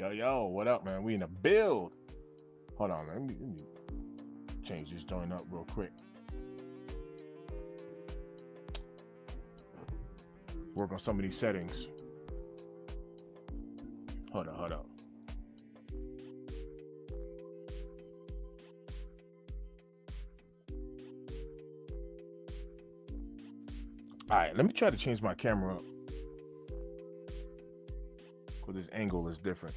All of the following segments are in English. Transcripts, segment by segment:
Yo, what up, man? We in the build. Hold on, man. Let me change this joint up real quick. Work on some of these settings. Hold up. All right, let me try to change my camera up. Because this angle is different.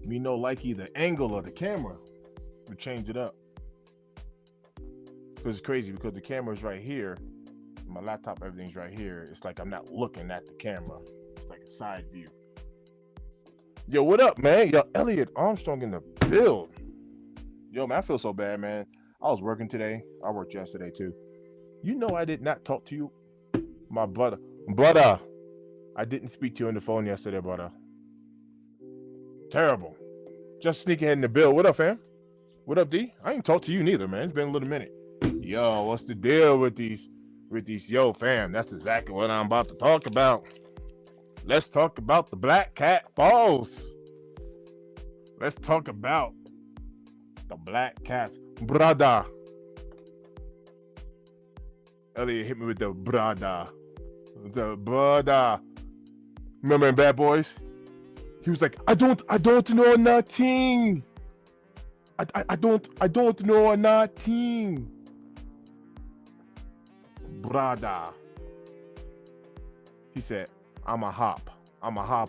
Me no likey the angle of the camera. We change it up. Because it's crazy because the camera is right here. My laptop, everything's right here. It's like I'm not looking at the camera. It's like a side view. Yo, what up, man? Yo, Elliot Armstrong in the build. Yo, man, I feel so bad, man. I was working today. I worked yesterday too. You know I did not talk to you, my brother. Brother, I didn't speak to you on the phone yesterday, brother. Terrible. Just sneaking ahead in the build. What up, fam? What up, D? I ain't talked to you neither, man. It's been a little minute. Yo, what's the deal with these? Yo, fam, that's exactly what I'm about to talk about. Let's talk about the Black Cat Falls. Let's talk about the Black Cats. Brother. Elliot hit me with the brother. The brother. Remember in Bad Boys? He was like, I don't know nothing. I don't know nothing. Brother. He said, I'm a hop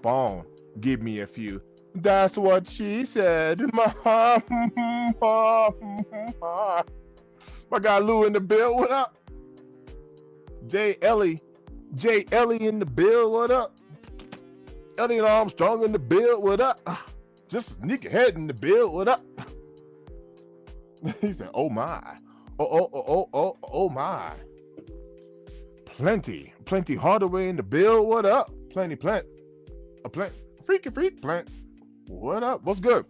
on. Give me a few. That's what she said. My guy Lou in the bill. What up? J. Ellie in the bill. What up? Elliot Armstrong in the bill. What up? Just sneak ahead in the bill. What up? He said, oh my. Oh my. Plenty Hardaway in the bill. What up? Plenty. Freaky plant. What up? What's good?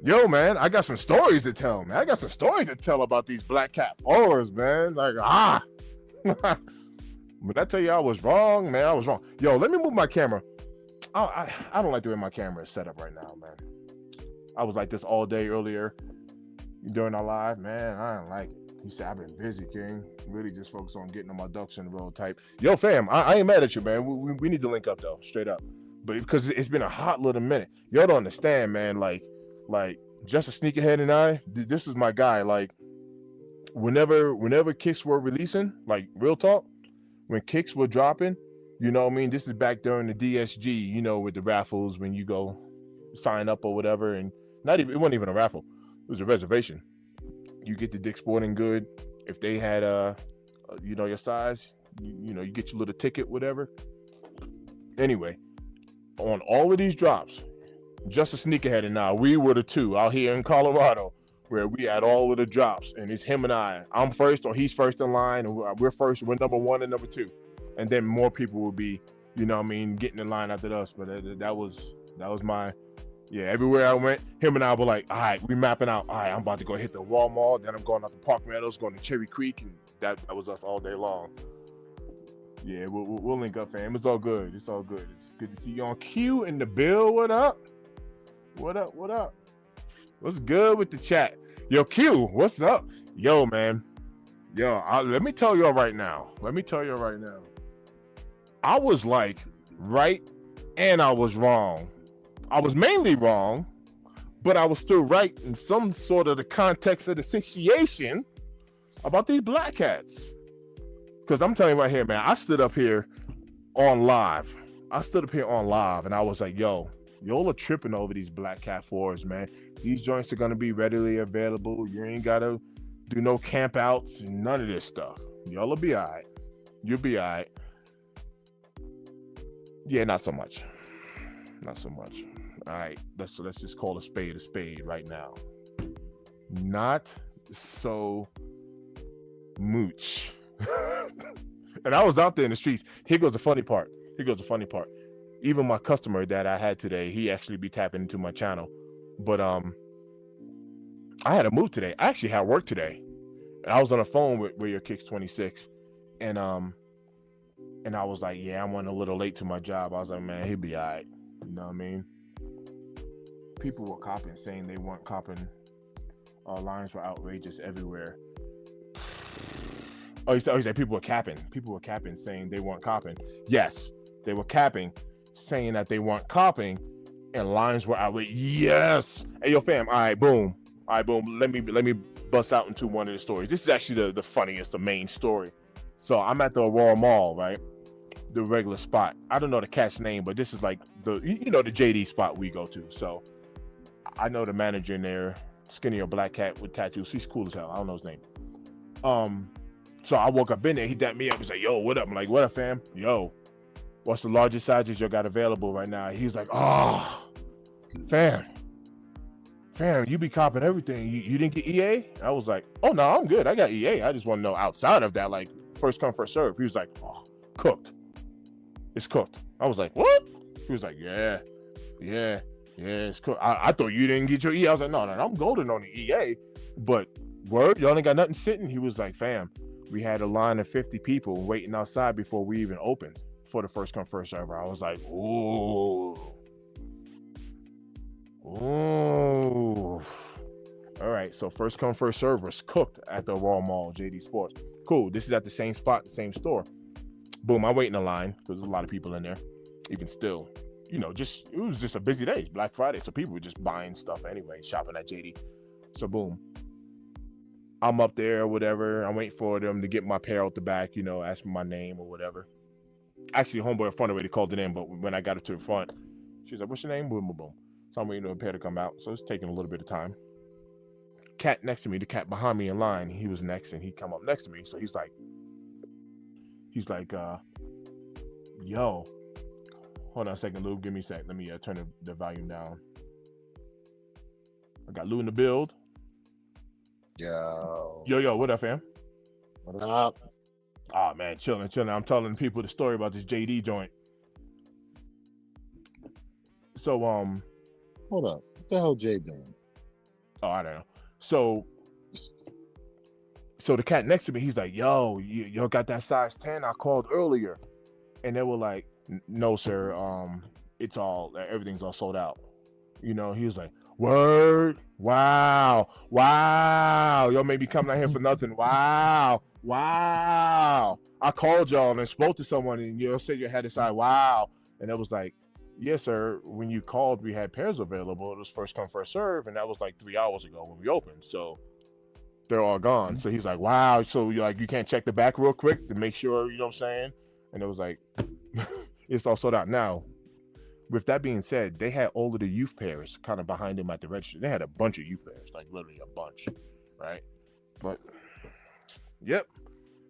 Yo, man, I got some stories to tell, man. I got some stories to tell about these Black Cat followers, man. Like, But I tell you, I was wrong, man. I was wrong. Yo, let me move my camera. I don't like the way my camera is set up right now, man. I was like this all day earlier during our live, man. I don't like it. He said, I've been busy, King. Really just focus on getting on my ducks in a row type. Yo, fam, I ain't mad at you, man. We need to link up, though, straight up. But because it's been a hot little minute. Y'all don't understand, man. Like just a sneakerhead and I, this is my guy. Like, whenever kicks were releasing, like, real talk, when kicks were dropping, you know what I mean? This is back during the DSG, you know, with the raffles when you go sign up or whatever. And it wasn't even a raffle. It was a reservation. You get the Dick's Sporting Good. If they had, you know, your size, you know, you get your little ticket, whatever. Anyway, on all of these drops, just a sneakerhead and I, we were the two out here in Colorado where we had all of the drops. And it's him and I. I'm first or he's first in line. And we're first. We're number one and number two. And then more people will be, you know what I mean, getting in line after us. But that was my... Yeah, everywhere I went, him and I were like, all right, we mapping out. All right, I'm about to go hit the Walmart. Then I'm going out to Park Meadows, going to Cherry Creek. And that was us all day long. Yeah, we'll link up, fam. It's all good. It's all good. It's good to see you on Q in the bill. What up? What up? What's good with the chat? Yo, Q, what's up? Yo, man. Yo, let me tell y'all right now. I was like right and I was wrong. I was mainly wrong, but I was still right in some sort of the context of the situation about these Black Cats. Because I'm telling you right here, man, I stood up here on live. And I was like, yo, y'all are tripping over these Black Cat 4s, man. These joints are going to be readily available. You ain't got to do no camp outs and none of this stuff. Y'all will be all right. You'll be all right. Yeah, not so much. All right, let's just call a spade right now. Not so much. And I was out there in the streets. Here goes the funny part. Even my customer that I had today, he actually be tapping into my channel. But I had to move today. I actually had work today. And I was on the phone with your Kicks 26. And And I was like, yeah, I'm running a little late to my job. I was like, man, he'll be all right. You know what I mean? People were copping, saying they weren't copping. Lines were outrageous everywhere. Oh, he said people were capping. People were capping, saying they weren't copping. Yes, they were capping, saying that they weren't copping, and lines were outrageous. Yes. Hey, yo, fam. All right, boom. All right, boom. Let me bust out into one of the stories. This is actually the funniest, the main story. So I'm at the Aurora Mall, right? The regular spot. I don't know the cat's name, but this is like the the JD spot we go to. So I know the manager in there, skinny or black cat with tattoos. He's cool as hell. I don't know his name. So I woke up in there. He dapped me up. He's like, "Yo, what up?" I'm like, "What up, fam? Yo, what's the largest sizes you got available right now?" He's like, "Oh, fam, you be copping everything. You didn't get EA?" I was like, "Oh no, I'm good. I got EA. I just want to know outside of that, like first come first serve." He was like, "Oh, cooked. It's cooked." I was like, "What?" He was like, yeah, it's cooked. I thought you didn't get your EA. I was like, no, I'm golden on the EA, but word, y'all ain't got nothing sitting. He was like, "Fam, we had a line of 50 people waiting outside before we even opened for the first come first serve." I was like, ooh. All right, so first come first serve was cooked at the Raw Mall, JD Sports. Cool. This is at the same spot, the same store. Boom, I wait in the line because there's a lot of people in there. Even still, it was just a busy day, Black Friday, so people were just buying stuff anyway, shopping at JD. So boom, I'm up there or whatever. I'm waiting for them to get my pair out the back, ask me my name or whatever. Actually, homeboy in front already called it in, but when I got it to the front, she's like, "What's your name?" Boom, boom, boom. So I'm waiting for the pair to come out. So it's taking a little bit of time. Cat next to me, the cat behind me in line, he was next, and he come up next to me. So he's like, "Yo, hold on a second, Lou. Give me a sec. Let me turn the volume down." I got Lou in the build. Yo, what up, fam? What up? Oh man, chilling. I'm telling people the story about this JD joint. So Hold up. What the hell Jay doing? Oh, I don't know. So the cat next to me, he's like, "Yo, you got that size 10 I called earlier." And they were like, "No, sir. Everything's all sold out." He was like, "Word, wow, y'all made me come down here for nothing. Wow. I called y'all and spoke to someone and said you had this side. Wow." And it was like, "Yes, sir. When you called, we had pairs available. It was first come first serve, and that was like 3 hours ago when we opened. So they're all gone." So he's like, "Wow. So you can't check the back real quick to make sure, you know what I'm saying?" And it was like, it's all sold out now. With that being said, they had all of the youth pairs kind of behind them at the register. They had a bunch of youth pairs, like literally a bunch, right? But yep,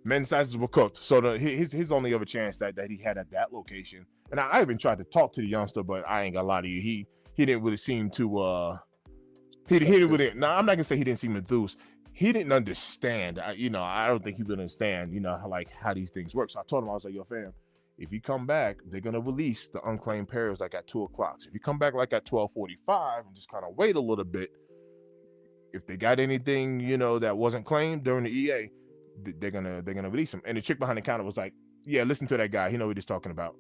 men's sizes were cooked. So his only other chance that he had at that location, and I even tried to talk to the youngster, but I ain't gonna lie to you, he didn't really seem to he didn't really. Now I'm not gonna say he didn't seem enthused. He didn't understand. I don't think he would understand. How these things work. So I told him, I was like, "Yo, fam, if you come back, they're gonna release the unclaimed pairs like at 2:00. So if you come back like at 12:45 and just kind of wait a little bit, if they got anything that wasn't claimed during the EA, they're gonna release them." And the chick behind the counter was like, "Yeah, listen to that guy. He know what he's talking about."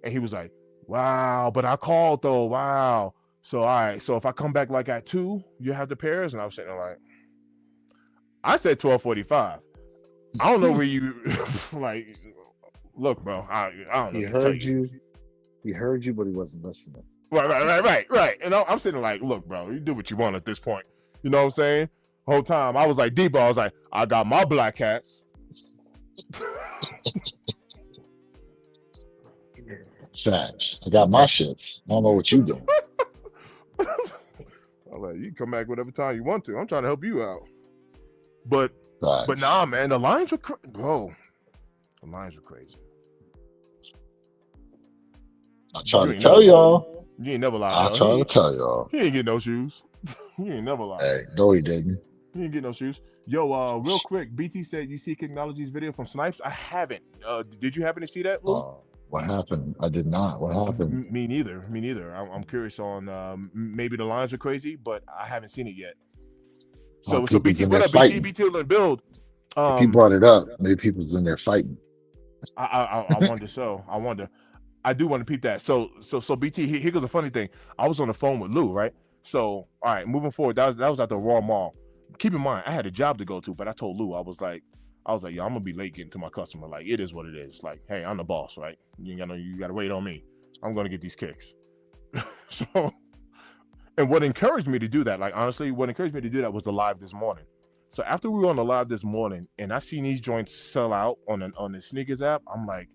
And he was like, "Wow, but I called though. Wow. So all right. So if I come back like at 2, you have the pairs." And I was sitting there like, I said 12:45. I don't know where you like. Look, bro. I don't know. He heard you. He heard you, but he wasn't listening. Right. And I'm sitting like, "Look, bro, you do what you want at this point." You know what I'm saying? The whole time I was like, Debo, I was like, "I got my black hats." Facts. I got my shits. I don't know what you doing. I'm like, "You can come back whatever time you want to. I'm trying to help you out." But Facts. But nah, man, the lines were bro. The lines were crazy. I try to tell y'all. You ain't never lied. I try to tell y'all. He ain't get no shoes. He ain't never lied. Hey, no, he didn't. He didn't get no shoes. Yo, real quick, BT said you see Technology's video from Snipes. I haven't. Did you happen to see that, Lou? What happened? I did not. What happened? Me neither. I'm curious on maybe the lines are crazy, but I haven't seen it yet. So BT, what up, BT? BT and build. If he brought it up, maybe people's in there fighting. I wonder. So I wonder. I do want to peep that. So BT. Here goes the funny thing. I was on the phone with Lou, right? So all right, moving forward, that was at the Raw Mall. Keep in mind, I had a job to go to, but I told Lou I was like, yo, I'm gonna be late getting to my customer. Like, it is what it is. Like, hey, I'm the boss, right? You gotta wait on me. I'm gonna get these kicks. So, and what encouraged me to do that, like honestly, what encouraged me to do that was the live this morning. So after we were on the live this morning, and I seen these joints sell out on the sneakers app, I'm like,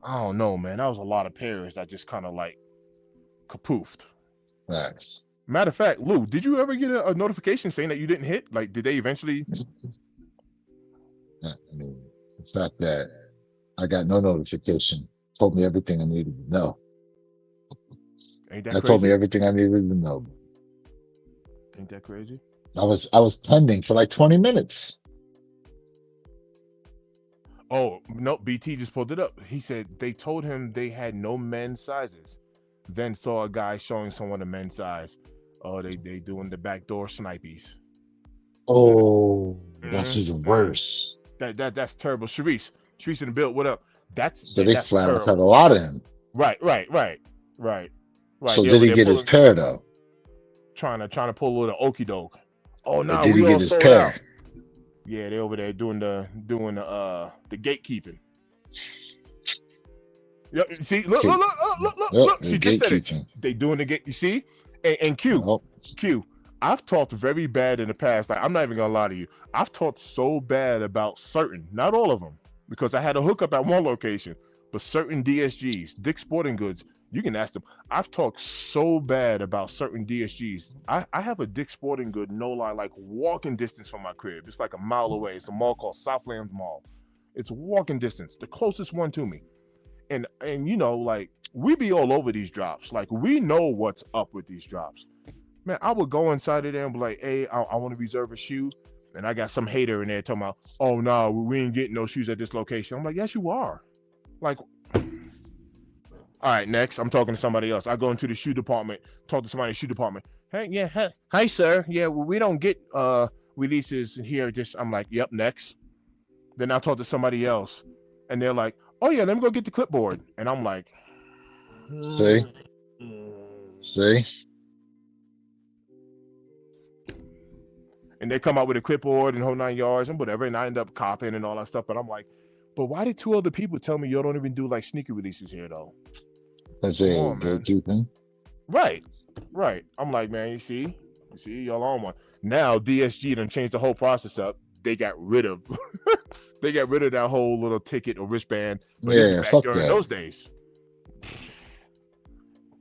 I don't know, man. That was a lot of pairs that just kind of like kapoofed. Facts. Matter of fact, Lou, did you ever get a notification saying that you didn't hit? Like, did they eventually? I mean, the fact that I got no notification told me everything I needed to know. Ain't that That told me crazy? everything I needed to know. Ain't that crazy? I was pending for like 20 minutes. Oh no, BT just pulled it up. He said they told him they had no men's sizes. Then saw a guy showing someone a men's size. Oh, they doing the backdoor snipies. Oh, that's even Mm-hmm. worse. That's terrible. Sharice in the build. What up? So they That's flat out had a terrible. lot of him. Right. So They did over he there get his pulling, pair though? trying to pull a little okey doke. Oh Or no, did he we get all his sold out. pair? Yeah, they over there doing the gatekeeping. Yeah, see, look. The She just said it. gatekeeping. They doing the gate. You see, and Oh, Q. I've talked very bad in the past. Like, I'm not even gonna lie to you. I've talked so bad about certain, not all of them, because I had a hookup at one location, but certain DSGs, Dick's Sporting Goods. You can ask them. I've talked so bad about certain DSGs. I have a Dick's Sporting Good, no lie, like walking distance from my crib. It's like a mile away. It's a mall called Southlands Mall. It's walking distance, the closest one to me. And you know, like, we be all over these drops. Like, we know what's up with these drops. Man, I would go inside of there and be like, hey, I want to reserve a shoe. And I got some hater in there talking about, oh no, we ain't getting no shoes at this location. I'm like, yes, you are. Like, all right, next. I'm talking to somebody else. I go into the shoe department, talk to somebody in the shoe department. Hey, yeah, hi, sir. Yeah, well, we don't get releases here. Just I'm like, yep, next. Then I talk to somebody else, and they're like, oh yeah, let me go get the clipboard. And I'm like, see, see, and they come out with a clipboard and whole 9 yards and whatever, and I end up copying and all that stuff. But I'm like, but why did two other people tell me y'all don't even do like sneaker releases here though? that's Come a on, man. gatekeeping. Right. I'm like, man, you see, y'all on one. Now DSG done changed the whole process up. They got rid of that whole little ticket or wristband. But this is Yeah, back fuck during that. those days.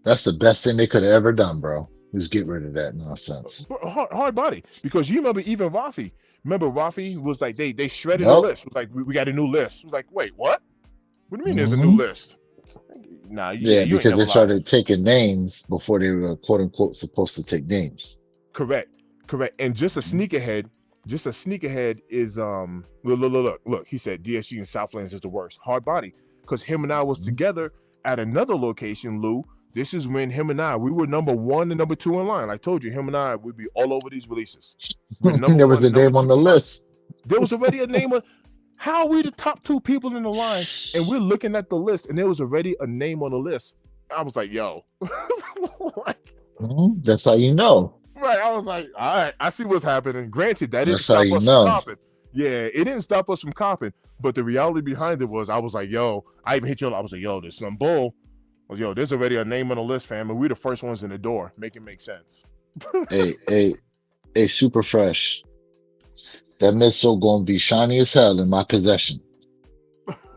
That's the best thing they could have ever done, bro. Just get rid of that nonsense. Hard body. Because you remember even Rafi. Remember Rafi was like, they shredded the Nope. list. It was like, we got a new list. It was like, wait, what? What do you mean there's a new Mhm. list? Nah, Yeah, you ain't because never they lied. started taking names before they were quote unquote supposed to take names. Correct. And just a sneakerhead is look. He said DSG and Southlands is the worst. Hard body. Because him and I was together at another location, Lou. This is when him and I, we were number 1 and number 2 in line. I told you, him and I would be all over these releases. We're number There was 1 a and number name 2 on the in line. list. There was already a name of, how are we the top 2 people in the line? And we're looking at the list, and there was already a name on the list. I was like, yo. Like, That's how you know. right. I was like, all right, I see what's happening. Granted, that didn't That's how stop you us from know. copping. Yeah, it didn't stop us from copping. But the reality behind it was, I was like, yo, I even hit you. I was like, yo, there's some bull. I was, yo, there's already a name on the list, fam, and we're the first ones in the door. Make it make sense. A super fresh. That missile gonna be shiny as hell in my possession.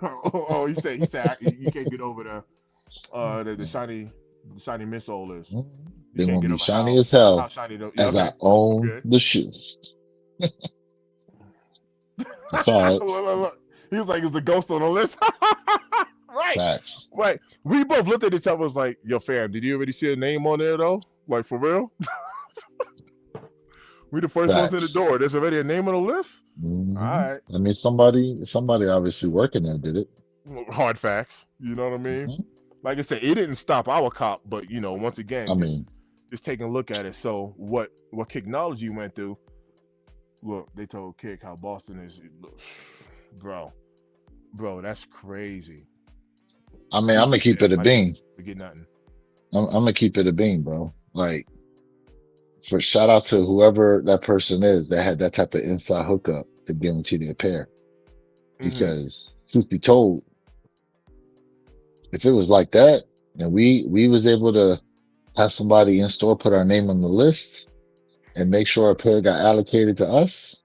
He said you can't get over the shiny midsole is. You They can't gonna get be over shiny how as hell shiny the, yeah, as I okay. own Okay. the shoe. That's all right. Look. He was like, it's a ghost on the list. Right. Facts. Right. We both looked at each other, was like, yo, fam, did you already see a name on there though? Like, for real? We the first ones in the door. There's already a name on the list? Mm-hmm. All right. I mean, somebody obviously working there did it. Hard facts. You know what I mean? Mm-hmm. Like I said, it didn't stop our cop, but you know, once again, just taking a look at it. So what Kicknology went through, look, they told Kick how Boston is, look, bro. bro, that's crazy. I mean, I'm gonna BT keep said it a money bean. to get nothing. I'm gonna keep it a bean, bro. Like, for shout out to whoever that person is that had that type of inside hookup to guarantee their pair. Mm-hmm. Because truth be told, if it was like that and we was able to have somebody in store put our name on the list and make sure a pair got allocated to us,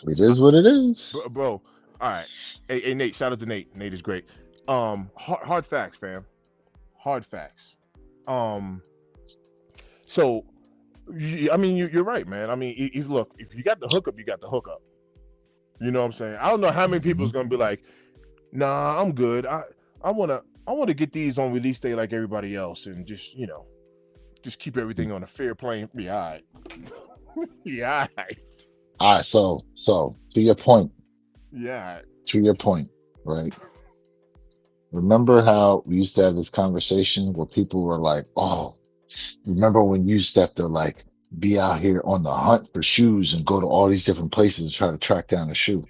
it is what it is. Bro, all right. Hey, Nate, shout out to Nate. Nate is great. Hard facts, fam. Hard facts. Um, so I mean, you're right, man. I mean, look, if you got the hookup, you got the hookup. You know what I'm saying? I don't know how many people is Mhm. gonna be like, nah, I'm good. I wanna get these on release day like everybody else, and just just keep everything on a fair plane. Yeah, all right. Yeah, all right. All right, so Yeah, all right. to your point, right? Remember how we used to have this conversation where people were like, "Oh, remember when you used to have to like be out here on the hunt for shoes and go to all these different places to try to track down a shoe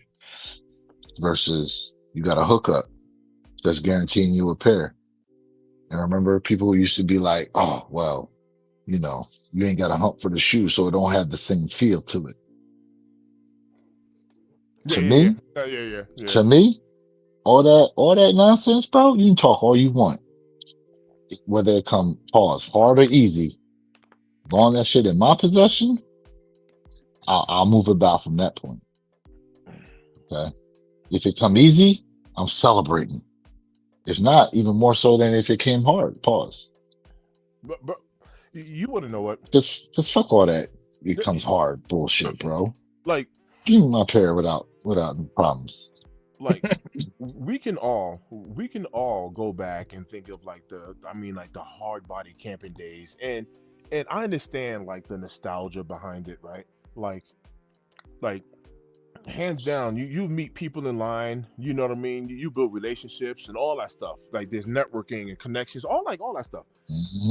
versus you got a hookup that's guaranteeing you a pair." And I remember people who used to be like, "Oh, well, you know, you ain't got to hunt for the shoe, so it don't have the same feel to it." Yeah, To yeah, yeah. me, Yeah. to me, all that nonsense, bro, you can talk all you want, whether it come pause hard or easy. Long that shit in my possession, I'll move about from that point. Okay. If it come easy, I'm celebrating. If not, even more so than if it came hard. Pause. But you want to know what? Just fuck all that. It The- comes hard uh, bullshit, bro. Like, Give me my pair without any problems. like we can all go back and think of like the hard body camping days, and I understand like the nostalgia behind it, right? Like hands down, you meet people in line, you know what I mean, you build relationships and all that stuff, like there's networking and connections, all that stuff.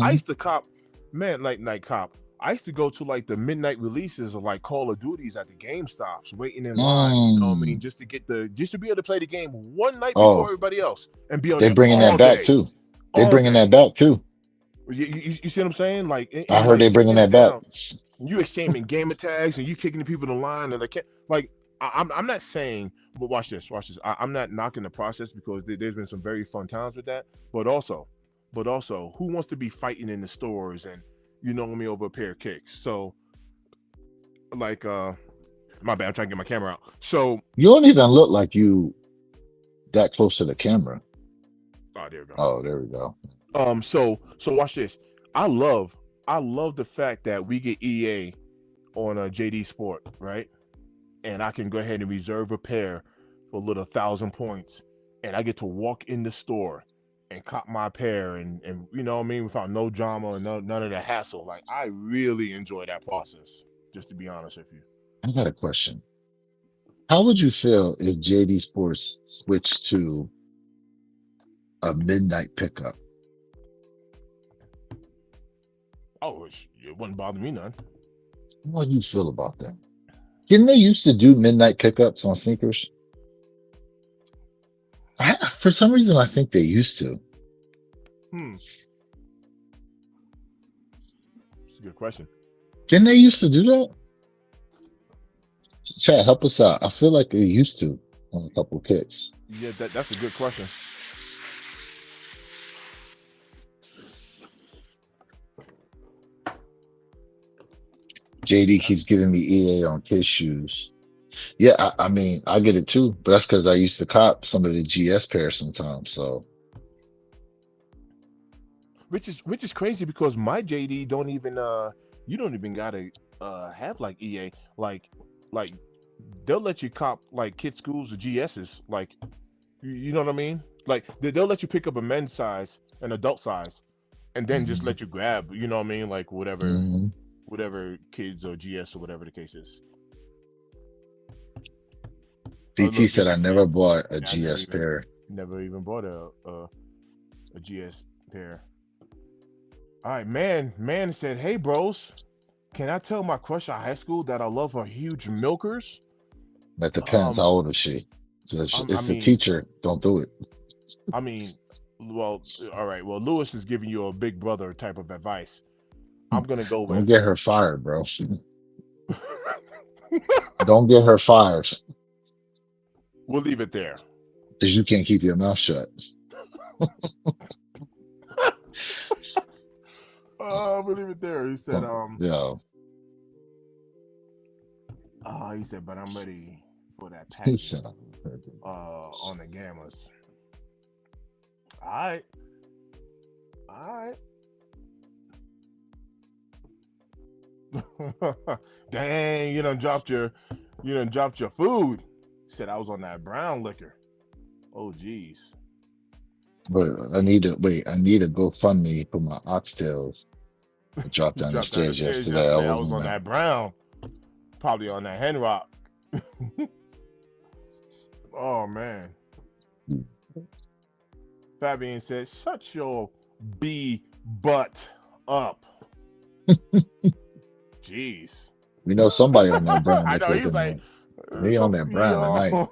I Hmm. used to cop, man, like cop. I used to go to like the midnight releases of like Call of Duties at the Game Stops, waiting in line. You know what I mean? Mm. Just to be able to play the game one night before Oh, everybody else and be on they there bringing that all back day, too. They all bringing that day. back too. You see what I'm saying? Like, I and heard like they you bringing get it that back. down, and you exchanging gamer tags, and you kicking the people in line, and I can't like. I'm not saying, but watch this. I'm not knocking the process because there's been some very fun times with that. But also, who wants to be fighting in the stores and you know what I mean over a pair of kicks? So like, my bad. I'm trying to get my camera out. So, You don't even look like you that close to the camera. oh, there we go. Oh, there we go. So watch this. I love, I love the fact that we get EA on a JD Sport, right? And I can go ahead and reserve a pair for a little 1,000 points, and I get to walk in the store and cop my pair, and you know what I mean, without no drama and none of the hassle. Like I really enjoy that process. Just to be honest with you. I got a question. How would you feel if JD Sports switched to a midnight pickup? Oh, it wouldn't bother me none. How would you feel about that? Didn't they used to do midnight pickups on sneakers? For some reason, I think they used to. Hmm, it's a good question. Didn't they used to do that? Chat, help us out. I feel like they used to on a couple of kicks. Yeah, that's a good question. JD keeps giving me EA on kids shoes. Yeah, I mean, I get it too, but that's because I used to cop some of the GS pairs sometimes. So, Which is crazy because my JD don't even you don't even gotta have like EA, like they'll let you cop like kid schools or GSs, like you know what I mean, like they'll let you pick up a men's size, an adult size, and then just mhm, let you grab, you know what I mean, like mhm. whatever kids or GS or whatever the case is. Oh BT look, said I BT said never bought a I never GS even pair. bought a GS pair. All right, man said, hey bros, can I tell my crush at high school that I love her huge milkers? That depends. Um, How old is she? So I it's the mean, teacher. Don't do it. I mean, well, all right. Well, Lewis is giving you a big brother type of advice. I'm gonna go Don't with. get her fired, bro. Don't get her fired We'll leave it there. because you can't keep your mouth shut. We'll leave it there. He said, Yo, he said, but I'm ready for that he patent. said, On the gammas. All right, all right. Dang, you done dropped your food. Said I was on that brown liquor. Oh, geez. but I need to wait. I need a GoFundMe for my oxtails. I dropped You down the dropped down the stairs stairs yesterday. I yesterday. I was wasn't on that. that brown. Probably on that hen rock. Oh, man. Fabian said, shut your B butt up. Jeez. We know somebody on that brown I know liquor he's like, tonight. He on that brown tonight.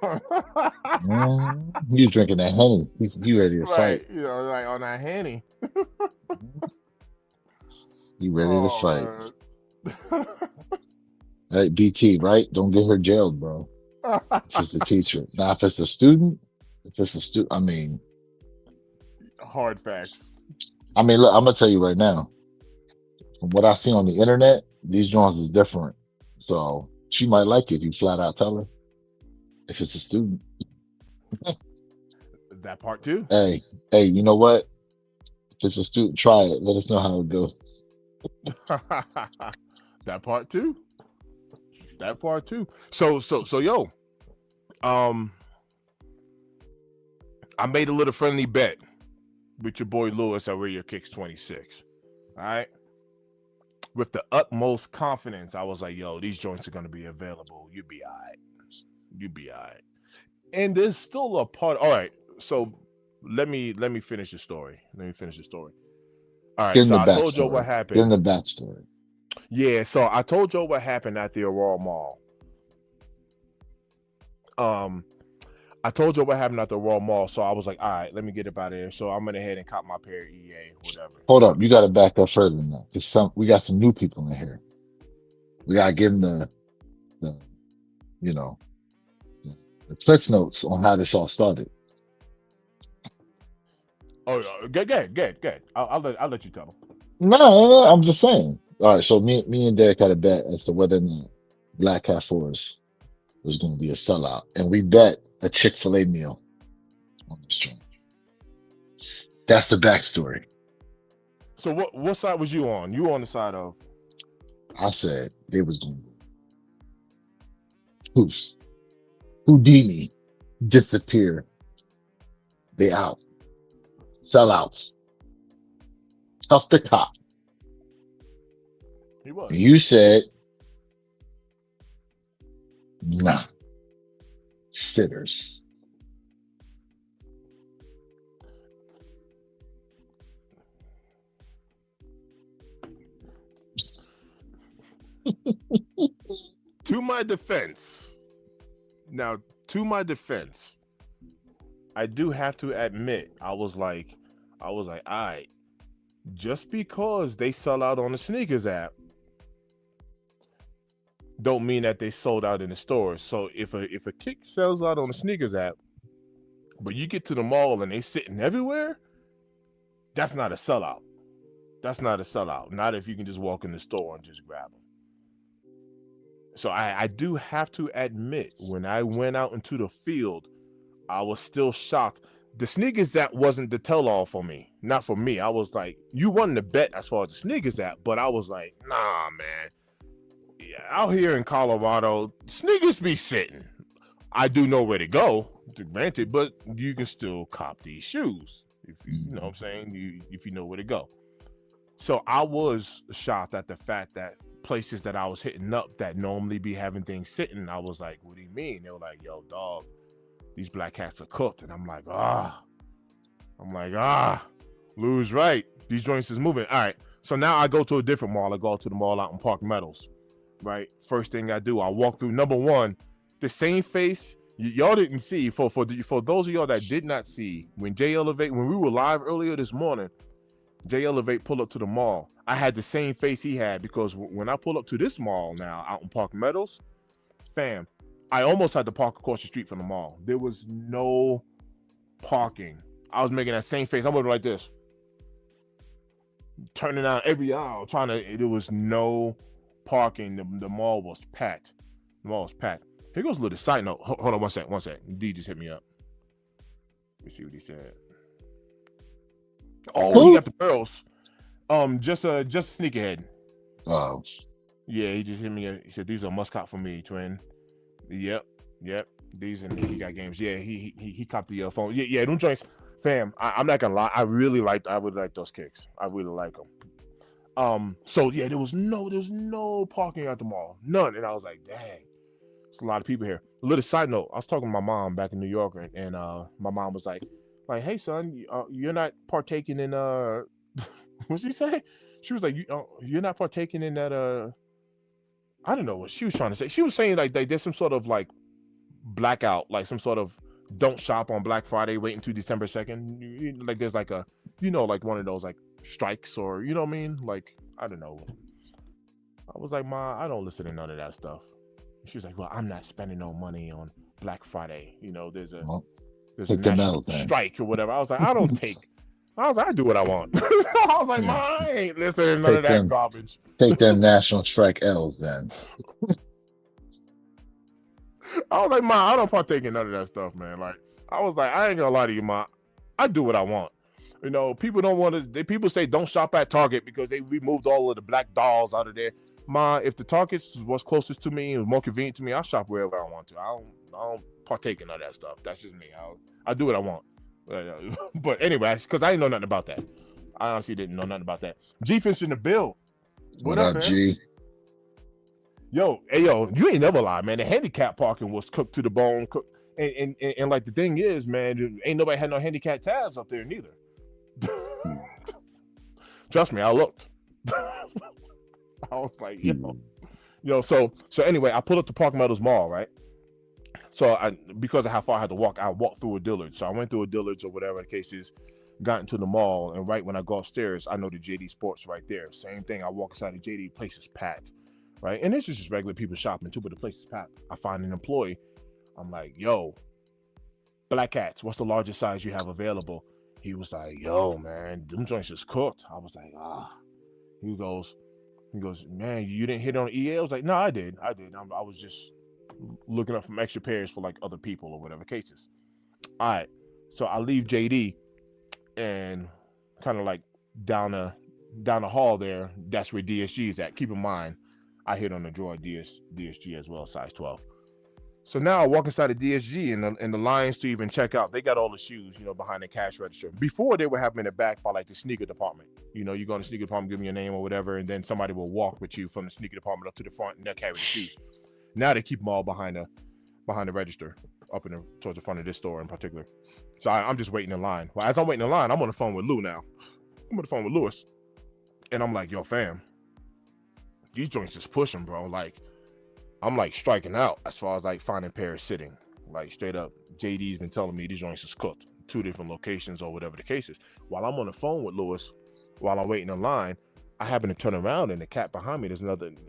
yo. He was drinking that honey. He ready to Right, fight. like on that Henny. He ready to fight. Oh Hey, BT, right? Don't get her jailed, bro. man. If it's a teacher. Now, if it's a student, I mean, Hard facts. look, I'm gonna tell you right now. From what I see on the internet, these joints is different. So she might like it. You flat out tell her. If it's a student, That part too. hey, you know what? If it's a student, try it. Let us know how it goes. That part too. That part too. So yo, I made a little friendly bet with your boy Lewis at Radio Kicks 26. All right. With the utmost confidence, I was like, yo, these joints are gonna be available. You be all right. You be all right. And there's still a part. All right. So let me finish the story. Let me finish the story. All right. Give him So the I told you what backstory. Give happened. him the backstory. Yeah, so I told you what happened at the Aurora Mall. I told you what happened at the Aurora Mall, so I was like, all right, let me get up out of here. So I went ahead and caught my pair of EA, whatever. Hold up, you got to back up further than that because we got some new people in here. We got to give them the you know the cliff notes on how this all started. Oh, good. I'll let you tell them. No, I'm just saying. All right, so me and Derek had a bet as to whether or not Black Cat Forest was going to be a sellout, and we bet a Chick-fil-A meal on this joint. That's the backstory. So what side was you on? You were on the side of? I said they was going to poof, Houdini, disappear. They out. Sellouts. Tough to cop. He was. And you said, nah, sitters. To my defense, I do have to admit, I was like, all right, just because they sell out on the sneakers app, don't mean that they sold out in the stores. So if a kick sells out on the sneakers app, but you get to the mall and they sitting everywhere, that's not a sellout. That's not a sellout. Not if you can just walk in the store and just grab them. So I do have to admit, when I went out into the field, I was still shocked. The sneakers app wasn't the tell-all for me. Not for me. I was like, you won the bet as far as the sneakers app, but I was like, nah, man. Yeah, out here in Colorado, sneakers be sitting. I do know where to go, granted, but you can still cop these shoes. If you know what I'm saying, if you know where to go. So I was shocked at the fact that places that I was hitting up that normally be having things sitting, I was like, what do you mean? They were like, yo, dog, these black cats are cooked. And I'm like, Lou's right. These joints is moving. All right. So now I go to a different mall. I go to the mall out in Park Meadows, right? First thing I do, I walk through number one, the same face Y'all didn't see for those of y'all that did not see when J Elevate when we were live earlier this morning. J Elevate pulled up to the mall. I had the same face he had because when I pull up to this mall now out in Park Meadows, fam, I almost had to park across the street from the mall. There was no parking. I was making that same face. I'm looking like this, turning down every aisle, trying to. There was no parking. The mall was packed. The mall was packed. Here goes a little side note. Hold on one sec. D just hit me up. Let me see what he said. Oh, he got the pearls. Just a sneakerhead. Oh. Yeah, he just hit me. He said these are must cop for me, twin. Yep. These and he got games. Yeah, he copped the phone. Yeah, them joints, fam. I'm not gonna lie. I really would like those kicks. I really like them. So yeah, there was no parking at the mall, none. And I was like, dang. There's a lot of people here. A little side note, I was talking to my mom back in New York, and my mom was like, hey son, you're not partaking in what'd she say? She was like, you're not partaking in that I don't know what she was trying to say. She was saying like there's some sort of like blackout, like some sort of don't shop on Black Friday, wait until December 2nd. Like there's like a like one of those like strikes or you know what I mean? Like I don't know. I was like, Ma, I don't listen to none of that stuff. She was like, well, I'm not spending no money on Black Friday. There's a national strike or whatever. I was like, I do what I want. I was like, Ma, I ain't listening to none of that garbage. Take them national strike L's then. I was like, Ma, I don't partake in none of that stuff, man. Like, I was like, I ain't gonna lie to you, Ma. I do what I want. People don't want to. People say don't shop at Target because they removed all of the black dolls out of there. Ma, if the Target was closest to me and was more convenient to me, I'll shop wherever I want to. I don't partake in all that stuff. That's just me. I do what I want. But anyway, because I didn't know nothing about that. I honestly didn't know nothing about that. G-Finch in the build. What up, man? G? Yo, you ain't never lied, man. The handicap parking was cooked to the bone. And like the thing is, man, ain't nobody had no handicap tabs up there neither. Trust me, I looked. I was like, so anyway, I pulled up to Park Meadows Mall, right? So because of how far I had to walk, I walked through a Dillard's. So I went through a Dillard's or whatever the case is, got into the mall, and right when I go upstairs, I know the JD Sports right there. Same thing. I walk inside the JD, place is packed, right? And this is just regular people shopping too, but the place is packed. I find an employee. I'm like, yo, Black Cats, what's the largest size you have available? He was like, yo, man, them joints is cooked. I was like, He goes, man, you didn't hit on EA? I was like, no, I did. I was just looking up some extra pairs for like other people or whatever cases. All right. So I leave JD and kind of like down the hall there. That's where DSG is at. Keep in mind, I hit on the drawer DSG as well, size 12. So now I walk inside the DSG and the lines to even check out. They got all the shoes, behind the cash register. Before they were having it back by like the sneaker department. You go in the sneaker department, give me your name or whatever, and then somebody will walk with you from the sneaker department up to the front and they'll carry the shoes. Now they keep them all behind the register, up towards the front of this store in particular. So I'm just waiting in line. Well, as I'm waiting in line, I'm on the phone with Lou now. I'm on the phone with Lewis, and I'm like, yo, fam, these joints just pushing, bro. Like, I'm like striking out as far as like finding pairs sitting. Like straight up, JD's been telling me these joints is cooked. 2 different locations or whatever the case is. While I'm on the phone with Lewis, while I'm waiting in line, I happen to turn around and the cat behind me,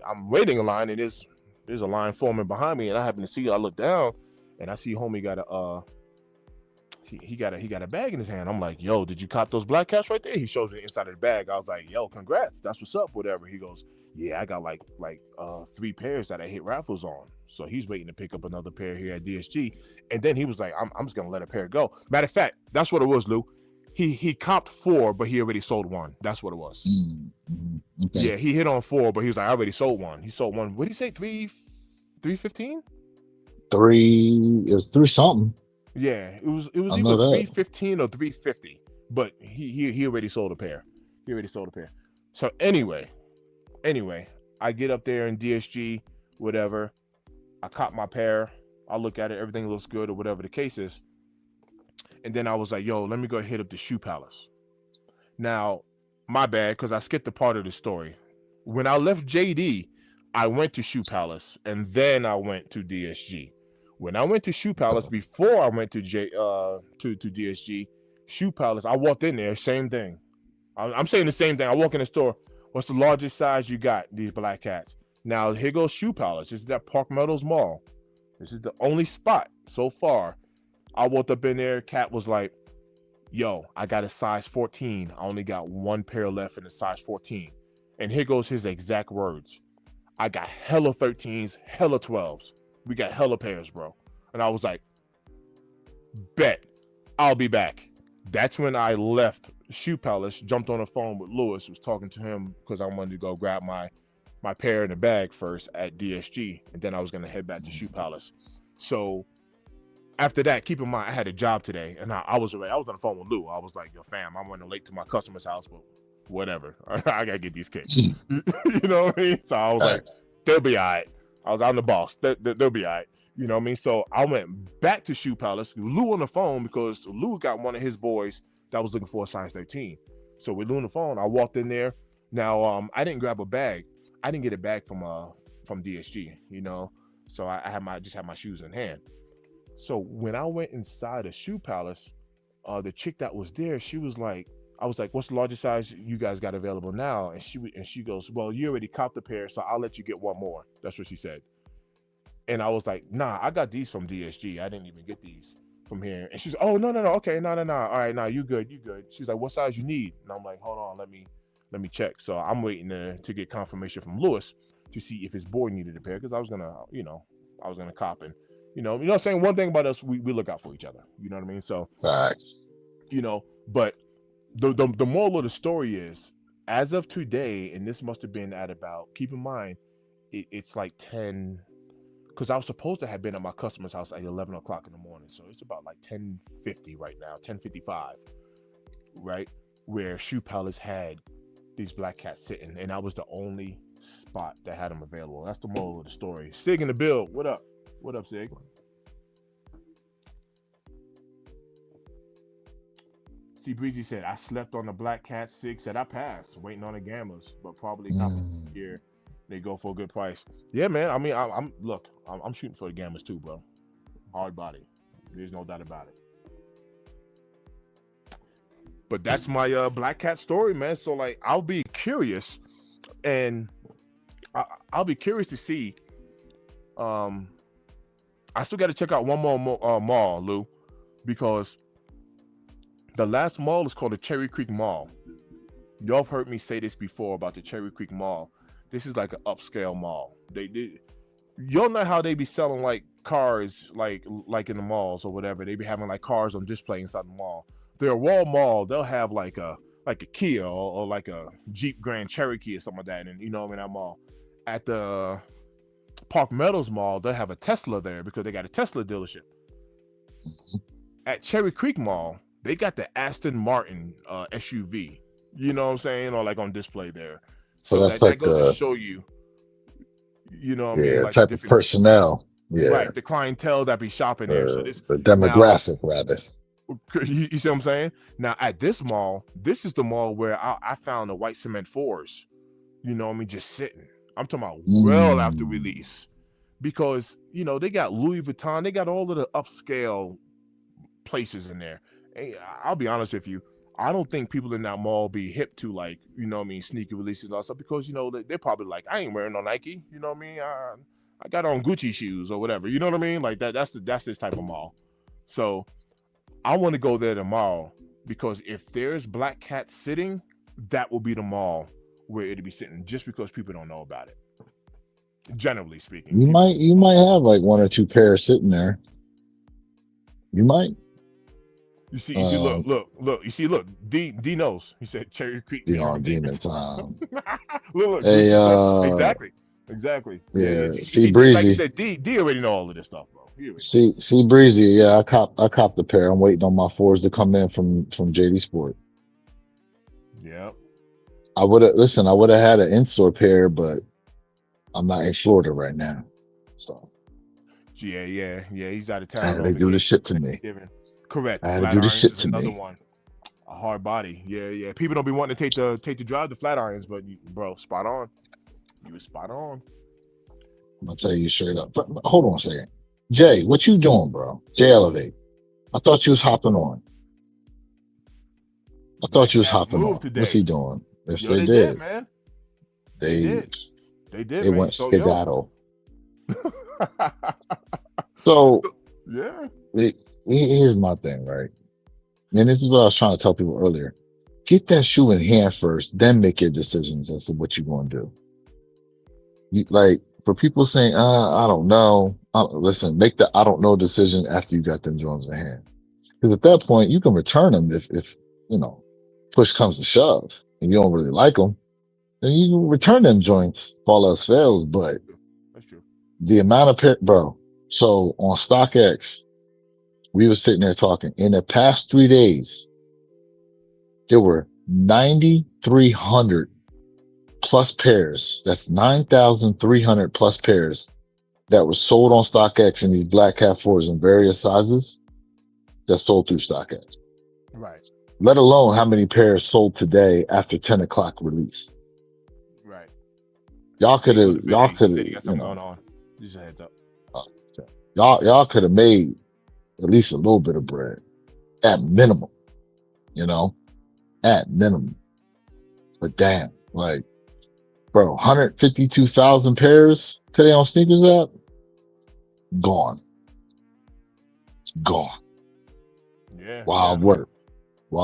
I'm waiting in line and there's a line forming behind me, and I happen to see. I look down, and I see homie got he got a bag in his hand. I'm like, yo, did you cop those Black Cats right there? He shows me the inside of the bag. I was like, yo, congrats, that's what's up, whatever. He goes, yeah, I got like 3 pairs that I hit raffles on. So he's waiting to pick up another pair here at DSG, and then he was like, I'm just gonna let a pair go. Matter of fact, that's what it was, Lou. He copped 4, but he already sold 1. That's what it was. Okay. Yeah, he hit on 4, but he was like, I already sold 1. He sold 1. What did he say? 315? 3. It was 3 something. Yeah, it was either 315 or 350. But he already sold a pair. So anyway, I get up there in DSG, whatever. I cop my pair. I look at it, everything looks good or whatever the case is. And then I was like, yo, let me go hit up the Shoe Palace. Now, my bad, because I skipped a part of the story. When I left JD, I went to Shoe Palace, and then I went to DSG. When I went to Shoe Palace before I went to to DSG, Shoe Palace, I walked in there, same thing. I'm saying the same thing. I walk in the store. What's the largest size you got? These black cats. Now here goes Shoe Palace. This is at Park Meadows Mall. This is the only spot so far. I walked up in there. Cat was like, "Yo, I got a size 14. I only got one pair left in the size 14." And here goes his exact words: "I got hella 13s, hella 12s. We got hella pairs, bro." And I was like, "Bet, I'll be back." That's when I left Shoe Palace, jumped on the phone with Lewis, was talking to him because I wanted to go grab my pair in the bag first at DSG, and then I was gonna head back to Shoe Palace. So after that, keep in mind I had a job today, and I was on the phone with Lou. I was like, "Yo, fam, I'm running late to my customer's house, but whatever. I gotta get these kicks." You know what I mean? So I was like, "They'll be all right." I'm the boss. They'll be all right. You know what I mean? So I went back to Shoe Palace, Lou on the phone, because Lou got one of his boys that was looking for a size 13. So with Lou on the phone, I walked in there. Now, I didn't grab a bag. I didn't get a bag from DSG, you know? So I just had my shoes in hand. So when I went inside a Shoe Palace, the chick that was there, she was like, I was like, "What's the largest size you guys got available now?" And she goes, "Well, you already copped a pair, so I'll let you get one more." That's what she said. And I was like, "Nah, I got these from DSG. I didn't even get these from here." And she's, "Oh, no, okay, no. All right, no, you good. She's like, "What size you need?" And I'm like, "Hold on, let me check." So I'm waiting to get confirmation from Lewis to see if his boy needed a pair, because I was gonna cop. And you know what I'm saying? One thing about us, we look out for each other. You know what I mean? So Facts. but the moral of the story is, as of today, and this must have been at about, keep in mind, it's like 10, because I was supposed to have been at my customer's house at 11 o'clock in the morning. So it's about like 10:50 right now, 10:55, right? Where Shoe Palace had these black cats sitting, and I was the only spot that had them available. That's the moral of the story. Sig in the build. What up? What up, Sig? See, Breezy said, "I slept on the black cat." Sig said, "I passed, waiting on the gammas, but probably not here. They go for a good price." Yeah, man. I mean, I'm shooting for the gammas too, bro. Hard body. There's no doubt about it. But that's my black cat story, man. So like, I'll be curious, and I'll be curious to see. I still got to check out one more mall, Lou, because the last mall is called the Cherry Creek Mall. Y'all have heard me say this before about the Cherry Creek Mall. This is like an upscale mall. Y'all know how they be selling like cars, like in the malls or whatever. They be having like cars on display inside the mall. Their Wall Mall, they'll have like a Kia or like a Jeep Grand Cherokee or something like that. And you know, in that mall, at the Park Meadows Mall, they'll have a Tesla there because they got a Tesla dealership. At Cherry Creek Mall, they got the Aston Martin SUV. You know what I'm saying? Or like on display there. So that's that like goes to show you, you know what I mean? Like type of personnel. Yeah. Right, the clientele that be shopping there. So the demographic, rather. You see what I'm saying? Now at this mall, this is the mall where I found the white cement fours. You know what I mean? Just sitting. I'm talking about well after release, because you know they got Louis Vuitton, they got all of the upscale places in there. Hey, I'll be honest with you, I don't think people in that mall be hip to, like, you know what I mean, sneaker releases and all stuff, because you know they're probably like, "I ain't wearing no Nike." You know what I mean? I got on Gucci shoes or whatever. You know what I mean? Like that's this type of mall. So I want to go there tomorrow, because if there's black cats sitting, that will be the mall where it'll be sitting, just because people don't know about it. Generally speaking, you might have like one or two pairs sitting there. You might. You see, look. You see, look. D knows. He said Cherry Creek. Be on demon time. look. Hey, exactly. Yeah. See, See, Breezy. like you said, D already know all of this stuff, bro. See, Breezy. Yeah, I copped the pair. I'm waiting on my fours to come in from JD Sport. Yep. I would have had an in-store pair, but I'm not in Florida right now. So Yeah. He's out of town. they do this shit to me. Correct. I had to do this shit to me. Another one. A hard body. Yeah. People don't be wanting to take the drive, the flat irons, but bro, spot on. You were spot on. I'm gonna tell you straight up. But hold on a second. Jay, what you doing, bro? Jay Elevate. I thought you was hopping on. I thought Black you was Cats hopping moved on. What's he today. doing? Yes, Yo, they they did, did. man. They They did. They did, they man. went So yo. skedaddle. So Yeah. it, here's my thing, right? And this is what I was trying to tell people earlier. Get that shoe in hand first, then make your decisions as to what you're going to do. Like for people saying, I don't know. Listen, make the I don't know decision after you got them Jones in hand. Because at that point, you can return them if, you know, push comes to shove and you don't really like them, then you can return them joints if all else fails. But That's true. the amount of bro. So on StockX, we were sitting there talking. In the past 3 days, there were 9,300 plus pairs. That's 9,300 plus pairs that were sold on StockX in these Black Cat 4s in various sizes that sold through StockX. Right. Let alone how many pairs sold today after 10 o'clock release. Right. Jay's a little busy. He said he got You something going know, on. Just a heads up. uh, y'all could have made at least a little bit of bread at minimum, you know, at minimum. But damn, like, bro, 152,000 pairs today on Sneakers app, gone, gone. Yeah. Yeah. Wild work,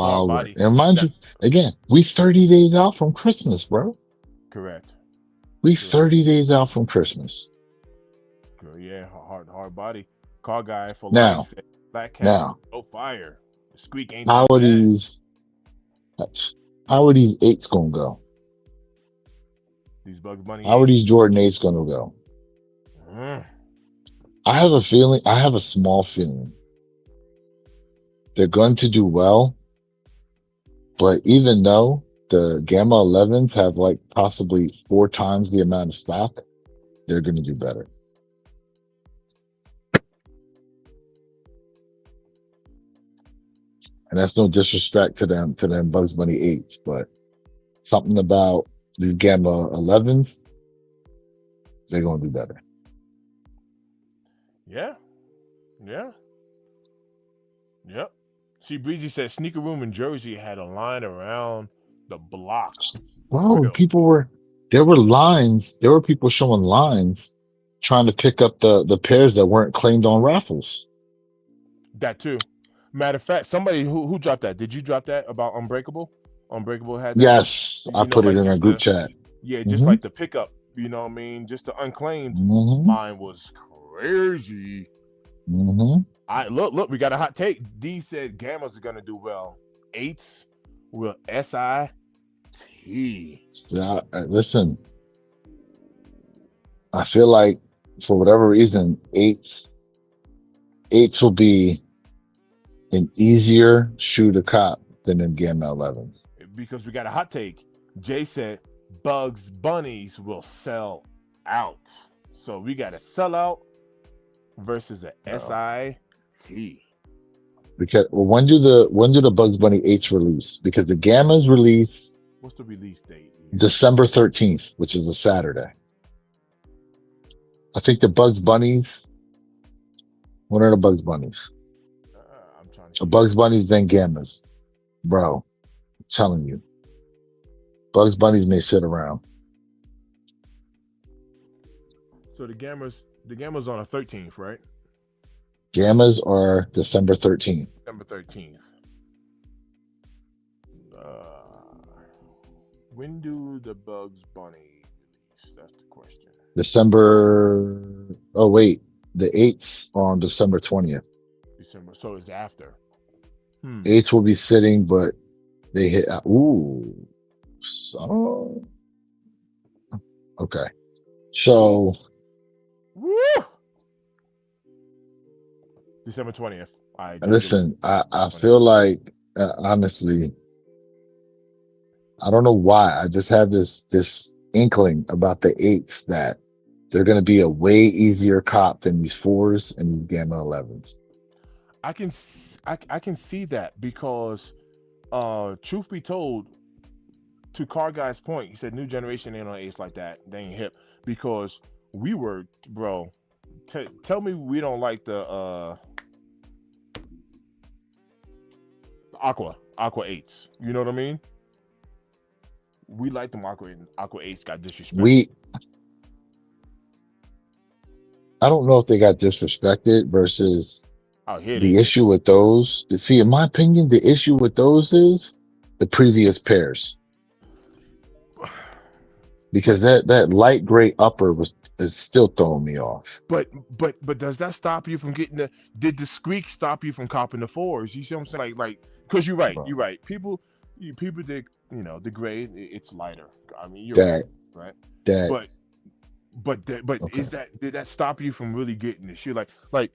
Hard wild work. body. And mind That you, again, we 30 days out from Christmas, bro. correct. We Correct. 30 days out from Christmas. Yeah. Hard body. Car guy for life Now, said Black Cats was now, so fire. The squeak ain't how too are bad. these, how are these eights gonna go? These Bugs Bunny How are these eights. Jordan eights gonna go? Mm, I have a small feeling they're going to do well, but even though the Gamma 11s have like possibly 4 times the amount of stock, they're going to do better. And that's no disrespect to them Bugs Bunny 8s, but something about these Gamma 11s, they're going to do better. yeah. Yeah. Yep. See, Breezy said sneaker room in Jersey had a line around the block. For Bro, real. there were lines, there were people showing lines trying to pick up the pairs that weren't claimed on raffles. That too. Matter of fact, somebody who dropped that. Did you drop that about Unbreakable? Unbreakable had that. Yes, I You know, put it like in a just group the chat. yeah, just Hmm like the pickup. You know what I mean? Just the unclaimed hmm line was crazy. hmm I look. We got a hot take. D said Gammas are gonna do well. Eights will SIT. So, listen, I feel like for whatever reason, eights will be an easier shoe to cop than them Gamma 11s. Because we got a hot take. Jay said Bugs Bunnies will sell out. So we got a sellout versus a So, SIT. because well, when do the Bugs Bunny 8s release? Because the Gammas release What's the release date here? December 13th, which is a Saturday. I think the Bugs Bunnies, what are the Bugs Bunnies? I'm trying to The see here. Bugs Bunnies, then Gammas. Bro, I'm telling you, Bugs Bunnies may sit around. So the gamma's on the 13th, right? Gammas are December 13th. December 13th. Uh, when do the Bugs Bunny release? That's the question. December, oh wait, the 8th on December 20th. December. So it's after. Hmm. 8th will be sitting, but they hit, ooh, so, okay. Ooh. So Woo! December 20th. All right, Jay gets listen, I 20th. feel like, honestly, I don't know why. I just have this inkling about the 8s that they're going to be a way easier cop than these 4s and these Gamma 11s. I can see that because truth be told, to Car Guy's point, he said new generation ain't on ace like that. They ain't hip because we were, bro. tell me we don't like the Aqua eights. You know what I mean? We like them Aqua eights got disrespected. We, I don't know if they got disrespected versus Out here they the did. issue with those. See, in my opinion, the issue with those is the previous pairs because But that light gray upper is still throwing me off. but does that stop you from getting the? Did the squeak stop you from copping the fours? You see what I'm saying? Like because you're right. Bro, You're right. People dig. The gray it's lighter. I mean you're right. that Right. that But but okay. is that did that stop you from really getting the shit? Like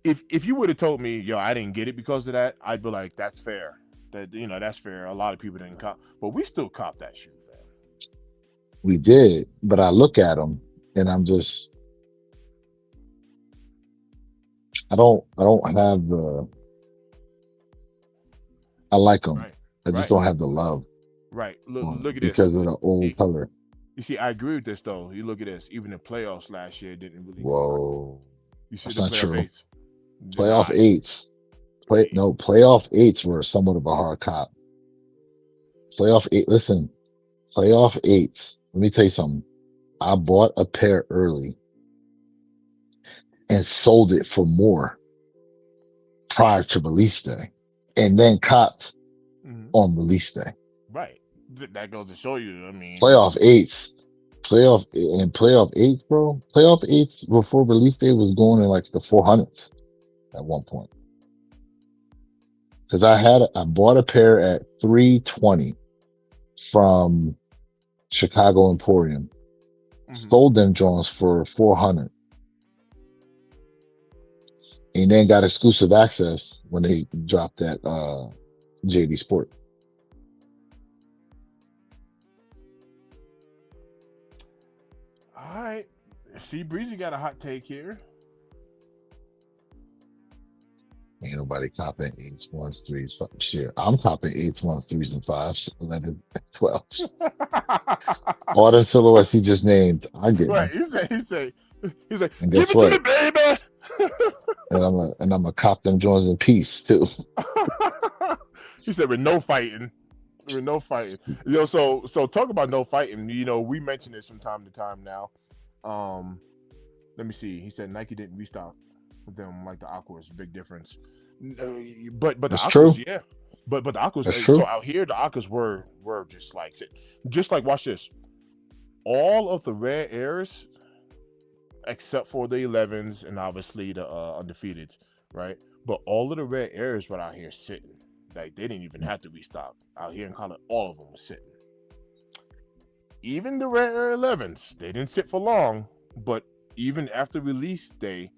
if you would have told me yo I didn't get it because of that, I'd be like that's fair. That's fair. A lot of people didn't cop, but we still cop that shoe, fam. We did, but I look at them and I'm just I don't have the I like them. Right. I just Right. don't have the love Right. Look on them look at this. because of the old You, color. you see, I agree with this though. You look at this. Even the playoffs last year didn't really. Whoa, You see that's the not playoff true. eights. Then Playoff I. eights, playoff eights were somewhat of a hard cop. Playoff eight, listen, playoff eights. Let me tell you something. I bought a pair early and sold it for more prior to release day, and then copped Mhm. on release day. Right. That goes to show you. I mean, Playoff eights, playoff eights, bro. Playoff eights before release day was going in like the 400s at one point. Because I bought a pair at 320 from Chicago Emporium, mhm. sold them Jones for 400, and then got exclusive access when they dropped that JD Sport. All right. See, Breezy got a hot take here. Ain't nobody copping eights, ones, threes, five. Shit, I'm copping eights, ones, threes, and fives, 11, 12s. All the silhouettes he just named, I get Right. them. He said, And give guess it to me, what? baby. And I'm a cop them joints in peace too. He said with no fighting. With no fighting. So talk about no fighting. We mention this from time to time now. Um, let me see. He said Nike didn't restock with them like the Aquas. Big difference. But the That's Aquas, true. yeah. But the Aquas. That's So true. out here, the Aquas were just like watch this. All of the rare airs, except for the 11s and obviously the undefeateds, right? But all of the rare airs were out here sitting. Like they didn't even have to restock out here in college. All of them were sitting. Even the rare air 11s, they didn't sit for long. But even after release day,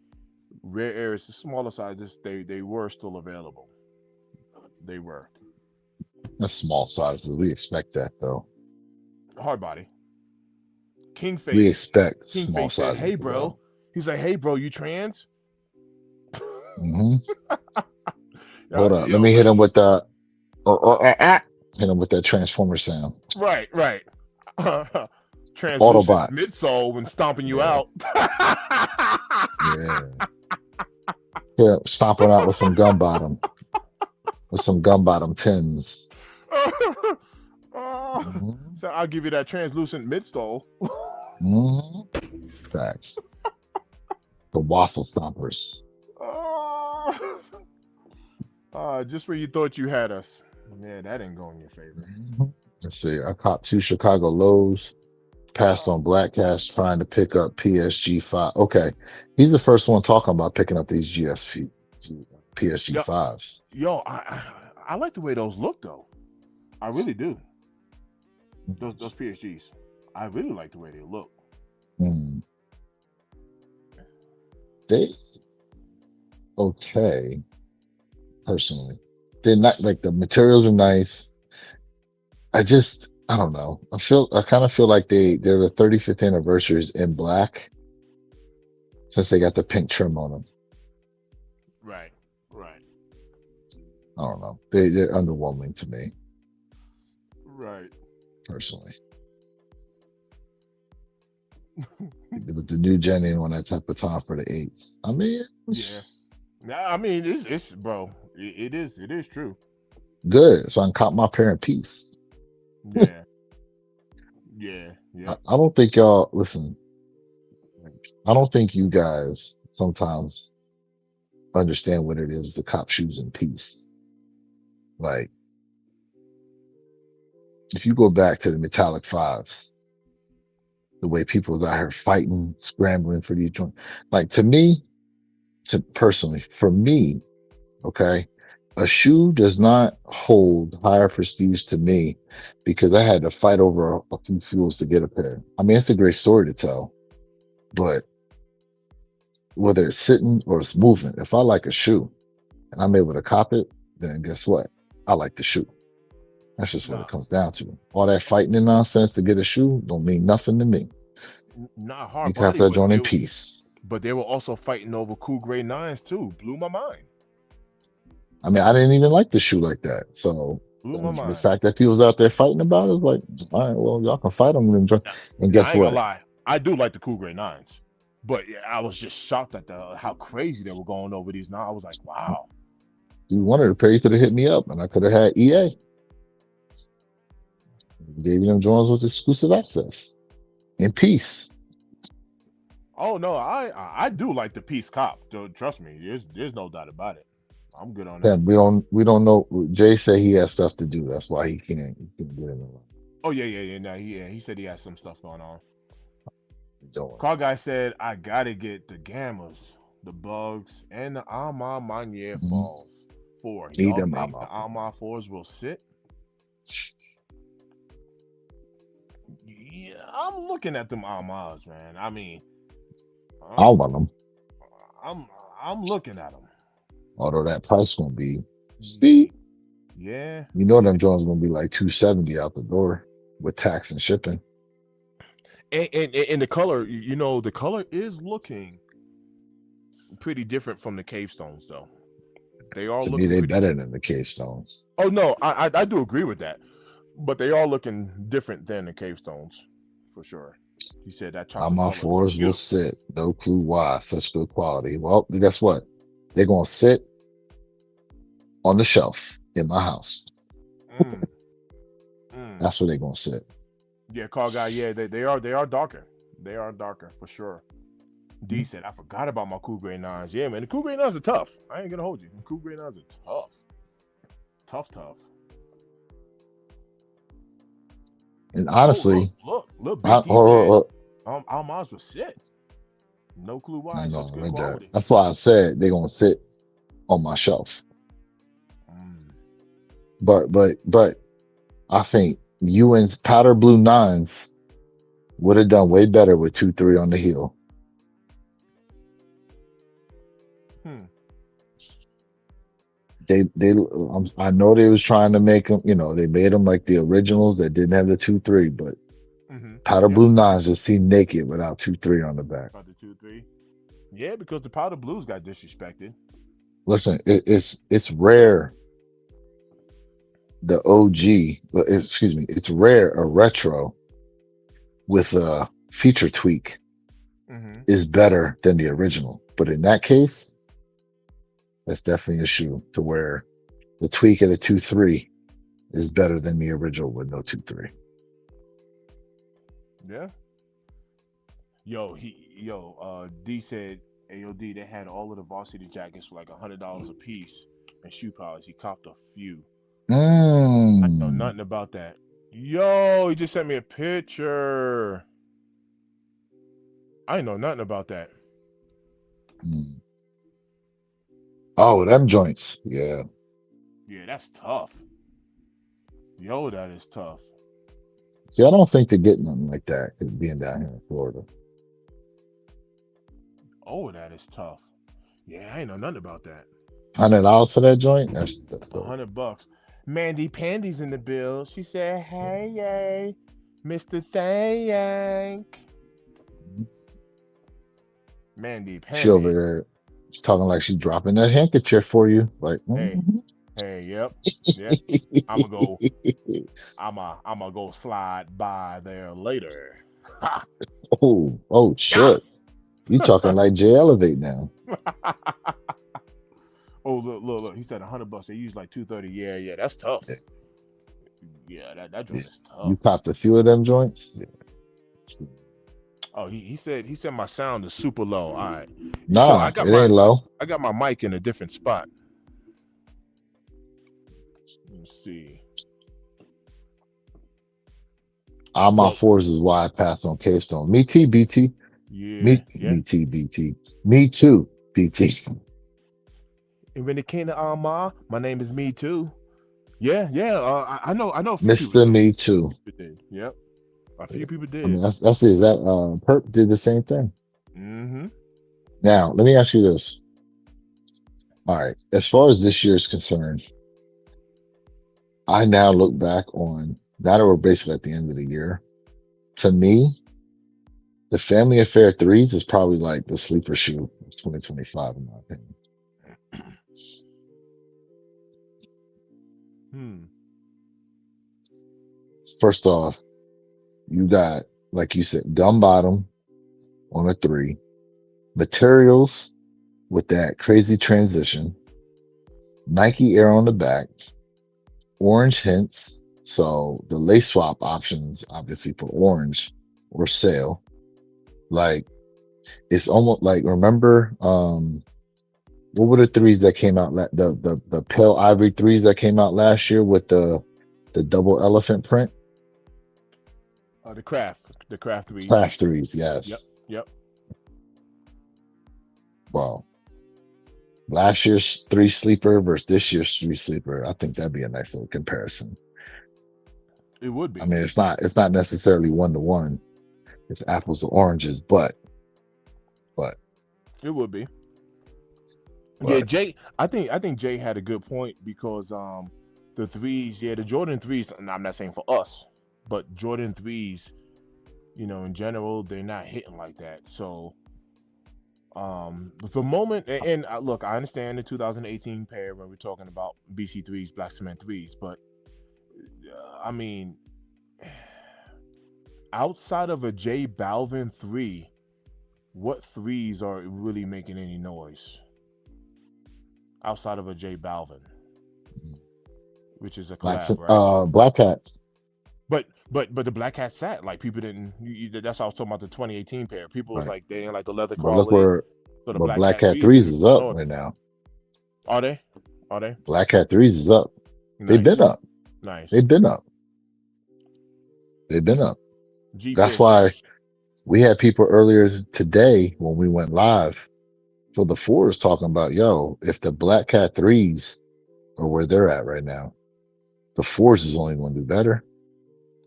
rare airs, the smaller sizes, they were still available. They were That's small sizes. We expect that though. hard body. King We face, expect King small face said, sizes "Hey, to bro." go. He's like, "Hey, bro, you trans?" Hmm. Yeah, Hold up. Let me hit him with the hit him with that transformer sound. right, right. Translucent Autobots. midsole when stomping you Yeah. out. Yeah. Yeah. Stomping out with some gum bottom Tims. Hmm. So I'll give you that translucent midsole. Hmm. Facts. The waffle stompers. Just where you thought you had us. Yeah, that ain't going in your favor. Mhm. Let's see. I caught two Chicago lows, passed on Black Cash trying to pick up PSG 5. Okay. He's the first one talking about picking up these PSG Yo, 5s. I like the way those look though. I really do. Those PSGs. I really like the way they look. Mm. They okay, personally. They're not like the materials are nice. I don't know. I kind of feel like they're the 35th anniversaries in black since they got the pink trim on them. Right. Right. I don't know. They're underwhelming to me Right. personally. With the new gen ain't on that type of time for the eights. I mean, Yeah. it's Nah, I mean, it's bro. It is true. good. So I can cop my parent piece. Yeah. Yeah. Yep. I don't think y'all listen. I don't think you guys sometimes understand what it is to cop shoes in peace. Like if you go back to the metallic fives, the way people was out here fighting, scrambling for these joints. Like to me, to personally, for me, okay, a shoe does not hold higher prestige to me because I had to fight over a few fuels to get a pair. I mean, it's a great story to tell, but whether it's sitting or it's moving, if I like a shoe and I'm able to cop it, then guess what? I like the shoe. That's just what it Nah, comes down to. All that fighting and nonsense to get a shoe don't mean nothing to me. not You hard can have body, that joint in peace. but they were also fighting over cool gray nines too. Blew my mind. I mean, I didn't even like the shoe like that. So Blew my the mind. fact that people was out there fighting about it is like, all right, well, y'all can fight them and enjoy. Now, And now, I guess ain't gonna what? lie. I do like the cool gray nines, but yeah, I was just shocked at the how crazy they were going over these. Now I was like, wow. You wanted a pair, you could have hit me up and I could have had EA. Gave you them joints with exclusive access in peace. Oh no, I do like the peace cop. Trust me, there's no doubt about it. I'm good on Yeah, that. we don't know. Jay said he has stuff to do. That's why he can't get in the line. Oh yeah. No, he said he has some stuff going on. Doing. Car guy said I gotta get the gammas, the bugs, and the Alma Manier Mm-hmm. falls. Four. Need Y'all them think mama. the Alma fours will sit? Yeah, I'm looking at them Almas, man. I mean, I I'm want them. I'm I'm looking at them. Although that price gonna be steep. Yeah, You know yeah. them joints gonna be like 270 out the door with tax and shipping. And the color, the color is looking pretty different from the cave stones, though. They are To me, looking they pretty better different. than the cave stones. Oh no, I do agree with that, but they are looking different than the cave stones, for sure. He said that How chocolate my color is fours will beautiful. sit. No clue why. Such good quality. Well, guess what? They're gonna sit on the shelf in my house. Mm, mm. That's where they're gonna sit. Yeah, car guy. Yeah, they are darker. They are darker for sure. D said I forgot about my cool gray nines. Yeah, man, the cool gray nines are tough. I ain't gonna hold you. The cool gray nines are tough, tough. And Oh, look, honestly, look, look. I, Big T said hold, Almaz was set. No clue I why. know Such I good read that. quality. That's why I said they're gonna sit on my shelf. Mm. But I think Ewan's powder blue nines would have done way better with 2-3 on the heel. Hmm. I know they was trying to make them, they made them like the originals that didn't have the 2-3, but Mm-hmm. powder Yep. blue nines just seem naked without 2-3 on the back. About the 2-3. Yeah, because the powder blues got disrespected. Listen, it's rare the OG, excuse me, it's rare a retro with a feature tweak Mm-hmm. is better than the original. But in that case, that's definitely a shoe to where the tweak at a 2-3 is better than the original with no 2-3. Yeah. D said, AOD, they had all of the varsity jackets for like $100 a piece and shoe polish. He copped a few. I know Mm, nothing about that. Yo, he just sent me a picture. I know nothing about that. mm. Oh, them joints. Yeah. Yeah, that's tough. Yo, that is tough. See, I don't think they're getting nothing like that 'cause being down here in Florida. Oh, that is tough. Yeah, I ain't know nothing about that. $100 for that joint? That's A dope. $100. Mandy Pandy's in the bill. She said, "Hey, yay, Mr. Thank." Mandy She over Pandy. there, she's talking like she's dropping that handkerchief for you. Like, Hey, hey, yep. I'ma go. I'ma go slide by there later. Ha! Oh shit. You talking like J Elevate now. Oh, look. He said $100. They use like 230. Yeah, yeah, that's tough. Yeah, Yeah, that yeah. joint is You tough. popped a few of them joints? Yeah. Oh, he said my sound is super low. All right. So Nah, it ain't low. I got my mic in a different spot. Let's see. All my Well, fours is why I pass on K Stone. Me T BT. yeah, yeah. Me too, BT. And when it came to Alma, my name is Me Too. Yeah, yeah. I know a few people Mr. did. Me too. Did. Yep, a Yeah. few people I did. mean, that's it. That Perp did the same thing. Mm-hmm. Now, let me ask you this. All right. As far as this year is concerned, I now look back on that, or basically at the end of the year. To me, the Family Affair threes is probably like the sleeper shoe of 2025, in my opinion. Hmm. First off, you got, like you said, gum bottom on a three, materials with that crazy transition, Nike Air on the back, orange hints. So the lace swap options, obviously for orange or sale, like it's almost like, remember, what were the threes that came out? The pale ivory threes that came out last year with the double elephant print, The craft threes. craft threes. Yep, Yes. yep. Well, last year's three sleeper versus this year's three sleeper. I think that'd be a nice little comparison. It would I be. mean, it's not necessarily one to one. It's apples to oranges, but, It would be. Yeah, but Jay. I think Jay had a good point because the threes. Yeah, the Jordan threes. And I'm not saying for us, but Jordan threes. In general, they're not hitting like that. So the moment and look, I understand the 2018 pair when we're talking about BC threes, black cement threes, but I mean, outside of a J Balvin three, what threes are really making any noise outside of a J Balvin, which is a collab, right? black hats. But the black hat sat like people didn't. That's how I was talking about the 2018 pair. People was Right. like they didn't like the leather But look quality, where, so the but black black hat hat threes threes didn't is make up no noise. right now. Are they? Are they? Black hat threes is up. They've been Nice, up. nice. They've been up. They've been up. G That's why Fish. we had people earlier today when we went live for the fours talking about, yo, if the black cat threes are where they're at right now, the fours is only going to do better.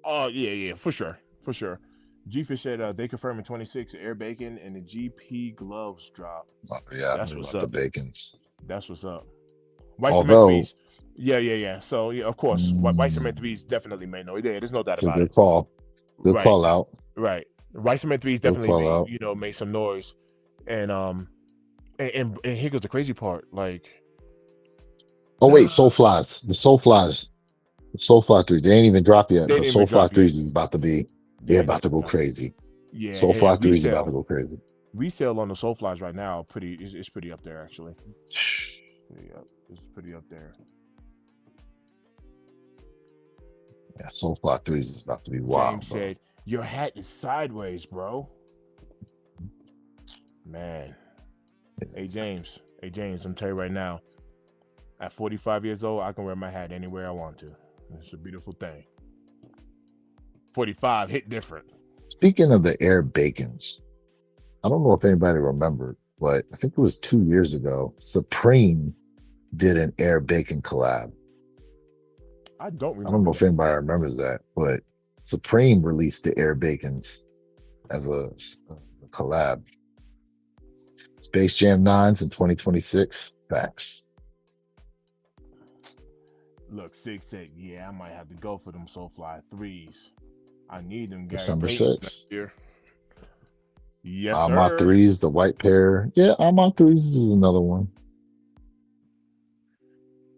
Oh yeah, yeah, for sure, for sure. G Fish said they confirming 26 Air Bacon and the GP gloves drop. Oh, yeah, I That's knew what's about the up. bacons. That's what's up. White cement Although, threes. Yeah, yeah, yeah. So yeah, of course, white cement mm, threes definitely made no. Yeah, there's no doubt it's a about it. good call. Good Right, call out. right. White cement threes Good definitely call made out. made some noise, and and here goes the crazy part. Like, Oh, nah, wait, soul flies. The soul flies. The soul fly three. They ain't even dropped yet, they but didn't even soul fly drop yet. threes is about to be, they're Yeah, they about to didn't go drop yet. crazy. Yeah, Soul fly and threes is about to go crazy. resale on the soul flies right now pretty is pretty up there actually. Pretty up. It's pretty up there. Yeah, soul fly threes is about to be James wild, bro. said, "Your hat is sideways, bro." Man, hey James, I'm tell you right now. At 45 years old, I can wear my hat anywhere I want to. It's a beautiful thing. 45 hit different. Speaking of the Air Bacons, I don't know if anybody remembered, but I think it was 2 years ago. Supreme did an Air Bacon collab. I don't I don't remember know if that. anybody remembers that, but Supreme released the Air Bacons as a collab. Space Jam 9s in 2026. Facts. Look, Six said, "Yeah, I might have to go for them SoFly threes. I need them Gary December Payton next 6th. year." Yes, Alma sir. threes, the white pair. Yeah, Alma threes is another one.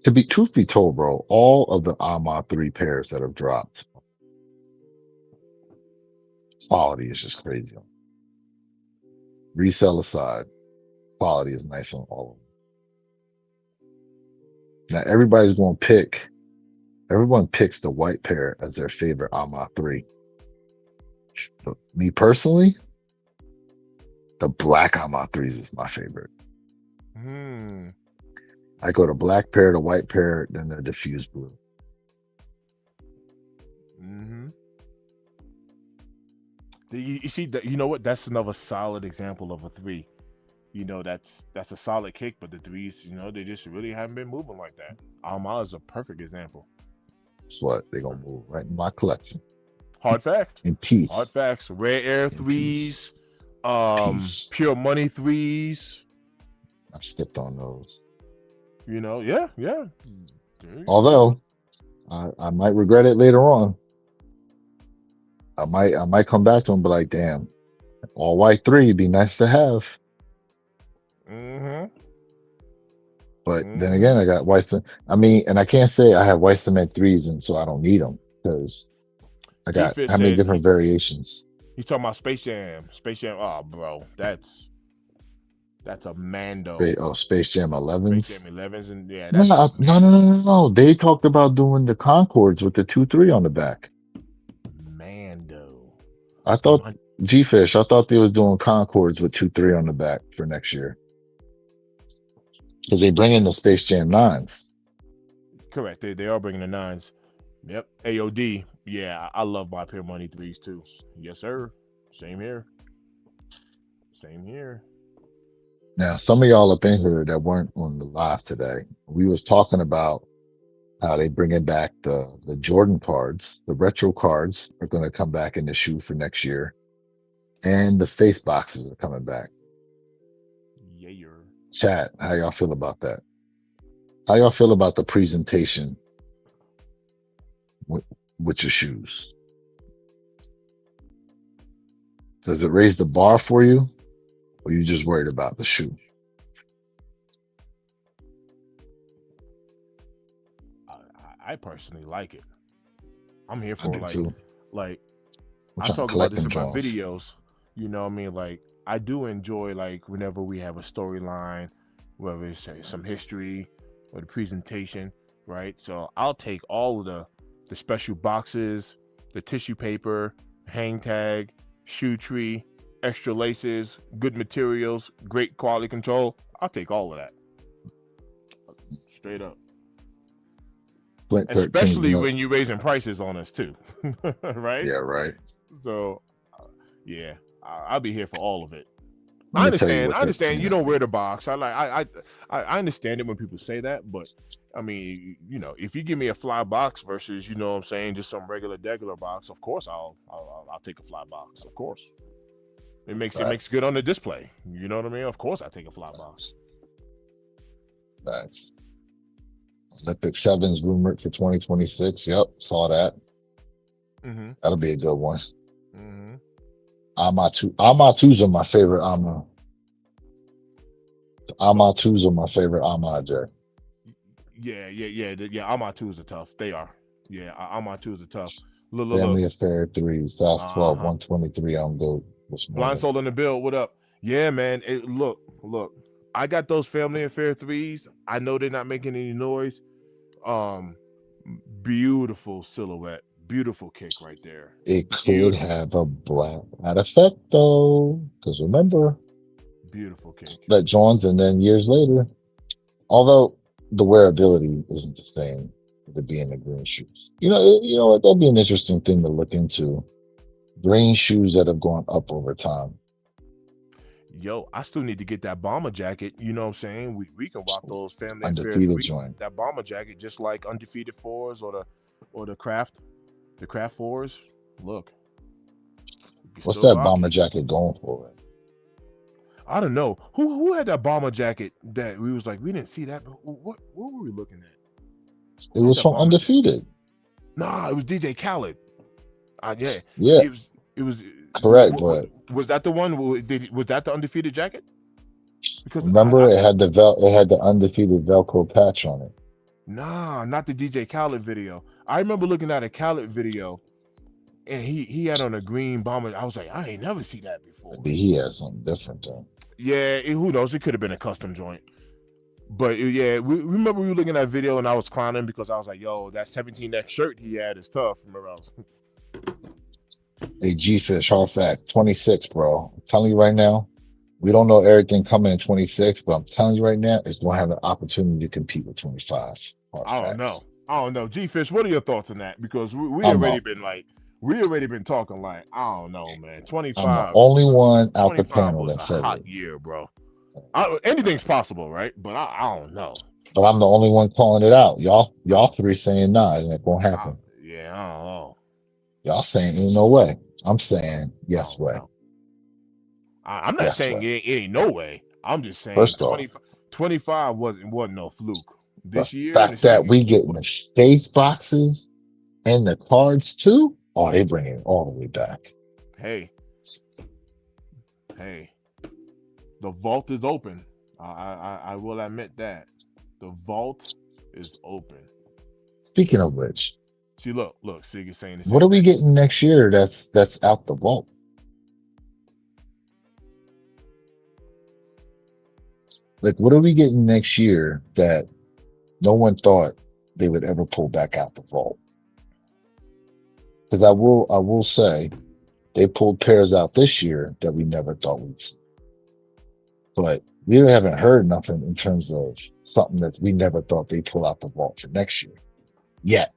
To be truth be told, bro, all of the Alma three pairs that have dropped, quality is just crazy. Resell aside, quality is nice on all of them. Now everybody's going to pick. Everyone picks the white pair as their favorite AMA 3. But me personally, the black AMA 3s is my favorite. Hmm. I go to black pair, the white pair, then the diffused blue. Mm-hmm. You see that? You know what? That's another solid example of a three. That's a solid kick, but the threes, they just really haven't been moving like that. Alma is a perfect example. That's what they're gonna move right in my collection. Hard fact. In Hard peace. facts. Rare air In peace. threes, Peace. pure money threes. I skipped on those. Yeah. There you go. Although I might regret it later on. I might come back to them, but like, damn, all white three be nice to have. Mm-hmm. But then Mm-hmm. again, I got white. I mean, and I can't say I have white cement threes, and so I don't need them because I got G-Fish how many said different variations? he's talking about Space Jam. Space Jam. Oh, bro, that's a Mando. Space Jam Space Jam 11s. 11s, and yeah, No, that's no, no, no, Mando. no, no. They talked about doing the Concords with the 2-3 on the back. Mando. I thought Mon- G-Fish. I thought they was doing Concords with 2-3 on the back for next year because they bring in the Space Jam 9s. Correct. They are bringing the nines. Yep. AOD. Yeah, I love my pure money threes too. Yes, sir. Same here. Same here. Now, some of y'all up in here that weren't on the live today, we was talking about how they bringing back the Jordan cards. The retro cards are going to come back in the shoe for next year, and the face boxes are coming back. Yeah, Chat, how y'all feel about that? How y'all feel about the presentation with, with your shoes? Does it raise the bar for you, or you just worried about the shoe? I personally like it. I'm here I for do too. like I'm I trying to talk about collect this them in my Jones. videos. You know what I mean? Like I do enjoy like whenever we have a storyline, whether it's some history or the presentation, right? So I'll take all of the special boxes, the tissue paper, hang tag, shoe tree, extra laces, good materials, great quality control. I'll take all of that. Straight up. Flint 13's Especially no. when you're raising prices on us too. Right? Yeah, right. So yeah, I'll be here for all of it. Let I me tell you understand. what I the understand. You yeah. don't wear the box. I understand it when people say that, but I mean, if you give me a fly box versus, what I'm saying, just some regular box, of course I'll take a fly box. Of course, it makes Facts. good on the display. You know what I mean? Of course I take a fly box. Facts. Facts. Olympic sevens rumored for 2026. Yep, saw that. Mm-hmm. That'll be a good one. Mm-hmm. Ama twos are my favorite Ama. Ama twos are my favorite Ama Jack. Yeah. All my twos are tough. They are. Yeah, all my twos are tough. Look. Family Affair 3, South Uh 12, huh. 123 on go this Blind morning. soul in the bill. What up? Yeah, man. Look. I got those family affair threes. I know they're not making any noise. Um, beautiful silhouette. Beautiful kick right there. It could Beautiful, have a black matter of fact though, because remember beautiful kick. that Jones and then years later, although the wearability isn't the same with it being the green shoes. You know what? That'd be an interesting thing to look into. Green shoes that have gone up over time. Yo, I still need to get that bomber jacket. You know what I'm saying? We can rock those family affair Undefeated three. joint. That bomber jacket, just like undefeated fours or the craft fours. Look, you can What's still that rock bomber it. jacket going for? I don't know who had that bomber jacket that we was like we didn't see that. But what were we looking at? It Who had was that from bomber jacket? Undefeated. Nah, it was DJ Khaled. Yeah, Yeah, it was. correct. But Was that the one? Was that the undefeated jacket? Because remember, it had the undefeated Velcro patch on it. nah, not the DJ Khaled video. I remember looking at a Khaled video, and he had on a green bomber. I was like, I ain't never see that before. Maybe he has something different though. Yeah, who knows? It could have been a custom joint. But yeah, we remember we were looking at that video and I was clowning because I was like, yo, that 17X shirt he had is tough. Remember, I was Hey, G-Fish, hard fact, 26, bro. I'm telling you right now, we don't know everything coming in 26, but I'm telling you right now, it's going to have an opportunity to compete with 25. Hard I don't know. facts. I don't know. G Fish, what are your thoughts on that? Because we I'm already a, been like, we already been talking like, I don't know, man. I'm the 25, only one out the 25 panel was that a said hot it. year, bro. Anything's possible, right? But I don't know. But I'm the only one calling it out. Y'all three saying nah, it ain't gonna happen. Yeah, I don't know. Y'all saying ain't no way. I'm saying I yes don't way. know. I'm not Yes saying way. it ain't no way. I'm just saying First off, 25 wasn't no fluke. the This year, fact this year that was we getting the space boxes and the cards too, oh, they bring it all the way back. hey, hey, the vault is open. I will admit that the vault is open. Speaking of which, See, look, Sig is saying the what same are we thing. getting next year that's out the vault? Like, what are we getting next year that no one thought they would ever pull back out the vault? Because I will say they pulled pairs out this year that we never thought we'd see. But we haven't heard nothing in terms of something that we never thought they'd pull out the vault for next year yet.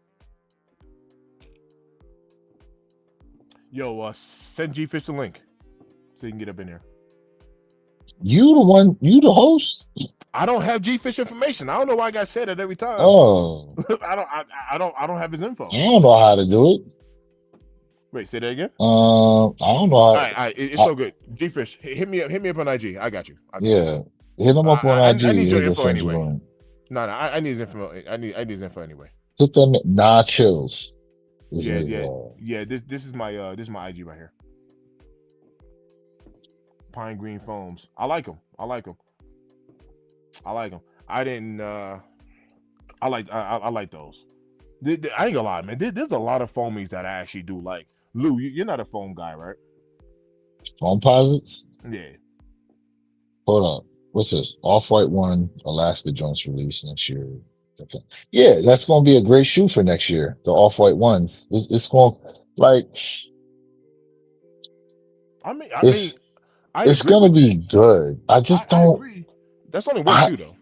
Yo, send G Fish the link so you can get up in here. You the host. I don't have G Fish information. I don't know why I got said it every time. Oh, I don't have his info. I don't know how to do it. Wait, say that again. I don't know All how. right, it's I, so good. G Fish, hit me up on IG. I got you. yeah, hit him up on IG. I need your He'll info send you anyway. one. No, I need his info. I need his info anyway. Hit them. Nah, chills. This Yeah, is This is my IG right here. Pine green foams. I like them. I like them. I like them. I didn't. I like those. I ain't gonna lie, man. There's a lot of foamies that I actually do like. Lou, you're not a foam guy, right? phone posits. Yeah. Hold on. What's this? Off-white one, Alaska joints release next year. Okay. Yeah, that's going to be a great shoe for next year. The off-white ones. It's going like I mean, it's I it's agree going to with be that. good. I just I don't. agree. That's only one I shoe though.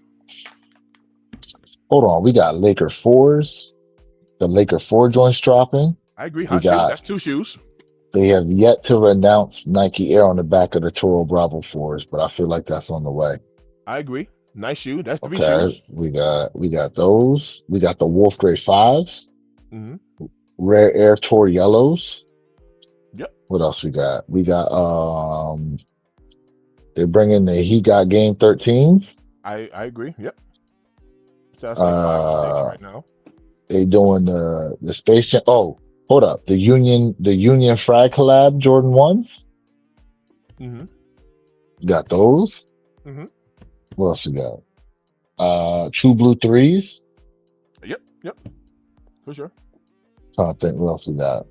hold on. We got Laker fours. The Laker four joints dropping. I agree. We Hot shoe. got. That's two shoes. They have yet to announce Nike Air on the back of the Toro Bravo fours, but I feel like that's on the way. I agree. Nice shoe. That's three Okay, shoes. we got those. We got the Wolf Grade fives, Mm-hmm. Rare Air Tour yellows. Yep. What else we got? We got they're bringing the He Got Game 13s. I agree. Yep. So that's like 5 or 6 Uh right now. they doing the Space Jam. Oh, hold up. The Union Frag collab Jordan 1s. Mm-hmm. You got those. Mm-hmm. What else we got? True Blue 3s. Yep. Yep. For sure. Trying to think what else we got.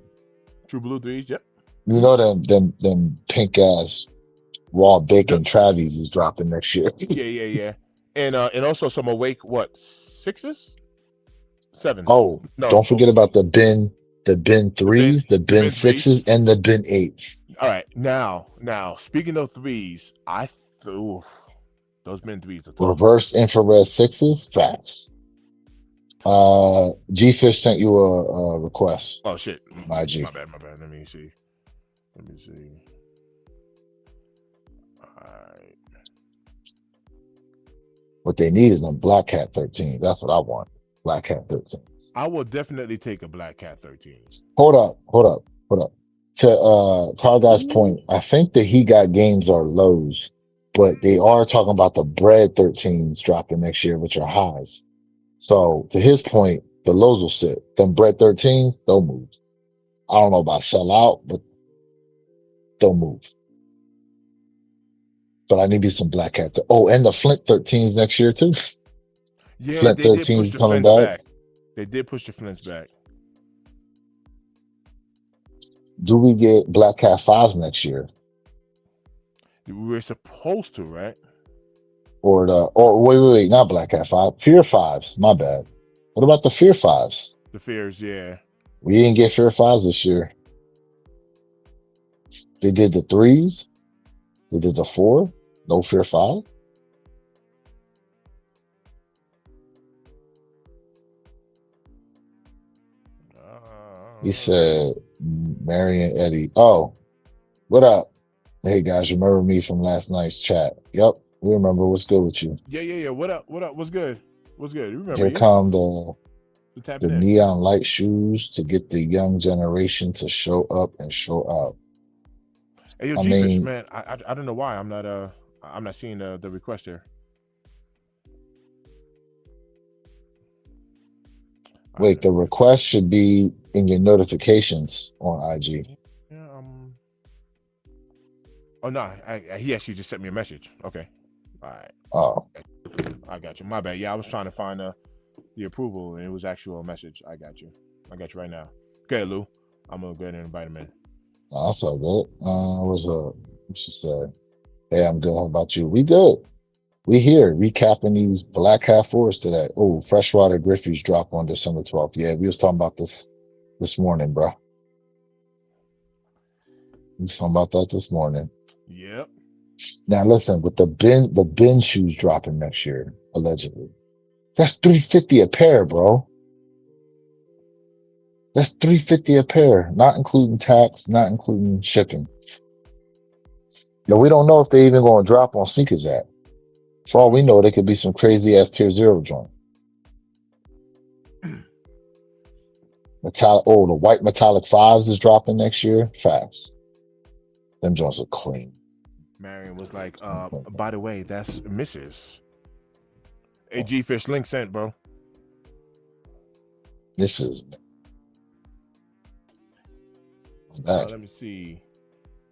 True blue threes. Yep. You Mm-hmm. know them pink ass raw The, bacon Travis is dropping next year. yeah. And also some awake what 6s, 7s? Oh, No, don't forget about the bin threes, the the bin bin threes. sixes, and the bin eights. All right, now speaking of threes, ooh, those bin threes are tough. Reverse infrared sixes, facts. Tough. G Fish sent you a request. Oh shit, My G. my bad. Let me see. Let me see. All right. What they need is them Black Cat 13s. That's what I want. Black Cat 13s. I will definitely take a Black Cat 13. Hold up. To Car Guy's point, I think the He Got games are lows, but they are talking about the bread 13s dropping next year, which are highs. So to his point, the lows will sit. Them bread 13s, they'll move. I don't know about sell out, but they'll move. But I need me some Black Cat. Oh, and the Flint 13s next year too. Yeah, Flint they did push 13s the coming fence back. back. They did push the fence back. Do we get Black Cat 5s next year? We were supposed to, right? Or wait, not Black Cat 5. Fear 5s. My bad. What about the Fear 5s? The fears, yeah. We didn't get Fear 5s this year. They did the 3s. They did the 4. No Fear 5. He said, Marion Eddie. Oh, what up? Hey guys, remember me from last night's chat? Yep, we remember. What's good with you? Yeah. What up? What up? What's good? What's good? You remember Here you? come You tapped the in. neon light shoes to get the young generation to show up and show out. Hey, yo, I G-Fish, mean, man. I don't know why I'm not seeing the request here. I don't wait, know. the request should be in your notifications on IG. Yeah. Oh no, he actually just sent me a message. Okay. All right. Oh, I got you. My bad. Yeah, I was trying to find the approval, and it was actual message. I got you. I got you right now. Okay, Lou. I'm gonna go ahead and invite him in. that's all good. What she said? Hey, I'm good. How about you? We good. We here recapping these Black Hat Fours today. Oh, freshwater Griffey's drop on December 12th. Yeah, we was talking about this morning, bro. We was talking about that this morning. Yep. Now listen, with the bin shoes dropping next year, allegedly. That's 350 a pair, bro. That's 350 a pair, not including tax, not including shipping. Yo, we don't know if they even gonna drop on sneakers at. For all we know, they could be some crazy ass tier zero joint. The white metallic fives is dropping next year. Facts. Them joints are clean. Marion was like, Clean, clean, clean. by the way, that's Mrs. Hey, G-Fish, link sent, bro. This is that. Let me see.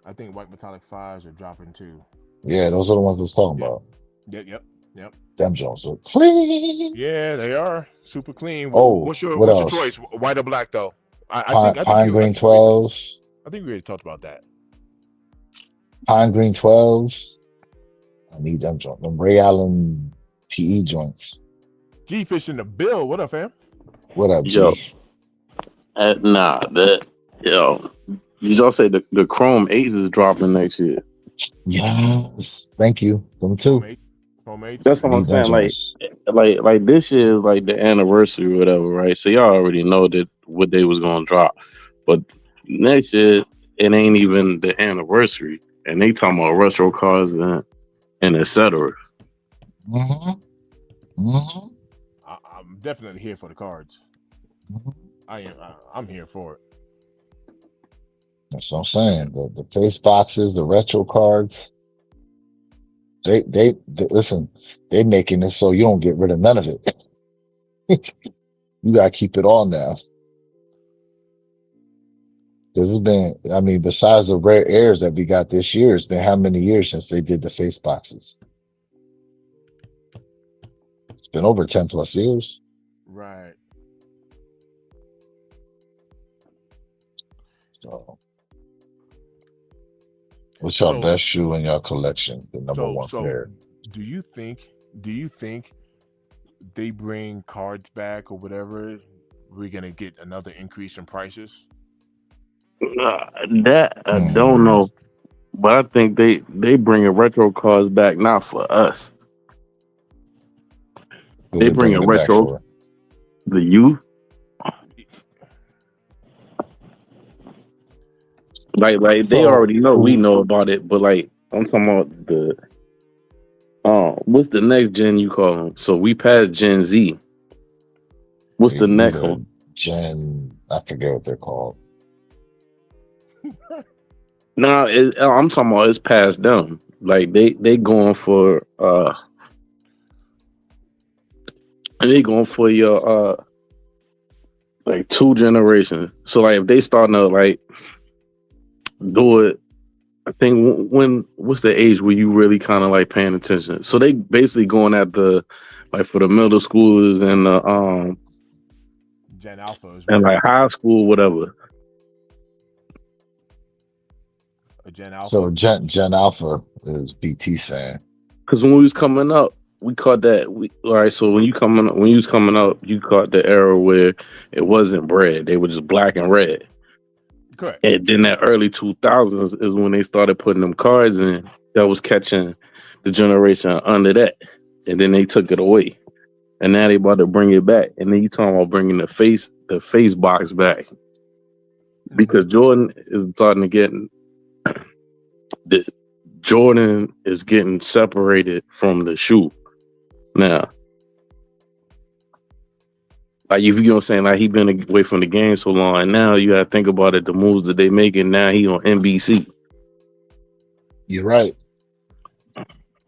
I think white metallic fives are dropping too. Yeah, those are the ones I was talking Yep. about. Yep. Them joints are clean. Yeah, they are super clean. Oh, what What's your else? choice? White or black though? I think Pine you Green like you already 12s. I think we already talked about that. Pine Green 12s. I need them joints. Them Ray Allen PE joints. G-Fish in the bill. What up, fam? What up, Yo, G? nah, yo. Did y'all say the Chrome 8s is dropping next year? Yes. Thank you. Them too. Homemade. Homemade. That's what I'm Need them saying. joints. Like this year is like the anniversary or whatever, right? So y'all already know that what they was gonna drop, but next year it ain't even the anniversary, and they talking about retro cars and etc. Mm-hmm. Mm-hmm. I'm definitely here for the cards. Mm-hmm. I'm here for it. That's what I'm saying. The face boxes, the retro cards, they listen, they making it so you don't get rid of none of it. You gotta keep it all now. This has been, I mean, besides the rare airs that we got this year, it's been how many years since they did the face boxes? It's been over 10 plus years. Right. So what's your So best shoe in your collection? The number one so pair. do you think they bring cards back or whatever? We're gonna get another increase in prices. That I don't Hmm. know, but I think they bringing retro cars back not for us. Who They they bringing bringing it back retro for? the youth. Like they So already know we who know about it, but like I'm talking about the what's the next gen you call them? So we passed Gen Z. What's the these next are one? I forget what they're called. No, I'm talking about it's past them. Like they going for they going for your like two generations. So like if they starting to like do it, I think when what's the age where you really kind of like paying attention? So they basically going at the like for the middle schoolers Gen Alpha is and what like high school, whatever. A Gen So Alpha. Gen Alpha is BT saying. Because when we was coming up, we caught that. All right. So when you was coming up, you caught the era where it wasn't bread; they were just black and red. Correct. And then that early 2000s is when they started putting them cards in. That was catching the generation under that, and then they took it away. And now they about to bring it back. And then you talking about bringing the face box back Hmm. because Jordan is starting to get the Jordan is getting separated from the shoe now. Like if you know what I'm saying, like he been away from the game so long, and now you gotta think about it, the moves that they making now. He on NBC. You're right.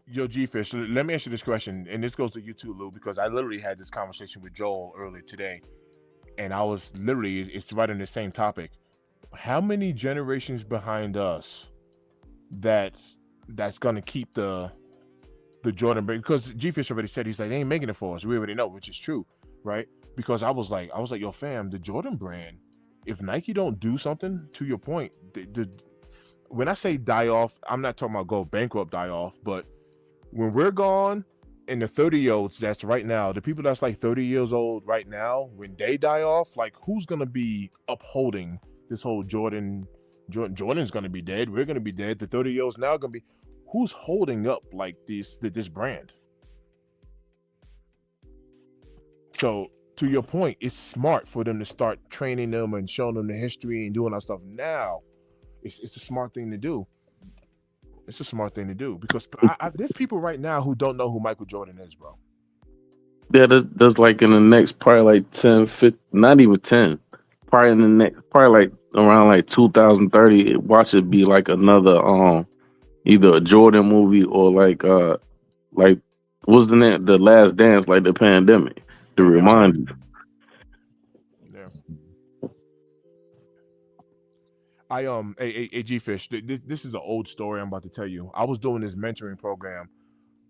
Yo, G Fish, let me ask you this question, and this goes to you too, Lou, because I literally had this conversation with Joel earlier today, and I was literally, it's right on the same topic. How many generations behind us that's gonna keep the Jordan brand? Because G Fish already said he's like they ain't making it for us. We already know, which is true, right? Because I was like, yo, fam, the Jordan brand. If Nike don't do something, to your point, when I say die off, I'm not talking about go bankrupt, die off, but when we're gone and the 30-year-olds that's right now, the people that's like 30 years old right now, when they die off, like who's gonna be upholding this whole Jordan's gonna be dead. We're gonna be dead. The 30-year-olds now gonna be who's holding up like this brand? So to your point, it's smart for them to start training them and showing them the history and doing that stuff now. It's a smart thing to do. It's a smart thing to do because there's people right now who don't know who Michael Jordan is, bro. Yeah, that's like in the next probably like 10, 15, not even 10. Probably in the next, probably like around like 2030. Watch it be like another either a Jordan movie or like what's the name? The Last Dance, like the pandemic. To Yeah, remind you. yeah. G Fish. This is an old story I'm about to tell you. I was doing this mentoring program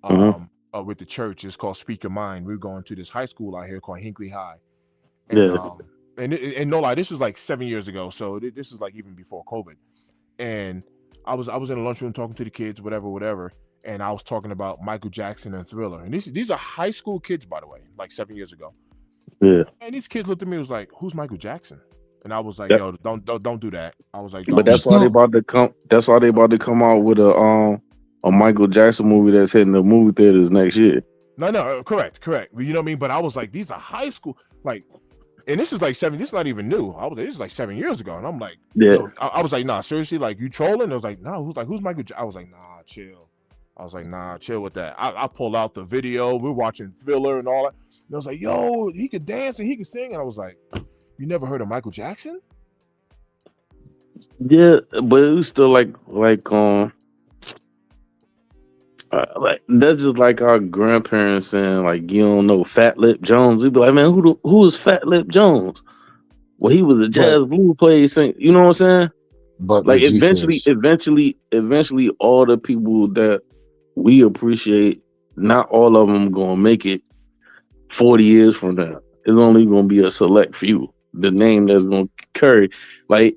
Mm-hmm. with the church. It's called Speak Your Mind. We are going to this high school out here called Hinkley High, and Yeah, and no lie, this was like 7 years ago. So this is like even before COVID. And I was in a lunchroom talking to the kids, whatever, and I was talking about Michael Jackson and Thriller. And these are high school kids, by the way, like 7 years ago. yeah. And these kids looked at me and was like, "Who's Michael Jackson?" And I was like, That, "Yo, don't do that." I was like, but "Don't." that's why they about to come. That's why they about to come out with a Michael Jackson movie that's hitting the movie theaters next year. No, correct. You know what I mean? But I was like, these are high school, like, and this is like seven. This is not even new. This is like 7 years ago, and I'm like, Yeah, so I was like, nah, seriously, like you trolling? I was like, nah, who's Michael? I was like, nah, chill. I was like, nah, chill with that. I pulled out the video. We're watching Thriller and all that. And I was like, yo, he could dance and he could sing. And I was like, you never heard of Michael Jackson? yeah, but it was still like that's just like our grandparents saying like you don't know Fat Lip Jones. We'd be like, man, who is Fat Lip Jones? Well, he was a But jazz blues player. Sing, you know what I'm saying? but Like G Fish. eventually, all the people that we appreciate, not all of them gonna make it 40 years from now. It's only gonna be a select few. The name that's gonna carry. Like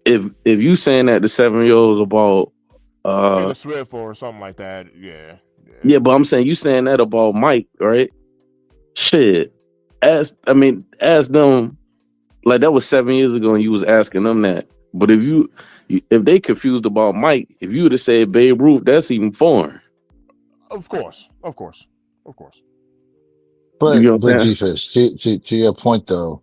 if you saying that the 7 year olds about Taylor Swift or something like that. Yeah. yeah, but I'm saying you saying that about Mike, right? Shit. Ask them like that was 7 years ago and you was asking them that. But if they confused about Mike, if you would have said Babe Ruth, that's even foreign. Of course. Of course. Of course. You know what But I'm saying? G Fish, to your point though,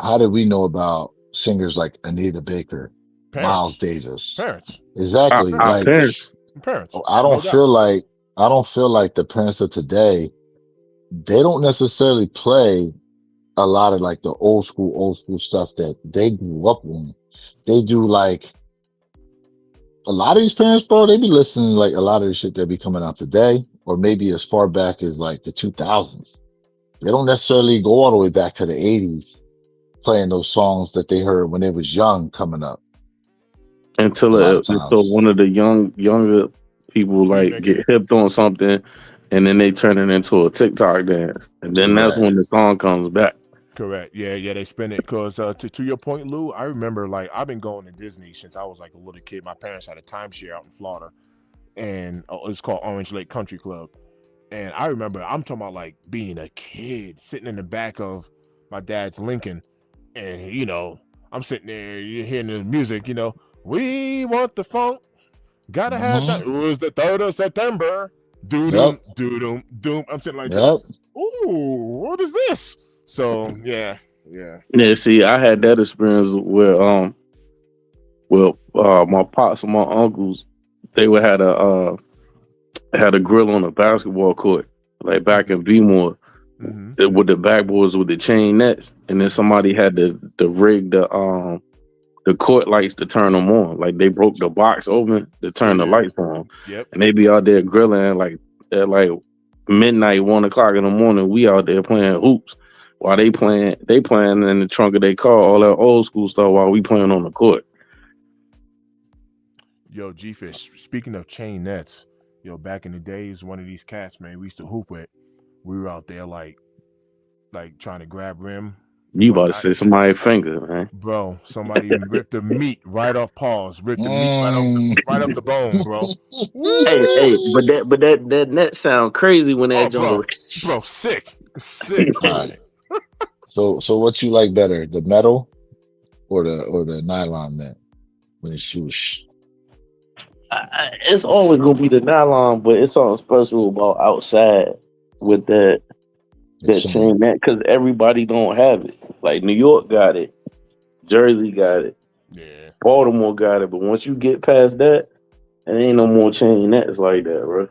how did we know about singers like Anita Baker, Miles Parents. Davis? Parents. Exactly. Our Parents. Like parents. Parents. I No don't doubt. feel like I don't feel like the parents of today, they don't necessarily play a lot of like the old school stuff that they grew up on. They do like a lot of these parents, bro, they be listening to like a lot of the shit that be coming out today, or maybe as far back as like the 2000s. They don't necessarily go all the way back to the 80s playing those songs that they heard when they was young coming up a lot of Until times. one of the younger people like Remix get it. hipped on something and then they turn it into a TikTok dance. And then that's Correct. when the song comes back. Correct. Yeah, yeah, they spend it because to your point, Lou. I remember like I've been going to Disney since I was like a little kid. My parents had a timeshare out in Florida, and it's called Orange Lake Country Club. And I remember I'm talking about like being a kid sitting in the back of my dad's Lincoln, and I'm sitting there, you're hearing the music. We want the funk, gotta have Hmm. that. It was the 3rd of September. Doo Yep. doom, doo doom, doom. I'm sitting like Yep. this. Ooh, what is this? So yeah, yeah. Yeah, see, I had that experience where my pops and my uncles, they would had a grill on a basketball court, like back in Bmore, Mm-hmm. with the backboards with the chain nets, and then somebody had to rig the court lights to turn them on. Like they broke the box open to Oh turn the yeah. lights on, Yep. and they be out there grilling like at like midnight, 1 o'clock in the morning. We out there playing hoops while they playing in the trunk of their car, all that old school stuff while we playing on the court. Yo, G Fish. Speaking of chain nets, back in the days, one of these cats, man, we used to hoop with. We were out there like trying to grab rim and You about to whatnot. say somebody finger, man? Bro, somebody ripped the meat right off paws, ripped the meat Mm. right off the bone, bro. Hey, Woo! but that net sound crazy when that Oh, joint go. bro, sick, sick. All right. So what you like better, the metal or the nylon net when it's swoosh? It's always gonna be the nylon, but it's something special about outside with The that chain chain. net because everybody don't have it. Like New York got it, Jersey got it, Yeah. Baltimore got it, but once you get past that, there ain't no more chain nets like that, bro.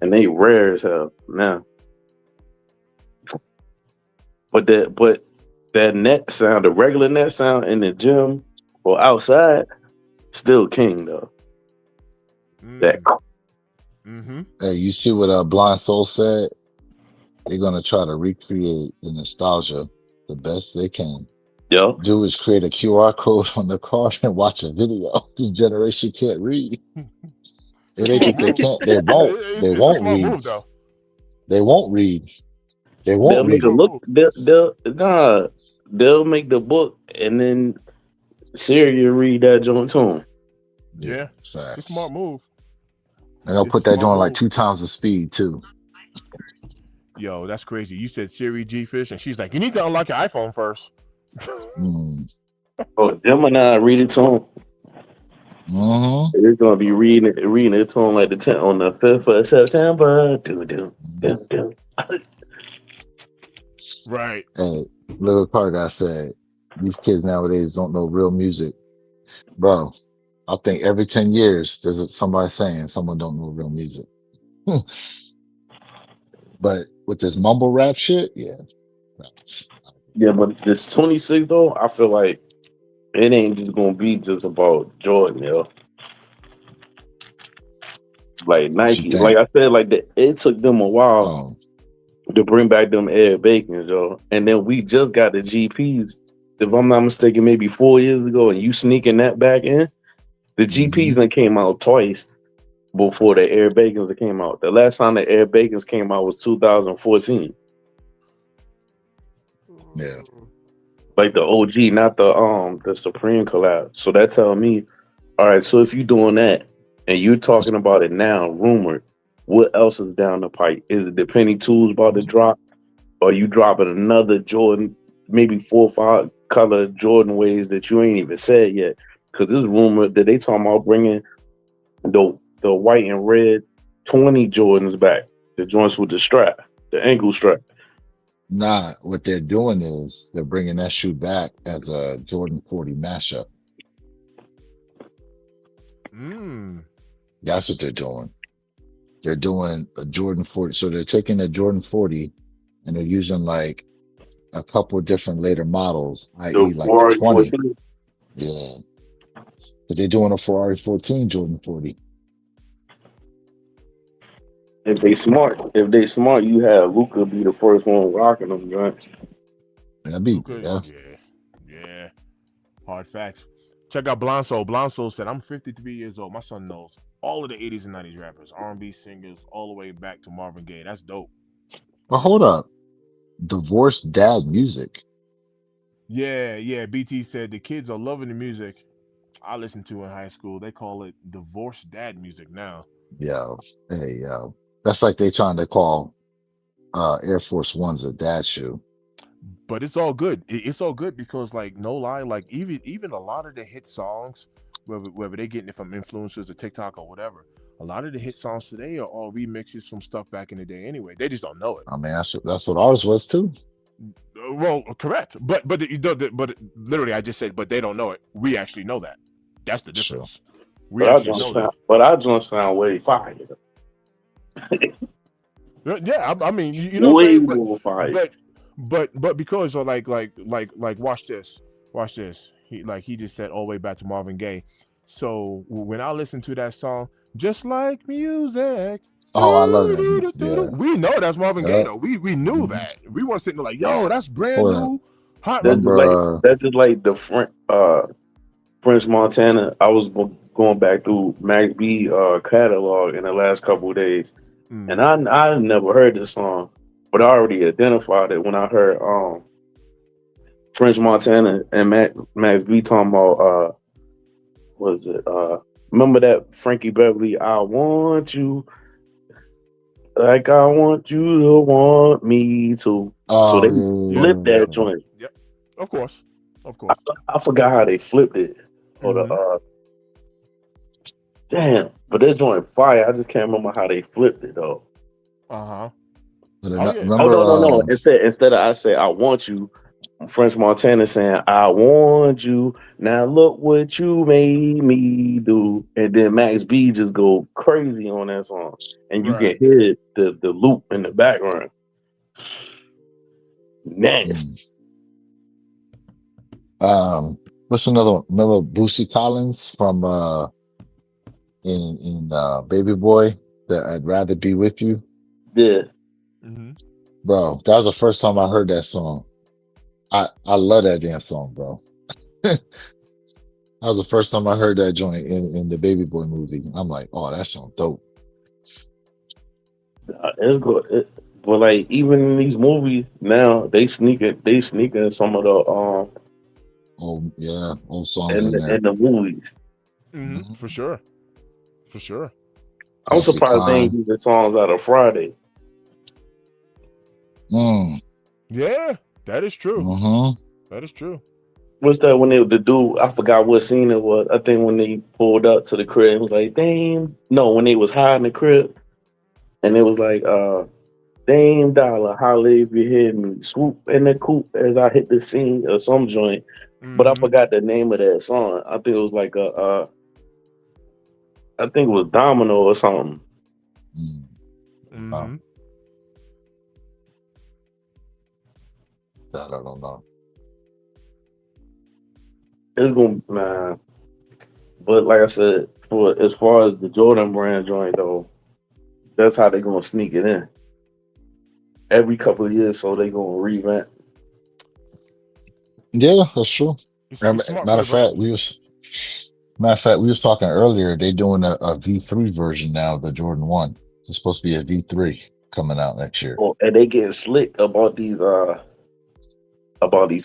And they rare as hell now. But that net sound, the regular net sound in the gym or outside, still king though. That Mm. Mm-hmm. Hey, you see what Blind Soul said? They're gonna try to recreate the nostalgia the best they can. yo, Do is create a QR code on the card and watch a video. This generation can't read. It's a If they smart think they move. can't, they won't. They It's a won't smart read. move though. They won't read. They they'll won't It's a make a read. smart look. move. They'll make the book and then Siri will read that joint to 'em. Yeah, Yeah. It's a smart facts. move. And they'll It's a put that smart joint like move. 2 times the speed too. Yo, that's crazy. You said Siri G Fish, and she's like, you need to unlock your iPhone first. Mm. Oh, Gemini read it to 'em. Hmm. It's gonna be reading it to 'em like the 10th on the 5th of September. Do do do do. Right. Hey, Little Park, said, these kids nowadays don't know real music. Bro, I think every 10 years there's somebody saying someone don't know real music. But with this mumble rap shit, yeah. Facts. Yeah, but this 26 though, I feel like it ain't just gonna be just about Jordan, yo. Like What you Nike, like think? I said, it took them a while Oh, to bring back them Ed Bacons, yo. And then we just got the GPs, if I'm not mistaken, maybe 4 years ago, and you sneaking that back in. The hmm. GPs that came out twice before the Air Bacons that came out. The last time the Air Bacons came out was 2014. Yeah. Like the OG, not the Supreme collab. So that tell me, all right, so if you're doing that and you're talking about it now, rumored, what else is down the pipe? Is it the Penny Tools about to drop? Or you dropping another Jordan, maybe 4 or 5 color Jordan ways that you ain't even said yet? Because this rumor that they talking about bringing the white and red 20 Jordans back, the joints with the strap, the ankle strap. Nah, what they're doing is they're bringing that shoe back as a Jordan 40 mashup. Mm. That's what they're doing. They're doing a Jordan 40. So they're taking a Jordan 40 and they're using like a couple different later models, The i.e. like the Ferrari 20. 14. Yeah. But they're doing a Ferrari 14 Jordan 40. If they smart, you have Luca be the first one rocking them joints. That'd be, Luca, yeah. yeah, yeah. Hard facts. Check out Blonde Soul. Blonde Soul said, "I'm 53 years old. My son knows all of the 80s and 90s rappers, R&B singers, all the way back to Marvin Gaye. That's dope." But hold up. Divorced dad music. Yeah. BT said the kids are loving the music I listened to in high school. They call it divorced dad music now. Yo, hey, yo. That's like they trying to call Air Force Ones a dad shoe. But it's all good. It's all good because, like, no lie, like even a lot of the hit songs, whether they getting it from influencers or TikTok or whatever, a lot of the hit songs today are all remixes from stuff back in the day. Anyway, they just don't know it. I mean, that's what ours was too. Well, correct. But literally, I just said, but they don't know it. We actually know that. That's the Sure. difference. We actually know that. But I joint sound way fire. Yeah, I mean, you know what I'm Way saying, more fire. but because of like watch this. He just said all the way back to Marvin Gaye. So when I listen to that song, just like music, Oh, I love that. Yeah. we know that's Marvin Gaye Yep. though. We knew hmm that. We weren't sitting there like, yo, that's brand Hold up. new, hot right there. Remember, That's just like the French Montana. I was going back through Mac B catalog in the last couple of days, and Mm, I never heard this song, but I already identified it when I heard French Montana and Mac B talking about was it remember that Frankie Beverly I want you like I want you to want me to. So they oh, yep, flipped yeah, that yep, yeah, joint. yep. Of course, of I, course. I forgot how they flipped it. Hold Mm-hmm. up, damn, but this joint fire. I just can't remember how they flipped it though. Uh-huh. Oh yeah. yeah. Oh Remember, no. Instead of I say I want you, French Montana saying I want you. Now look what you made me do, and then Max B just go crazy on that song, and you can Right. hear the loop in the background. Nasty. mm, um, what's another one? Remember Boosie Collins from in Baby Boy, that I'd rather be with you, Yeah, Mm-hmm. bro. That was the first time I heard that song. I love that damn song, bro. That was the first time I heard that joint in the Baby Boy movie. I'm like, oh, that song dope. it's good. But like even in these movies now, they sneak in some of the Oh yeah, old songs in in there. the movies. Mm-hmm. hmm For sure. For sure. I'm Patsy surprised they ain't Cline. using songs out of Friday. Mm, Yeah, that is true. hmm That is true. What's that when they the dude? I forgot what scene it was. I think when they pulled up to the crib, it was like, "Damn!" No, when they was hiding the crib, and it was like, "Damn dollar, holla if you hear me, swoop in the coop as I hit the scene or some joint." But I Mm-hmm. forgot the name of that song. I think it was like I think it was Domino or something. mm. Mm-hmm. Oh, that I don't know. It's gonna man. But like I said, for as far as the Jordan brand joint though, that's how they gonna sneak it in every couple of years. So they gonna revamp. Yeah, that's true. It's smart for Matter the of fact, brand. we was talking earlier. They doing a V3 version now of the Jordan 1. It's supposed to be a V3 coming out next year. Oh, and they getting slick about these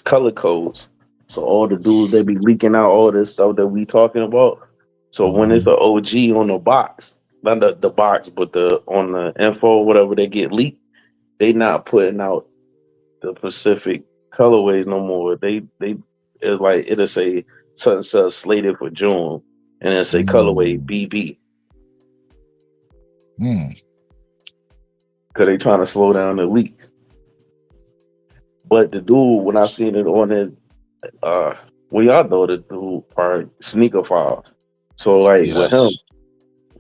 color codes. So all the dudes they be leaking out all this stuff that we talking about. So when it's hmm an OG on the box, not the box, but the on the info, whatever they get leaked, they not putting out the specific colorways no more. They it's like it'll say such and such slated for June, and it'll say colorway Mm, BB mm, because they trying to slow down the leaks. But the dude, when I seen it on his uh we all know the dude are sneaker files. So like yes.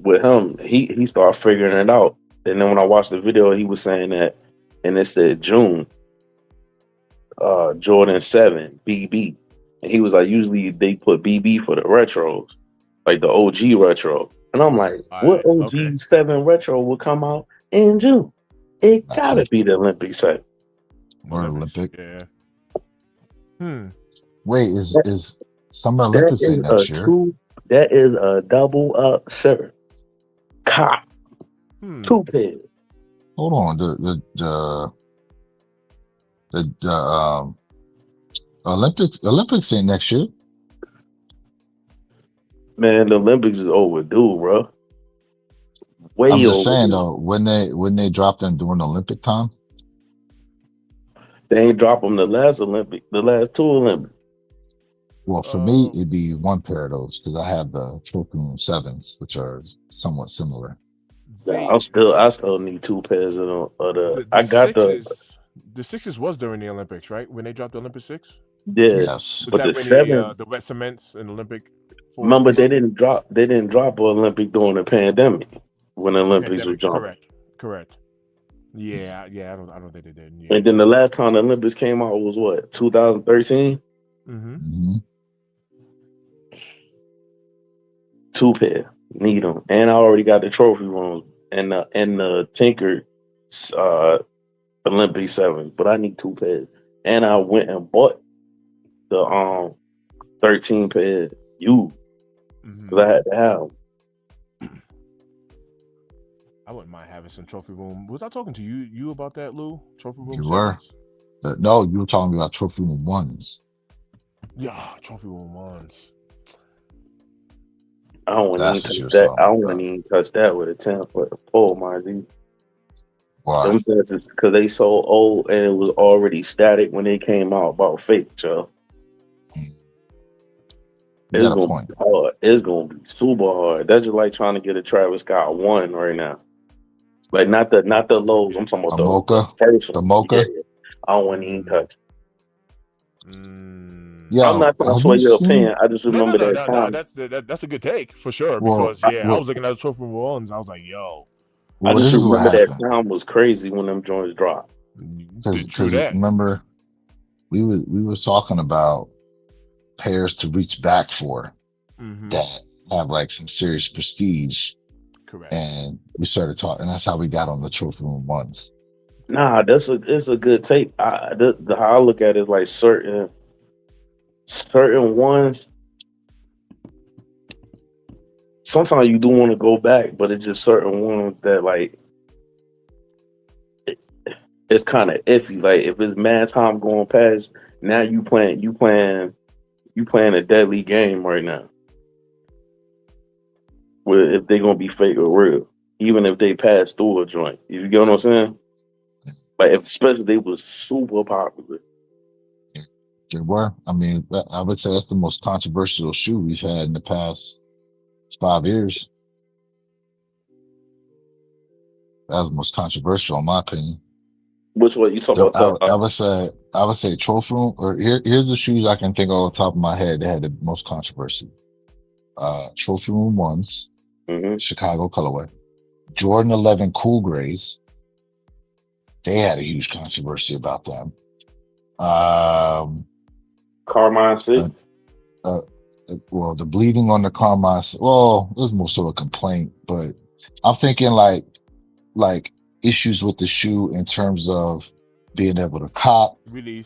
with him, he started figuring it out. And then when I watched the video, he was saying that and it said June, Jordan 7, BB. And he was like, usually they put BB for the retros, like the OG retro. And I'm like, All what right. Okay. OG 7 retro will come out in June? It Nothing. gotta be the Olympic set. Or Olympics. Olympic. Yeah. Hmm. Wait, That, is Summer that Olympics is ain't a next year? two, that is a double up, sir. Cop, Hmm. two pairs. Hold on. The Olympics ain't next year. Man, the Olympics is overdue, bro. I'm Way just saying overdue. though, when they drop them during Olympic time, They ain't drop them the last two Olympics. well, for me, Um, it'd be one pair of those because I have the Trophy Room sevens, which are somewhat similar. Nah, they I still need two pairs of the. the I got sixes was during the Olympics, right? When they dropped the Olympic six, yeah, Yes. was but that the when sevens. the wet cements and Olympic fours Remember, came out? they didn't drop an Olympic during the pandemic when the Olympics was Pandemic, jumping. correct, correct. Yeah, yeah. I don't think they did. Yeah, And then the last time the Olympics came out was what 2013. mm-hmm. Hmm. Two pair, need them, and I already got the trophy rooms and the Tinker uh, Olympic seven, but I need two pairs. And I went and bought the 13 pair you Mm-hmm. because I had to have 'em. I wouldn't mind having some trophy room. Was I talking to you about that, Lou? Trophy room You were. sevens? No, you were talking about Trophy Room ones. Yeah, trophy room ones. I don't want to even That's what touch you were that. I talking don't want about. to even touch that with a 10 foot pole, my G. Why? Them fences because they so old and it was already static when they came out about fake, so Mm, you it's got a gonna point. be hard. It's gonna be super hard. That's just like trying to get a Travis Scott one right now. Like not the lows. I'm talking about A the mocha, first the one. Yeah, mocha. I don't want to even Mm, touch. I'm Yo, not trying to have sway you your seen? opinion. I just no, no, remember no, that no, no. time. That's a good take for sure. Well, Because I, yeah, I well, was looking at the trophy room ones. I was like, yo, I this just is what remember that happened. time was crazy when them joints dropped. true Because that. remember we was talking about pairs to reach back for Mm-hmm. that have like some serious prestige, Correct. and we started talking. And that's how we got on the Trophy Room ones. Nah, it's a good take. The how I look at it is like certain ones. Sometimes you do want to go back, but it's just certain ones that like it, it's kind of iffy. Like if it's mad time going past, now you playing a deadly game right now. Where if they gonna be fake or real, even if they pass through a joint, you get what I'm saying? Like if especially they was super popular. There were. I mean, I would say that's the most controversial shoe we've had in the past 5 years. That was the most controversial, in my opinion. Which what you talk So about the I would say Trophy Room, or here's the shoes I can think of off the top of my head that had the most controversy. Trophy Room ones, mhm. Chicago colorway, Jordan 11 Cool Grays. They had a huge controversy about them. Um, Carmine uh, Six. uh, well, the bleeding on the Carmine, well, it was more so a complaint, but I'm thinking like issues with the shoe in terms of being able to cop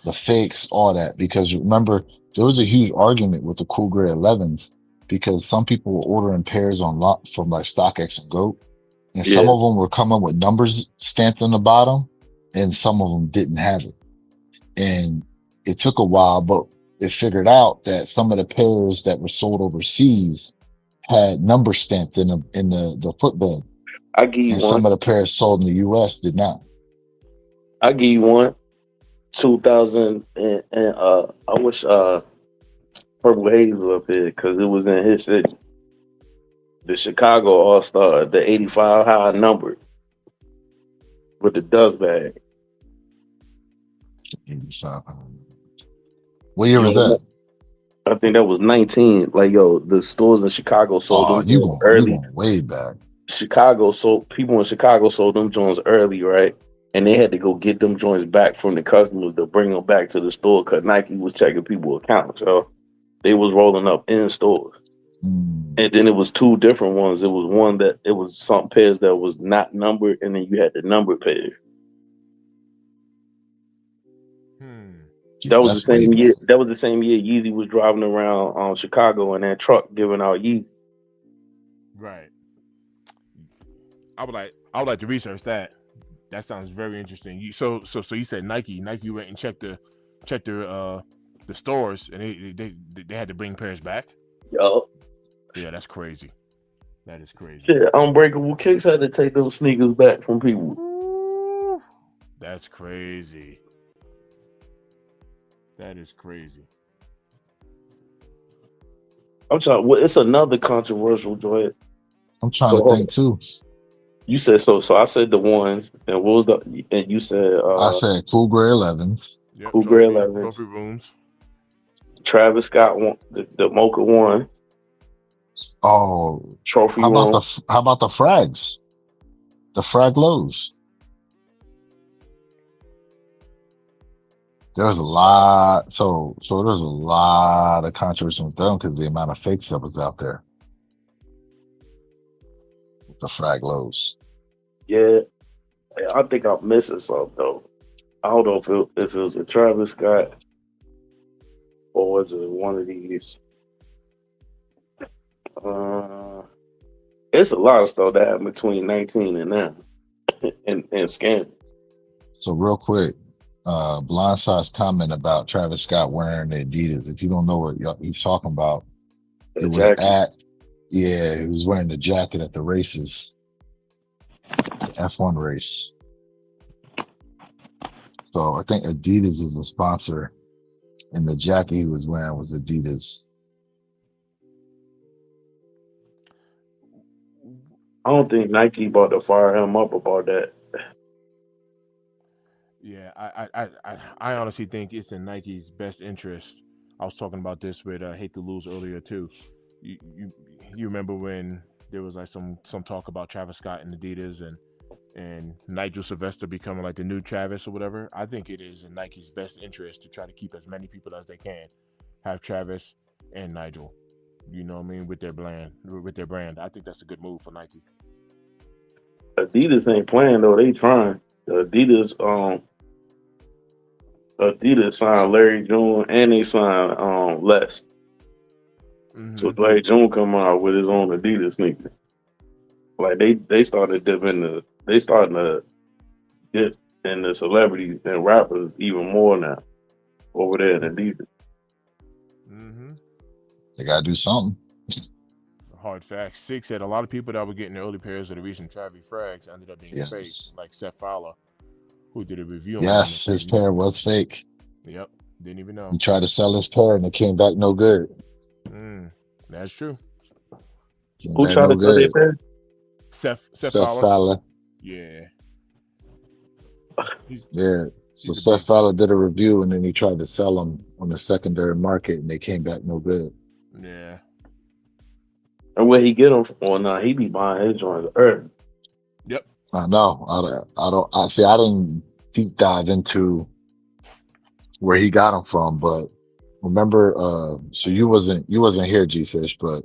the Release. fakes, all that. Because remember, there was a huge argument with the Cool Gray 11s because some people were ordering pairs on lot from like StockX and Goat, and some Yeah, of them were coming with numbers stamped on the bottom, and some of them didn't have it. And it took a while, but it figured out that some of the pairs that were sold overseas had numbers stamped in the footbed, I give you and one. some of the pairs sold in the US did not. I give you one. 2000 and I wish Purple Haze was up here because it was in his city. The Chicago All Star, the 85 high number with the dust bag. 8500. What year You was know, that? I think that was 19. Like yo, the stores in Chicago sold Oh, them joints you early. going way back. Chicago sold people in Chicago sold them joints early, right? And they had to go get them joints back from the customers to bring them back to the store because Nike was checking people's accounts. So they was rolling up in stores. Mm, And then it was two different ones. It was one that it was some pairs that was not numbered, and then you had the number pair. Hmm. yeah, that's way back. That was the same year Yeezy was driving around Chicago in that truck giving out Yeezy. Right. I would like to research that. That sounds very interesting. You so you said Nike. Nike went and checked the the stores, and they had to bring pairs back. Yo, Yeah, that's crazy. That is crazy. shit, Unbreakable Kicks had to take those sneakers back from people. Ooh, that's crazy. That is crazy. I'm trying. Well, it's another controversial joint. I'm trying So to think too. you said so. So I said the ones, and what was the? And you said I said Cool Gray 11s. Yep, Cool Gray trophy 11s, trophy rooms. Travis Scott one, the Mocha one, Oh, Trophy how about Room. the frags? The frag lows. There's a lot. So there's a lot of controversy with them because the amount of fakes that was out there. The frag lows. Yeah, I think I'm missing something though. I don't know if it was a Travis Scott or was it one of these. Uh, it's a lot of stuff that happened between 19 and now, and scam. So real quick, Blindside's comment about Travis Scott wearing the Adidas. If you don't know what he's talking about, it The was jacket. yeah, he was wearing the jacket at the races, the F1 race. So I think Adidas is the sponsor, and the jacket he was wearing was Adidas. I don't think Nike about to fire him up about that. Yeah, I honestly think it's in Nike's best interest. I was talking about this with Hate to Lose earlier too. You you you remember when there was like some talk about Travis Scott and Adidas and Nigel Sylvester becoming like the new Travis or whatever? I think it is in Nike's best interest to try to keep as many people as they can have Travis and Nigel. You know what I mean, with their brand. I think that's a good move for Nike. Adidas ain't playing though. They trying. Adidas signed Larry June and they signed Les. So Mm-hmm. Larry June come out with his own Adidas sneaker. Like they started dipping they starting to dip in the celebrities and rappers even more now over there in Adidas. Mm-hmm. They gotta do something. Hard facts. Six said a lot of people that were getting the early pairs of the recent Travis frags ended up being fake, Yes. like Seth Fowler, who did a review on them and Yes, said, his pair was fake. "Yep, didn't even He know." tried to sell his pair and it came back no good. Mm, that's true. Came Who back tried no to sell their good. pair? Seth Seth Fowler. Fowler. Yeah, he's Yeah. So he's a Seth big. Fowler did a review and then he tried to sell them on the secondary market and they came back no good. Yeah. And where he get them from? Well, nah, he be buying his joints early. Yep. I know. I see. I didn't deep dive into where he got them from, but remember, so I am. you wasn't here, G Fish, but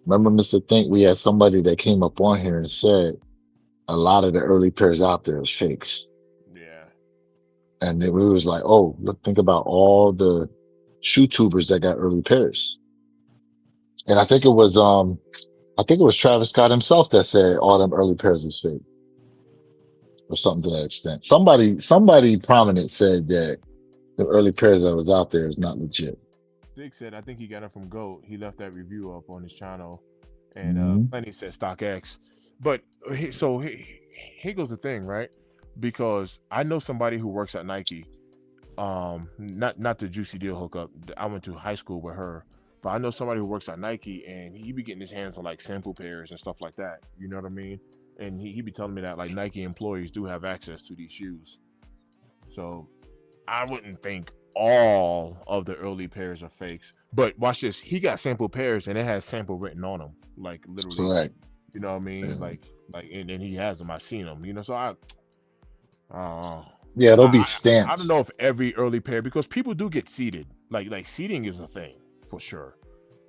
remember, Mr. Think we had somebody that came up on here and said a lot of the early pairs out there is fakes. Yeah. And then we was like, oh, look, think about all the shoe tubers that got early pairs. And I think it was Travis Scott himself that said all them early pairs is fake or something to that extent. Somebody prominent said that the early pairs that was out there is not legit. Six said I think he got it from Goat. He left that review up on his channel, and Hmm. Plenty said StockX. But here goes the thing, right? Because I know somebody who works at Nike. Not the Juicy Deal hookup. I went to high school with her, but I know somebody who works at Nike, and he be getting his hands on like sample pairs and stuff like that. You know what I mean? And he be telling me that like Nike employees do have access to these shoes. So I wouldn't think all of the early pairs are fakes. But watch this. He got sample pairs and it has sample written on them. Like literally, Correct. you know what I mean? Yeah. Like and he has them. I've seen them, you know. So uh Yeah, it'll be I don't stamped. know if every early pair because people do get seated. Like seating is a thing for sure.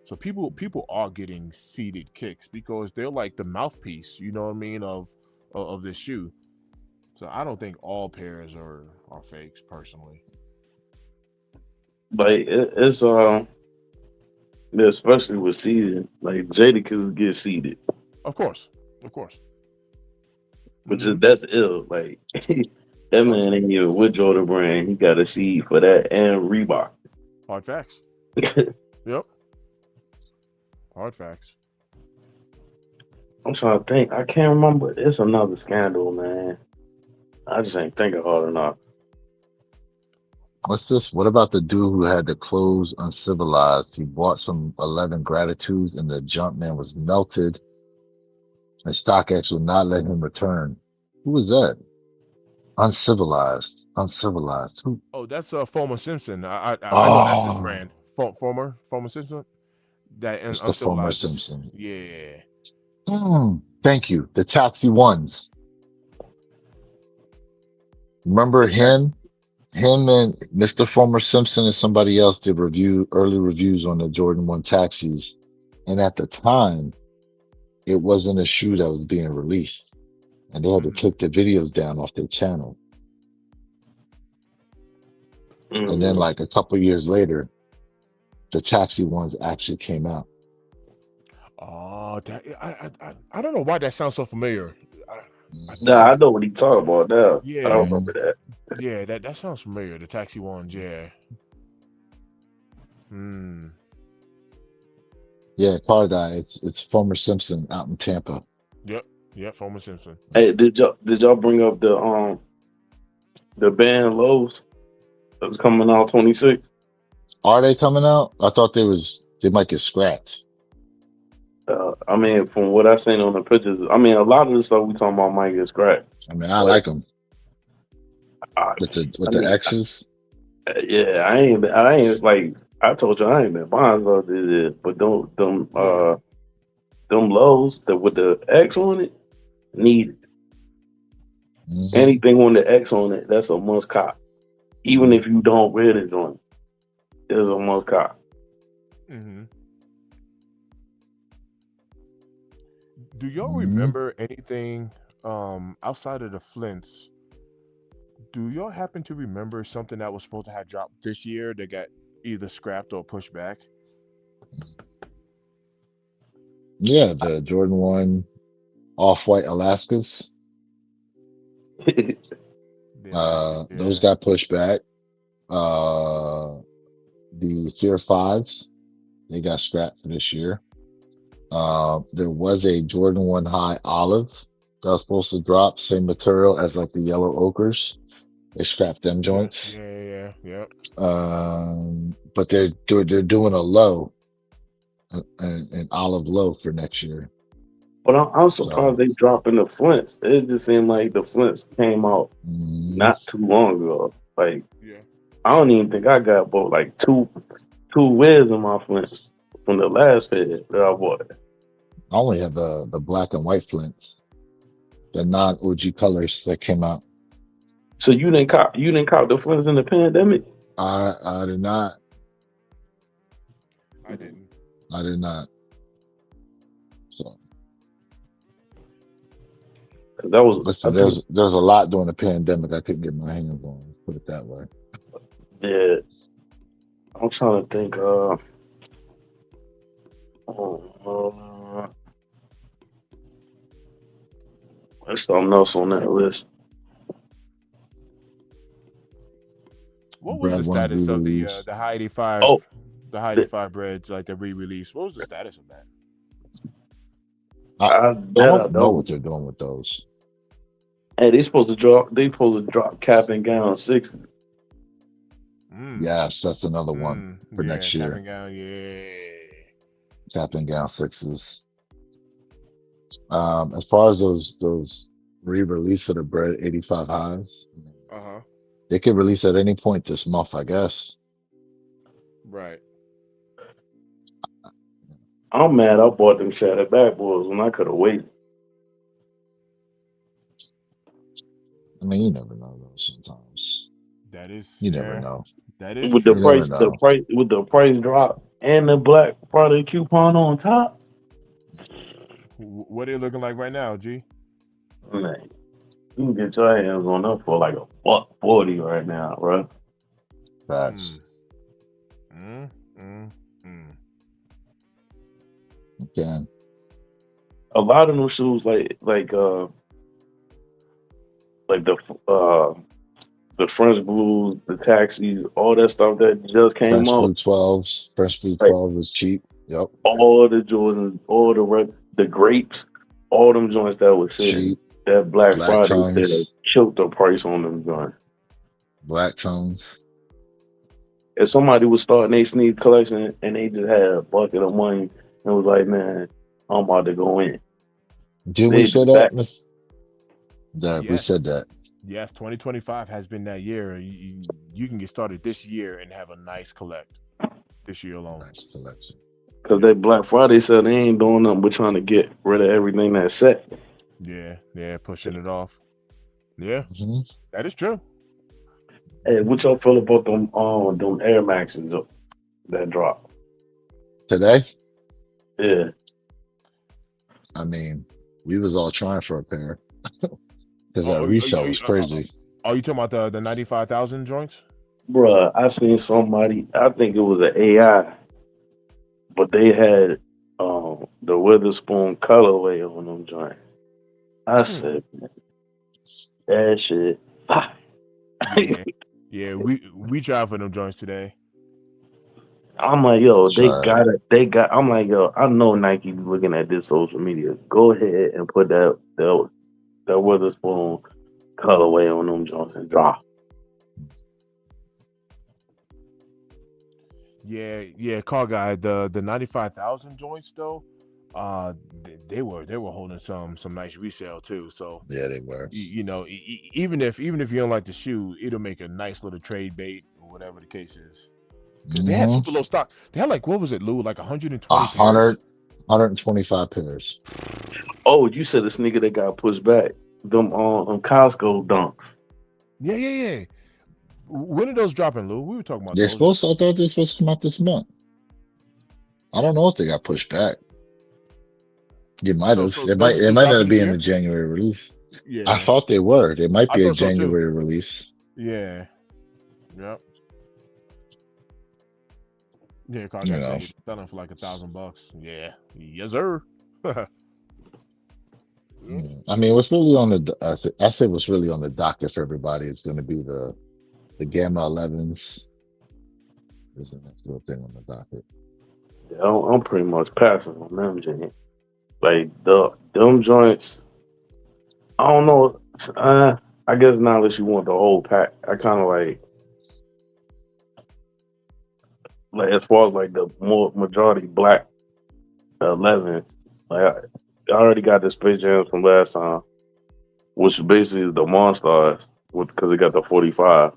So people are getting seated kicks because they're like the mouthpiece, you know what I mean, of this shoe. So I don't think all pairs are fakes personally. Like it's especially with seeding. Like Jadakiss get seeded, Of course. Of course. which Mm-hmm. is that's ill. Like that Of course. man ain't even with Jordan Brand. He got a seed for that and Reebok. Hard facts. Yep. Hard facts. I'm trying to think. I can't remember. It's another scandal, man. I just ain't thinking hard enough. What's this? What about the dude who had the clothes uncivilized? He bought some 11 gratitudes and the junk man was melted and StockX would not let him return. Who was that? Uncivilized. Uncivilized. Who? Oh, that's former Simpson. I know that's his Oh, brand. Former Simpson. That it's the former uncivilized is Simpson. yeah. Thank you. The taxi ones. Remember Yeah. him and Mr. Former Simpson and somebody else did early reviews on the Jordan 1 taxis. And at the time, it wasn't a shoe that was being released. And they had to Mm-hmm. take the videos down off their channel. And then Mm. like a couple years later, the taxi ones actually came out. Oh, that I don't know why that sounds so familiar. I Nah, I think know what he talking about now. I don't yeah, remember that. yeah. That sounds familiar. The taxi ones, yeah. Hmm. Yeah, car guy. It's Former Simpson out in Tampa. Yep. Yep. Former Simpson. Hey, did y'all bring up the band Lowe's that's coming out 26? Are they coming out? I thought they might get scrapped. I mean, from what I seen on the pictures, I mean, a lot of the stuff we talking about might get scrapped, I mean, I but like them I, with I the mean, X's. yeah, I ain't like I told you, I ain't been buying stuff this, but Yeah. them lows that with the X on it, need Hmm. anything on the X on it, that's a must cop. Even if you don't wear the joint, it's a must cop. Mm-hmm. Do y'all Hmm. remember anything outside of the Flints? Do y'all happen to remember something that was supposed to have dropped this year that got either scrapped or pushed back? Yeah, the Jordan 1 Off-White Alaskas. The Alaska, Those yeah. got pushed back. Uh, the Fear Fives, they got scrapped for this year. There was a Jordan 1 High Olive that was supposed to drop, same material as like the yellow ochres. They scrapped them Okay. joints. Yeah. But they're doing a low, an olive low for next year. But I'm surprised So, they dropping the Flints. It just seemed like the Flints came out mm, not too long ago. Like Yeah. I don't even think I got bought like two wears in my Flints from the last fit that I bought. I only have the black and white flints, the non OG colors that came out. So you didn't cop the Flints in the pandemic? I did not. I didn't. I did not. So 'Cause that was I listen, think there's a lot during the pandemic I couldn't get my hands on. Let's put it that way. yeah. I'm trying to think. Uh, there's something else on that list. What was the Brad ones status of re-release. the High 85 Oh, the High the, 85 breads, like the re-release? What was the status of that? I I I bet I don't know don't. what they're doing with those. Hey, they supposed to drop. They supposed to drop cap and gown 6. Mm. Yes, that's another one for Yeah, next cap year. and gown, yeah. Cap and gown sixes. As far as those re-release of the bread 85 highs, Uh-huh. they could release at any point this month, I guess. Right. I'm mad. I bought them shattered backboards when I could have waited. I mean, you never know though. Sometimes That is, you never yeah, know. that is With the You true. never price, the know. price with the price drop and the Black Friday coupon on top. What are they looking like right now, G? Man, you can get your hands on them for like a $1.40 right now, bro. Mm. Facts. Mm. Mm. Mm. Again, A lot of them shoes, like the the French Blues, the Taxis, all that stuff that just came French out. Blue 12s. French Blue Like 12 is cheap. Yep. all the Jordans, all the grapes, all them joints that was sitting. Cheap. That Black Black Friday sale tongues. killed the price on them joints. Black tongues. If somebody was starting a sneak collection and they just had a bucket of money and was like, man, I'm about to go in, Did we they'd say be that, back. Miss? Derek, we Yes, said that. yes. 2025 has been that year. You can get started this year and have a nice collect this year alone. Nice collection. Because that Black Friday sale, they ain't doing nothing but trying to get rid of everything that's set. Yeah, yeah, pushing it off. Yeah, hmm that is true. Hey, what y'all feel about them Air Maxes that drop? Today, Yeah. I mean, we was all trying for a pair because Oh, that resale was crazy. are you talking about the 95,000 joints? Bruh, I seen somebody, I think it was an AI, but they had the Witherspoon colorway on them joints. I Hmm. said, that shit. Fire. Yeah, yeah. We tried for them joints today. I'm like, yo, they Try. got it. They got. I'm like, yo, I know Nike be looking at this social media. Go ahead and put that Witherspoon colorway on them joints and drop. Yeah, yeah. Car guy, the 95,000 joints though, they were holding some nice resale too. So Yeah, they were. even if you don't like the shoe, it'll make a nice little trade bait or whatever the case is. Because they had hmm super low stock. They had like what was it, Lou? Like A 120 pairs. hundred, 125 pairs. Oh, you said the sneaker that got pushed back. Them Costco dunks. Yeah, yeah, yeah. When are those dropping, Lou? We were talking about They're those. supposed. I thought they were supposed to come out this month. I don't know if they got pushed back. You might So have. so It those might. are It still might dropping not this be in the year? January release. I Yeah, thought they were. They might I be a thought so too. January release. Yeah, yep. Yeah, car You guy know. said he's selling for like $1,000. Yeah, yes, sir. Yeah. I mean, what's really on the? I say what's really on the docket for everybody is going to be the Gamma 11s. Is the next little thing on the docket. Yeah, I'm pretty much passing on them joints. Like them joints. I don't know. I guess not unless you want the whole pack. I kind of like as far as like the more majority black 11. Like I already got the Space Jams from last time, which basically is the Monstars with because it got the 45.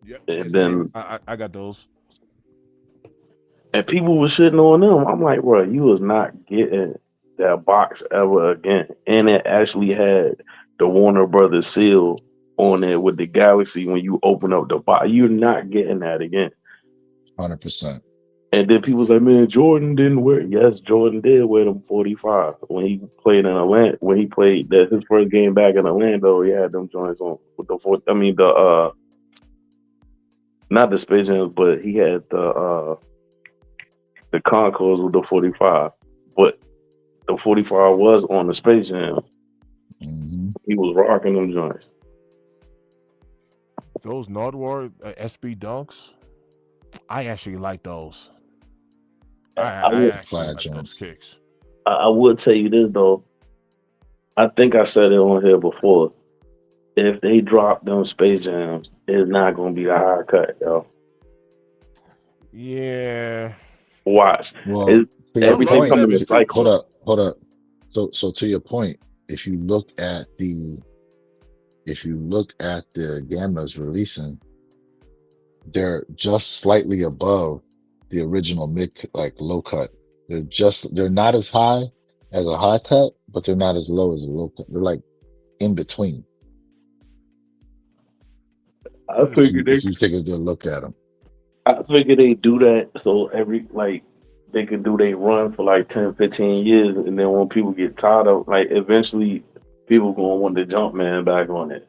Yep. Yeah. And Same. then I got those. and people were shitting on them. I'm like, bro, you was not getting that box ever again. And it actually had the Warner Brothers seal on it with the Galaxy when you open up the box. You're not getting that again. 100%. And then people's like, man, Jordan didn't wear. Yes, Jordan did wear them 45 when he played in Atlanta. When he played his first game back in Orlando, he had them joints on with the four. I mean the not the Space Jams, but he had the Concords with the 45. But the 45 was on the Space Jam. hmm He was rocking them joints. Those Nardwar SB dunks. I actually like those. I I would actually Fire like those joints. kicks. I would tell you this though. I think I said it on here before. If they drop them Space Jams, it's not gonna be a high cut, yo. Yeah. Watch. Well, It, to your Some everything love point, coming in 11s. hold cycles. up, hold up. So to your point, if you look at the gammas releasing, they're just slightly above the original like low cut. They're not as high as a high cut, but they're not as low as a low cut. They're like in between. I Hmm. figured If you take a good look at them. they do that so every like they could do they run for like 10, 15 years and then when people get tired of like eventually people gonna want the jump man back on it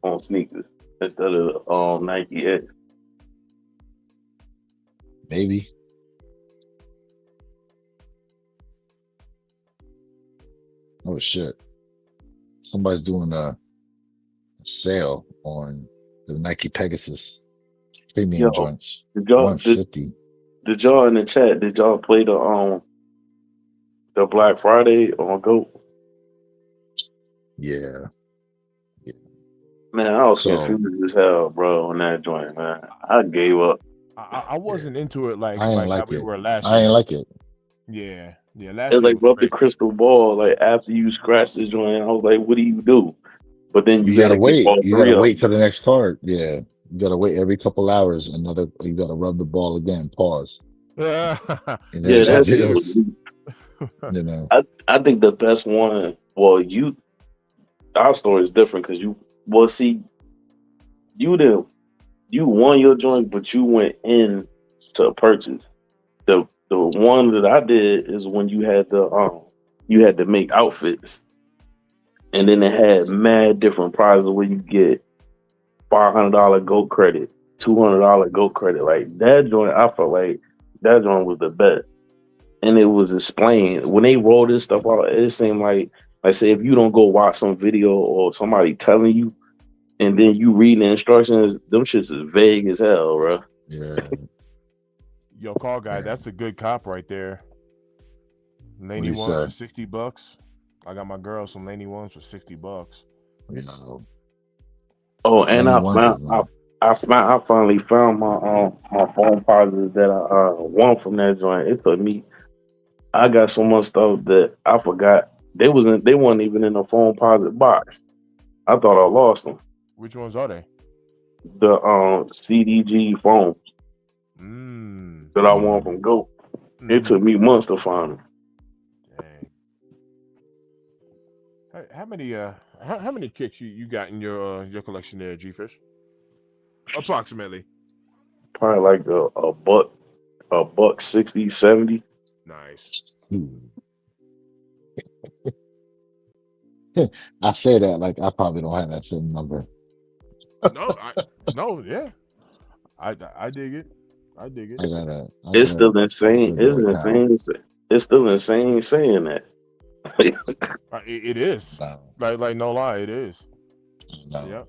on sneakers instead of Nike X. Maybe. Oh shit. Somebody's doing sale on the Nike Pegasus premium Yo, joints. did y'all did, 150. did y'all in the chat? Did y'all play the Black Friday on Go? Yeah. Man, I was So confused as hell, bro, on that joint, man. I gave up. I wasn't into it I ain't like how like we it. were last I ain't year. like it. Yeah, It last year like was rubbed the great. crystal ball. Like after you scratch the joint, I was like, "What do you do?" But then you You got gotta to get wait. all You three gotta of wait them. till the next card. Yeah. You gotta wait every couple hours. You gotta rub the ball again, pause. And Yeah, That that shit too. was. there's, you know, I think the best one. Well, our story is different because see you did you won your joint, but you went in to purchase. The one that I did is when you had to make outfits, and then it had mad different prizes where you get $500 gold credit, $200 gold credit. Like that joint, I felt like that joint was the best, and it was explained when they rolled this stuff out. It seemed like say if you don't go watch some video or somebody telling you, and then you read the instructions, them shits is vague as hell, bro. yeah, Yo, call guy, yeah. that's a good cop right there. What do Laney you ones say? for $60. I got my girl some Laney ones for $60. You know, Oh, and Lenny ones is I finally found my phone positives that I won from that joint. It took me. I got so much stuff that I forgot. They weren't even in the phone positive box. I thought I lost them. Which ones are they? The CDG phone Mmm. that I won from Go. It Mm-hmm. took me months to find them. Dang. How many kicks you got in your collection there, G Fish? Approximately. Probably like a buck 60, 70. Nice. I say that like I probably don't have that same number. No, yeah. I dig it. I dig it. I It's got still a insane. good It's little count. insane. It's still insane saying that. It is. No, Like no lie, it is. no. Yep.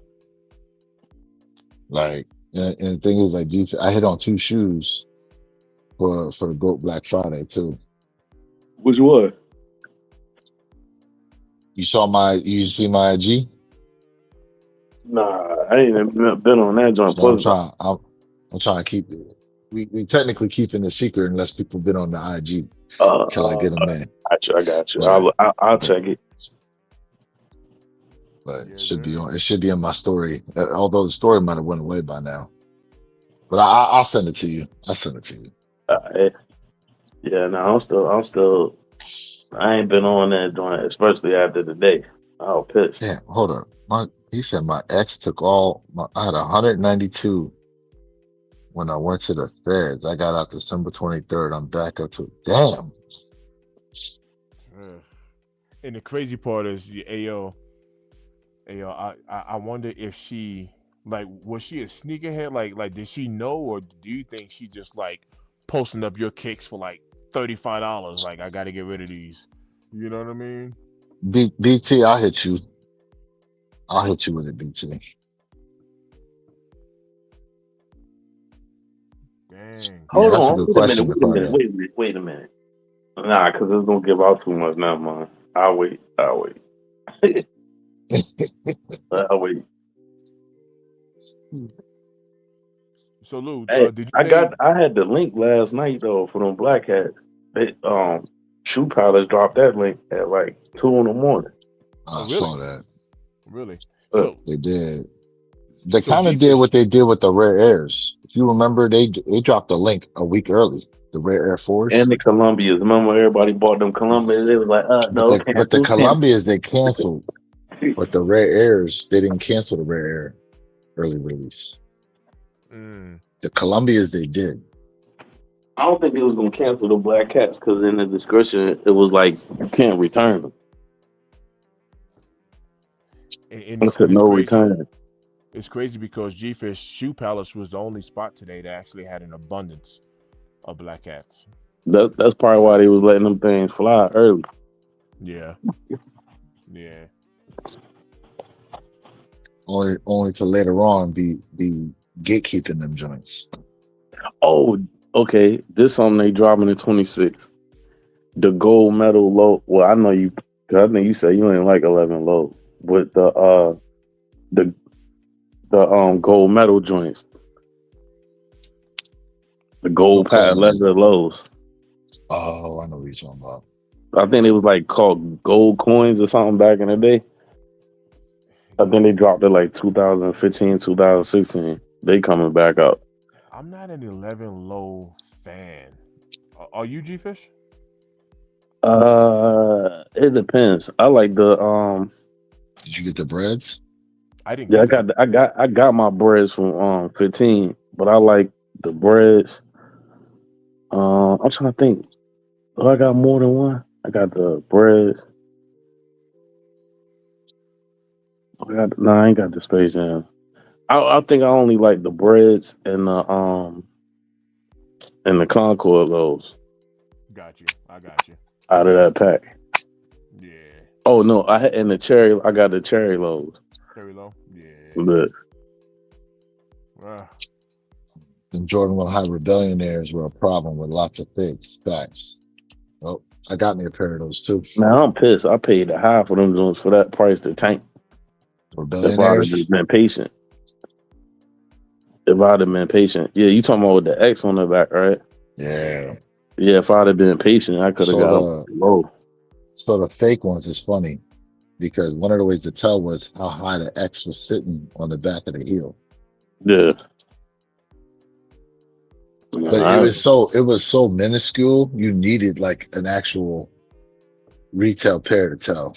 Like, and the thing is, like, I hit on two shoes for the GOAT Black Friday too. Which one? You see my IG? Nah, I ain't even been on that joint. So Plus, I'm trying to keep it. We technically keeping it secret unless people been on the IG till I uh, get them in. I got you. But I'll but check it. it Yes, should be sir. on. It should be in my story. Although the story might have went away by now. But I'll send it to you. I'll send it to you. Uh, yeah, no, I ain't been on that joint, especially after the day. I was pissed. Yeah, hold up. He said my ex took I had 192 when I went to the feds. I got out December 23rd. I'm back up to damn. Ugh. And the crazy part is, Ayo, I wonder if she was she a sneakerhead? Like did she know, or do you think she just like posting up your kicks for like $35? Like I got to get rid of these. You know what I mean? BT, I'll hit you. I'll hit you with it, BT. Dang. Yeah, Hold that's a on, good question, Ricardo. wait a minute. Nah, because it's gonna give out too much now, man. I'll wait. I'll wait. So Lou, Hey, did you say? I had the link last night though for them black hats. They Shoe Palace dropped that link at like 2 in the morning. Oh I really? saw that. Really? Uh, So They did. They kind G of did Fish. what they did with the Rare Airs. If you remember, they dropped the link a week early. The Rare Air and 4s. the Columbias. Remember everybody bought them Columbias? They was like, no, But the cancel, cancel. Columbias they canceled. But the Rare Airs, they didn't cancel the Rare Air early release. Mm, The Columbias they did. I don't think they was gonna cancel the black cats because in the description it was like you can't return them. and I it's said and it's no crazy. return. It's crazy because G Fish Shoe Palace was the only spot today that actually had an abundance of black cats. That's probably why they was letting them things fly early. Yeah. Yeah. only to later on be gatekeeping them joints. Oh, okay. This something they dropping in 26. The gold medal low. Well, I know you. 'Cause I think you said you ain't like 11 low, but the gold medal joints, the gold Okay, patent leather lows. oh, I know what you're talking about. I think it was like called gold coins or something back in the day. I think they dropped it like 2015, 2016. They coming back up. I'm not an 11 low fan. Are you G Fish? It depends. I like the Did you get the breads? I didn't yeah, get them. I got my breads from 15, but I like the breads. I'm trying to think. Oh, I got more than one. I got the breads. No, I ain't got the Space Jam. I think I only like the breads and the Concord loaves Got you. I got you. out of that pack. Yeah. Oh no, I had and the cherry. I got the cherry loaves. Very low. Yeah. But Uh, And Jordan 1 High Rebellionaires were a problem with lots of figs. Facts. Well, I got me a pair of those too. man, I'm pissed. I paid the high for them joints for that price to tank. If I'd have just Rebellionaires? been patient. If I'd have been patient. Yeah, you talking about with the X on the back, right? Yeah. yeah. Yeah, if I'd have been patient, I could have So got them the low. so the fake ones is funny because one of the ways to tell was how high the X was sitting on the back of the heel. Yeah. But Nah, it was so minuscule, you needed like an actual retail pair to tell.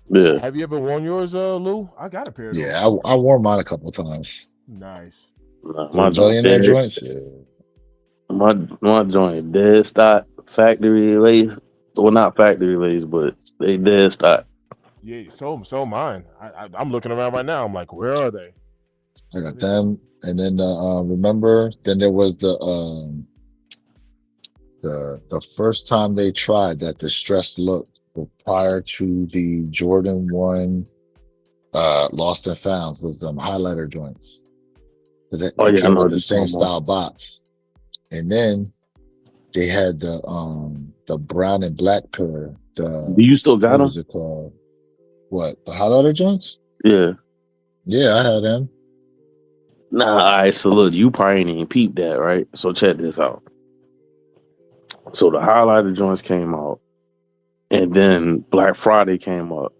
yeah. Have you ever worn yours, Lou? I got a pair of those Yeah, too. I wore mine a couple times. Nice. Nah, The my joint Rebellionaire dead. joints, yeah. My joint dead stock factory lace. Well, not factory lace, but they dead stock. Yeah. So mine. I'm looking around right now. I'm like, where are they? I Let got me go. them. And then remember, then there was the first time they tried that distressed look prior to the Jordan 1 Lost and Founds was highlighter joints. Because Oh they yeah, I came know with what the you're same talking about. style box. And then they had the brown and black pair, Do you still got what them? was it called? What, the highlighter joints? Yeah. Yeah, I had them. Nah, all right. So look, you probably ain't even peeped that, right? So check this out. So the highlighter joints came out, and then Black Friday came up,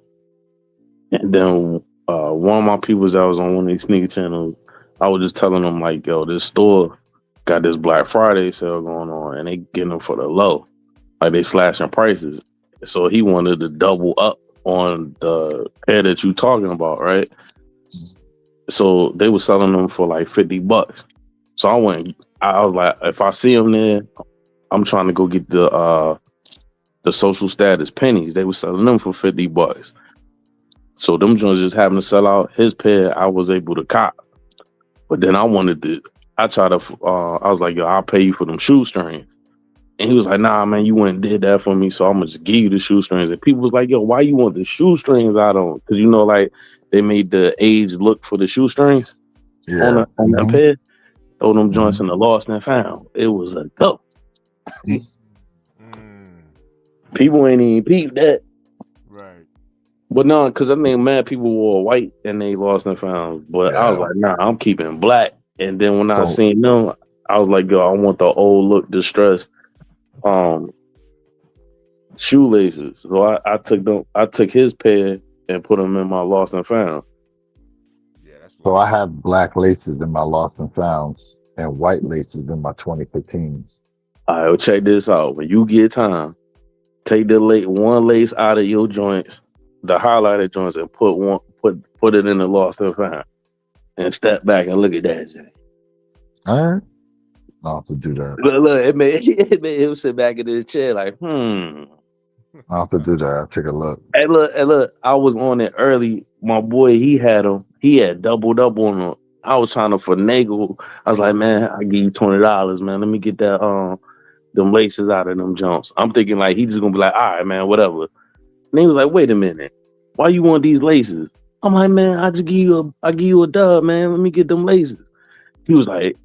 and then one of my peoples that was on one of these sneaker channels, I was just telling them like, yo, this store got this Black Friday sale going on, and they getting them for the low, like they slashing prices. So he wanted to double up on the pair that you talking about, right? So they were selling them for like $50. So I was like, if I see them there, I'm trying to go get the social status pennies. They were selling them for $50. So them joints just happened to sell out. His pair, I was able to cop. But then I tried to, I was like, yo, I'll pay you for them shoestrings. And he was like, nah, man, you went and did that for me. So I'm going to just give you the shoestrings. And people was like, yo, why you want the shoestrings out on? Because, like, they made the age look for the shoestrings Yeah. on that Hmm. pair. Throw them joints Hmm. in the lost and found. It was a go. Mm, People ain't even peeped that. right. But no, because I think mad people wore white and they lost and found. But I was Yeah. like, nah, I'm keeping black. And then when I So seen them, I was like, yo, I want the old look distressed um shoelaces. So I took his pair and put them in my lost and found. Yeah, that's so lit. I have black laces in my lost and founds and white laces in my 2015s. All right, well, check this out. When you get time, take one lace out of your joints, the highlighted joints, and put it in the lost and found. And step back and look at that shit. All right. I'll have to do that. Look, it made him sit back in his chair like, I'll have to do that. I'll take a look. And look, I was on it early. My boy, he had them. He had doubled up on them. I was trying to finagle. I was like, man, I give you $20, man. Let me get that them laces out of them jumps. I'm thinking like he just gonna be like, all right, man, whatever. And he was like, wait a minute, why you want these laces? I'm like, man, I give you a dub, man. Let me get them lasers. He was like,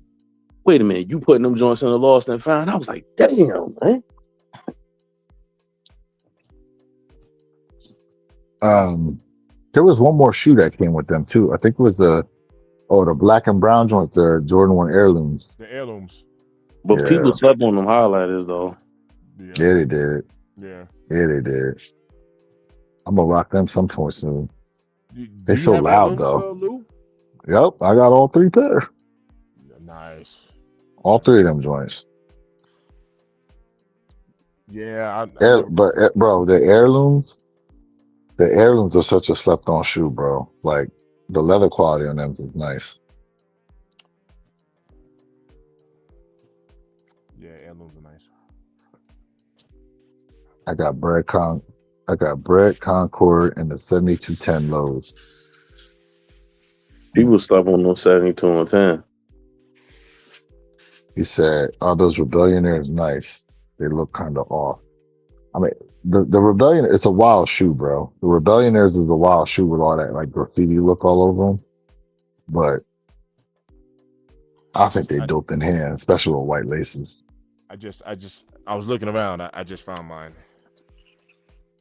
wait a minute, you putting them joints in the lost and found? I was like, damn, man. There was one more shoe that came with them too. I think it was the black and brown joints, the Jordan 1 heirlooms. The heirlooms. But people Yeah, slept on them highlighters though. Yeah. yeah, they did. Yeah. Yeah, they did. I'm gonna rock them some point soon. Do They you so have loud heirlooms, though. Lou? Yep, I got all three pair. Nice. All three of them joints. Yeah, I never. Bro, the heirlooms are such a slept on shoe, bro. Like the leather quality on them is nice. Yeah, heirlooms are nice. I got Bread Concord and the 7210 lows. People slept on them 72 and 10. He said, "Oh, those Rebellionaires nice. They look kind of off." I mean, the Rebellion, it's a wild shoe, bro. The Rebellionaires is a wild shoe with all that like graffiti look all over them. But I I think just, they I, dope in hand, especially with white laces. I was looking around. I just found mine.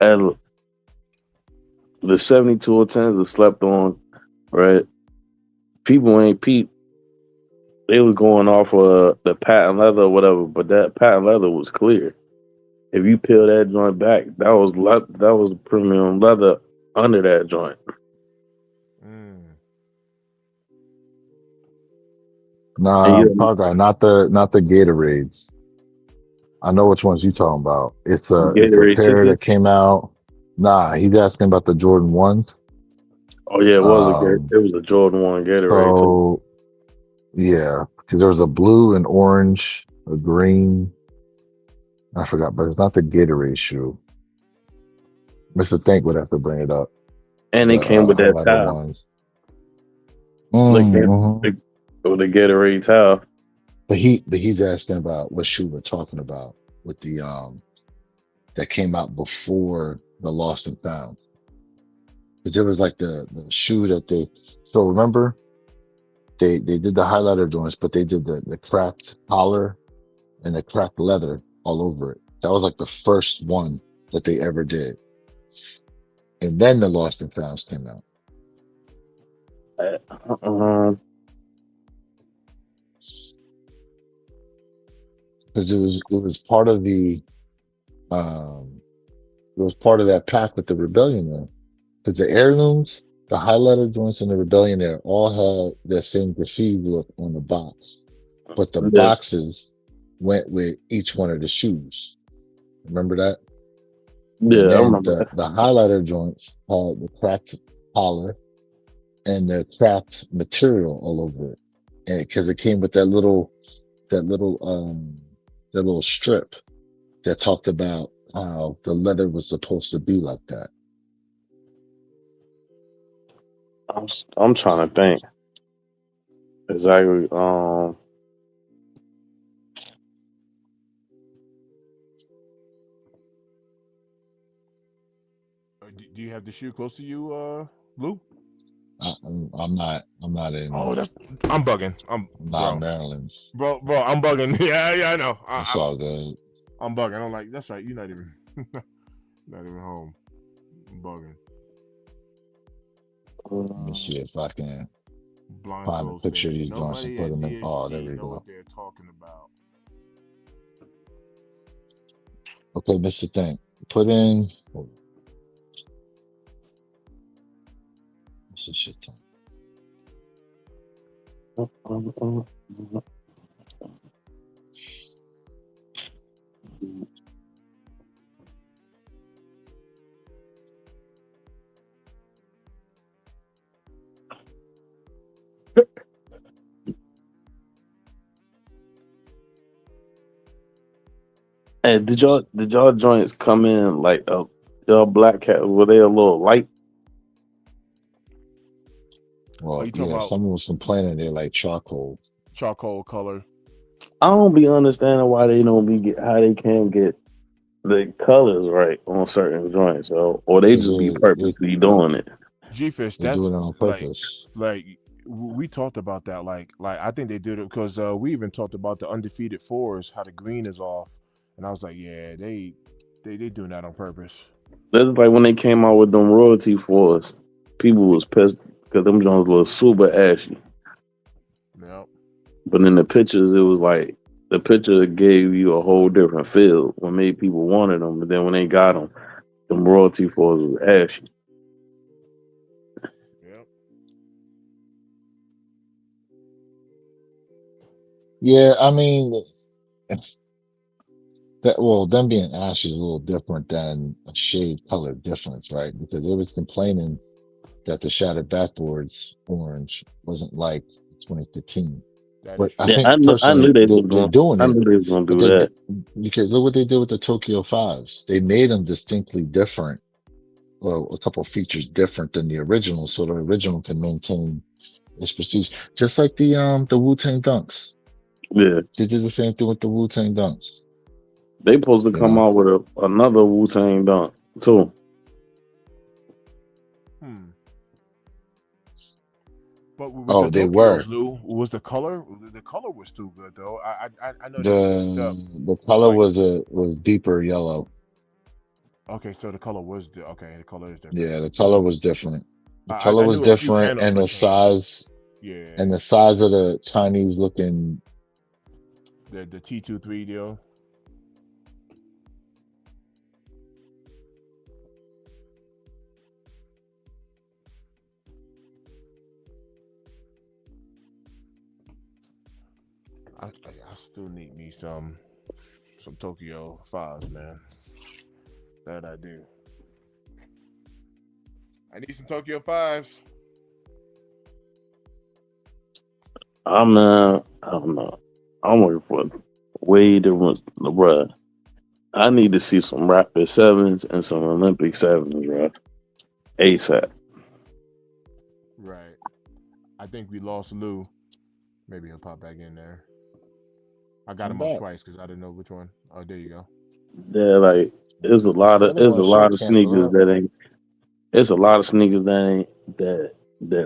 And the 72 or 10s were slept on, right? People ain't peep. They was going off of the patent leather or whatever, but that patent leather was clear. If you peel that joint back, that was premium leather under that joint. Mm. And Nah, you Pug, not the Gatorades. I know which ones you talking about. It's a Gatorade pair 60. that came out. Nah, he's asking about the Jordan ones. Oh yeah, Um, it was a Jordan 1 Gatorade too. so yeah, because there was a blue and orange, a green. I forgot, but it's not the Gatorade shoe. Mr. Think would have to bring it up. And The they came with that highlighter towel. ones. They came Mm-hmm. with the Gatorade towel. But he's asking about what shoe we're talking about with the that came out before the Lost and Found. Because it was like the shoe that they, so remember they did the highlighter joints, but they did the cracked collar and the cracked leather all over it. That was like the first one that they ever did. And then the Lost and Founds came out. Uh, Because it was part of the um it was part of that pack with the Rebellion there. Because the heirlooms, the highlighter joints and the Rebellion there all had the same graffiti look on the box. But the yeah, boxes went with each one of the shoes. Remember that? yeah, And I then remember the that. the highlighter joints had the cracked collar and the cracked material all over it. And because it came with that little that little strip that talked about how the leather was supposed to be like that. I'm trying to think exactly. Do you have the shoe close to you, Lou? I'm not in Oh, I'm bugging. I'm not in Maryland. Bro, I'm bugging. Yeah, I know. It's all good. I'm bugging. I'm like, that's right. You're not even, not even home. I'm bugging. Let me see if I can Blind find a Soul picture of saying these joints and nobody put at them in. Oh, there DSG we know what go. they're talking about. Okay, this is the thing. Put in. What's this shit time? Hey, did y'all joints come in like y'all black cat? Were they a little light? Are Well, you talking yeah, about someone was complaining they're like charcoal. charcoal color? I don't be understanding why they don't be how they can't get the colors right on certain joints, or they Because just be it purposely doing it. G-Fish, They do that's it on like purpose. we talked about that. Like I think they did it because we even talked about the undefeated fours, how the green is off, and I was like, yeah, they doing that on purpose. That's like when they came out with them royalty fours. People was pissed because them Jones look super ashy. Yep. But in the pictures, it was like the picture gave you a whole different feel. What made people wanted them, but then when they got them royalty fours was ashy. Yep. Yeah, I mean them being ash is a little different than a shade color difference, right? Because they was complaining that the shattered backboards orange wasn't like 2015. That is But I Yeah, true. think I knew personally they was they're doing. doing I it, knew they was gonna but do that. because look what they did with the Tokyo fives. They made them distinctly different. Well, a couple of features different than the original, so the original can maintain its prestige. Just like the Wu-Tang Dunks. Yeah, They did the same thing with the Wu-Tang Dunks, they supposed to you come know. out with another Wu Tang dunk too. Hmm. But with the Oh, they Tokyos, were. Lou, was the color? The color was too good though. I know they switched up. The color Like was deeper yellow. okay, so the color was okay. The color is different. Yeah, the color was different. The color I was knew a few different panels were changed. Yeah, and the size of the Chinese looking. the T23 deal. I still need me some Tokyo fives, man. That I do. I need some Tokyo fives. I don't know. I'm looking for way different, bruh. I need to see some Rapid sevens and some Olympic sevens, bruh. ASAP. Right. I think we lost Lou. Maybe he'll pop back in there. I got I'm him up back. twice because I didn't know which one. Oh, there you go. Yeah, like The other one should there's a lot of cancel sneakers out. that ain't. It's a lot of sneakers that ain't that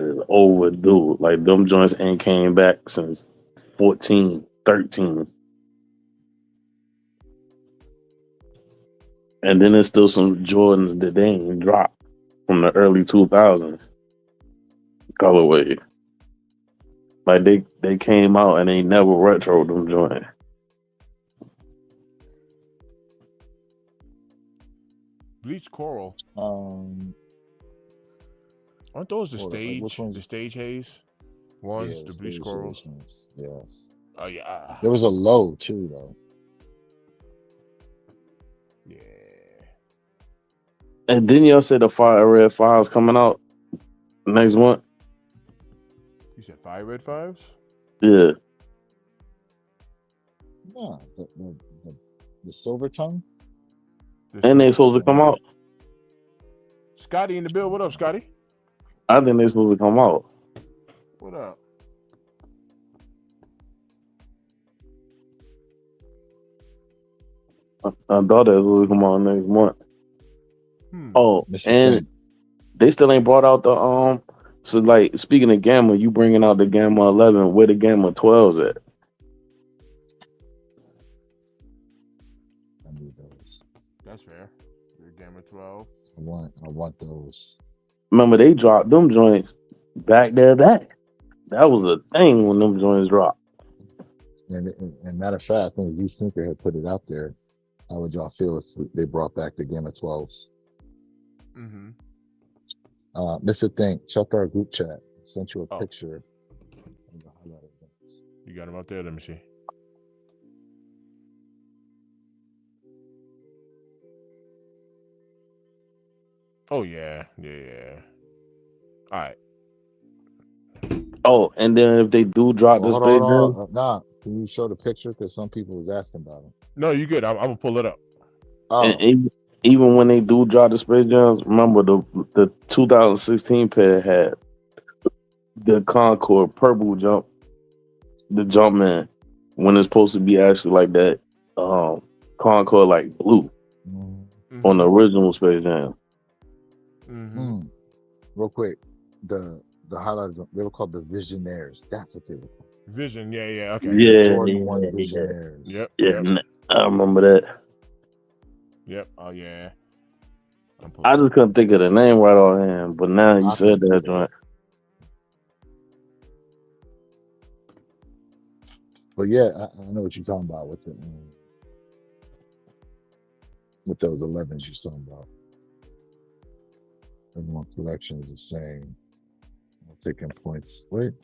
is overdue. Like them joints ain't came back since 14, 13. And then there's still some Jordans that they ain't dropped from the early 2000s colorway. Like they came out and they never retro them joints. Bleach Coral. Um, Aren't those like which the ones? stage haze Yeah, ones? the The bleach stage corals. editions. Yes, Oh yeah. there was a low too though. Yeah. And then y'all said the Fire Red Files coming out next month. You said fire red fives? Yeah. Yeah, the silver tongue. The And they silver supposed to tongue. come out. Scotty in the bill. What up, Scotty? I think they supposed to come out. What up? I thought they was supposed to come out next month. Hmm. Oh, That's the and thing. they still ain't brought out the So like speaking of Gamma, you bringing out the Gamma 11. Where the Gamma 12s at? I need those. That's fair. The Gamma 12. I want those. Remember they dropped them joints back there. That was a thing when them joints dropped. And matter of fact, I think Z Sneaker had put it out there. How would y'all feel if they brought back the Game of 12s? Mm-hmm. That's the thing. Check our group chat. I sent you a Oh, picture of the highlighted ones. you got him out there. Let me see. Oh yeah, yeah. All right. Oh, and then if they do drop Oh, the hold on, Space hold Jam, on. Nah, can you show the picture? Because some people was asking about it. No, you good. I'm gonna pull it up. and Oh, even when they do drop the Space Jams, remember the 2016 pair had the Concord purple jump, the Jumpman, when it's supposed to be actually like that Concord like blue mm, on Mm-hmm. the original Space Jam. Mm-hmm. mm. real quick, the highlighters, they were called the Visionaires. That's what they were called. Vision. Yeah. Okay. The Yeah, Jordan 1 yeah, Visionaires. yeah. Yep. I remember that. Oh yeah. I'm I pulling just up. couldn't think of the name right offhand, but now you I said couldn't that either. joint. But yeah, I know what you're talking about with those 11s you're talking about. Everyone collection is the same. I'm taking points. Wait,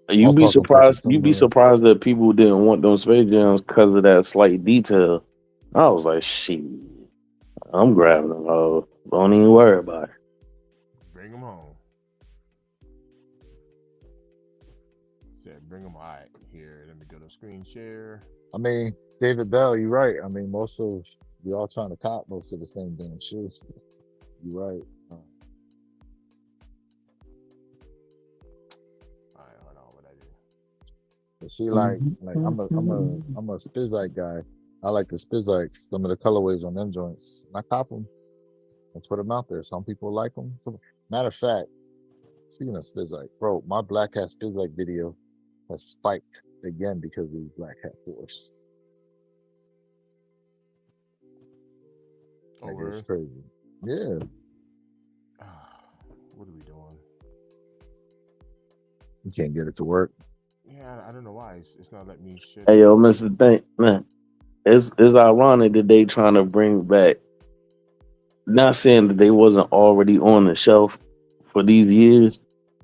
You all be talking points are surprised. You be similar. surprised that people didn't want those Space Jams because of that slight detail. I was like, shit, I'm grabbing them. Oh, don't even worry about it. Bring them home. Said bring them. All right. Here. Let me go to screen share. I mean, David Bell, you're right. I mean, we all trying to cop most of the same damn shoes. You're right. All right. Hold on. What I do? But see, like I'm a Spizike guy. I like the Spizites. Some of the colorways on them joints. And I cop them and put them out there. Some people like them. Matter of fact, speaking of Spizike, bro, my Black Hat Spizike video has spiked again because of these Black Hat Force. Like it's Over. crazy. Yeah. What are we doing? You can't get it to work. Yeah, I don't know why it's not letting me share. Hey, yo, Mister Think, man, it's ironic that they trying to bring back. Not saying that they wasn't already on the shelf for these years.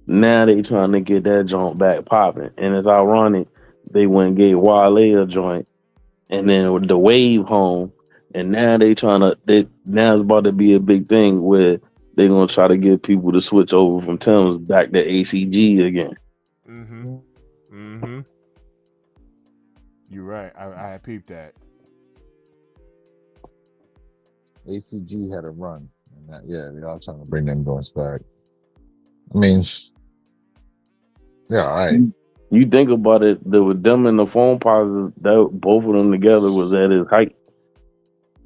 Now they trying to get that joint back popping, and it's ironic they went and gave Wale a joint, and then with the Wave home, and now they trying to. Now it's about to be a big thing where they gonna try to get people to switch over from Tim's back to ACG again. Mm-hmm. You're right. I peeped that. ACG had a run. And yeah, they all trying to bring them joints back. I mean, yeah, all right. You think about it, with them and the phone positives, that both of them together was at his height.